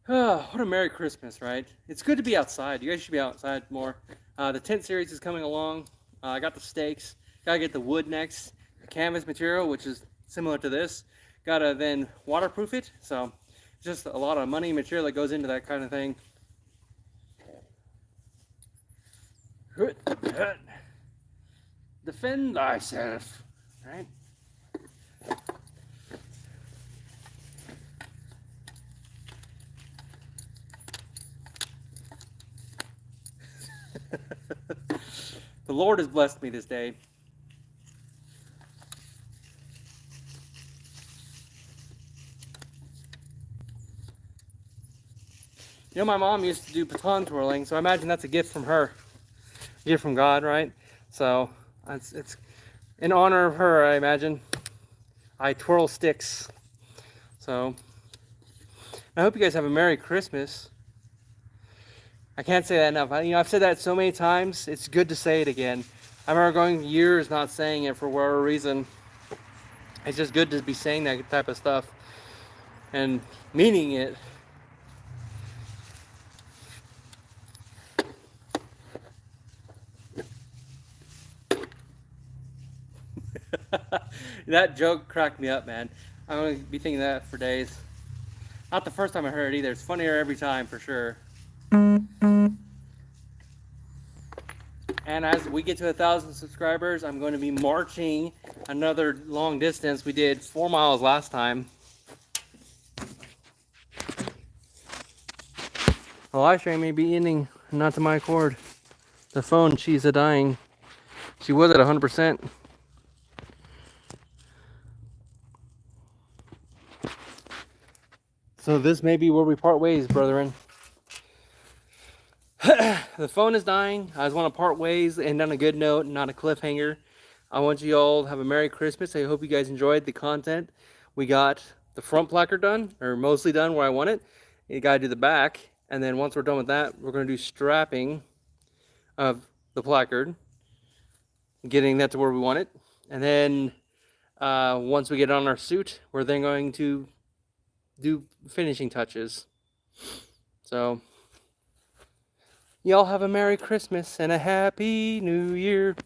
What a Merry Christmas, right? It's good to be outside. You guys should be outside more. The tent series is coming along. I got the stakes. Gotta get the wood next. The canvas material, which is similar to this. Gotta then waterproof it. So, just a lot of money and material that goes into that kind of thing. Defend thyself, right? The Lord has blessed me this day. You know, my mom used to do baton twirling, so I imagine that's a gift from her. A gift from God, right? So, it's in honor of her, I imagine. I twirl sticks. So, I hope you guys have a Merry Christmas. I can't say that enough. I've said that so many times. It's good to say it again. I remember going years not saying it for whatever reason. It's just good to be saying that type of stuff and meaning it. That joke cracked me up, man. I'm going to be thinking that for days. Not the first time I heard it either. It's funnier every time, for sure. And as we get to 1,000 subscribers, I'm going to be marching another long distance. We did 4 miles last time. The live stream may be ending, not to my accord. The phone, she's a dying. She was at 100%. So this may be where we part ways, brethren. The phone is dying. I just want to part ways and on a good note, not a cliffhanger. I want you all to have a Merry Christmas. I hope you guys enjoyed the content. We got the front placard done, or mostly done where I want it. You gotta do the back. And then once we're done with that, we're going to do strapping of the placard. Getting that to where we want it. And then once we get on our suit, we're then going to do finishing touches. So, y'all have a Merry Christmas and a Happy New Year.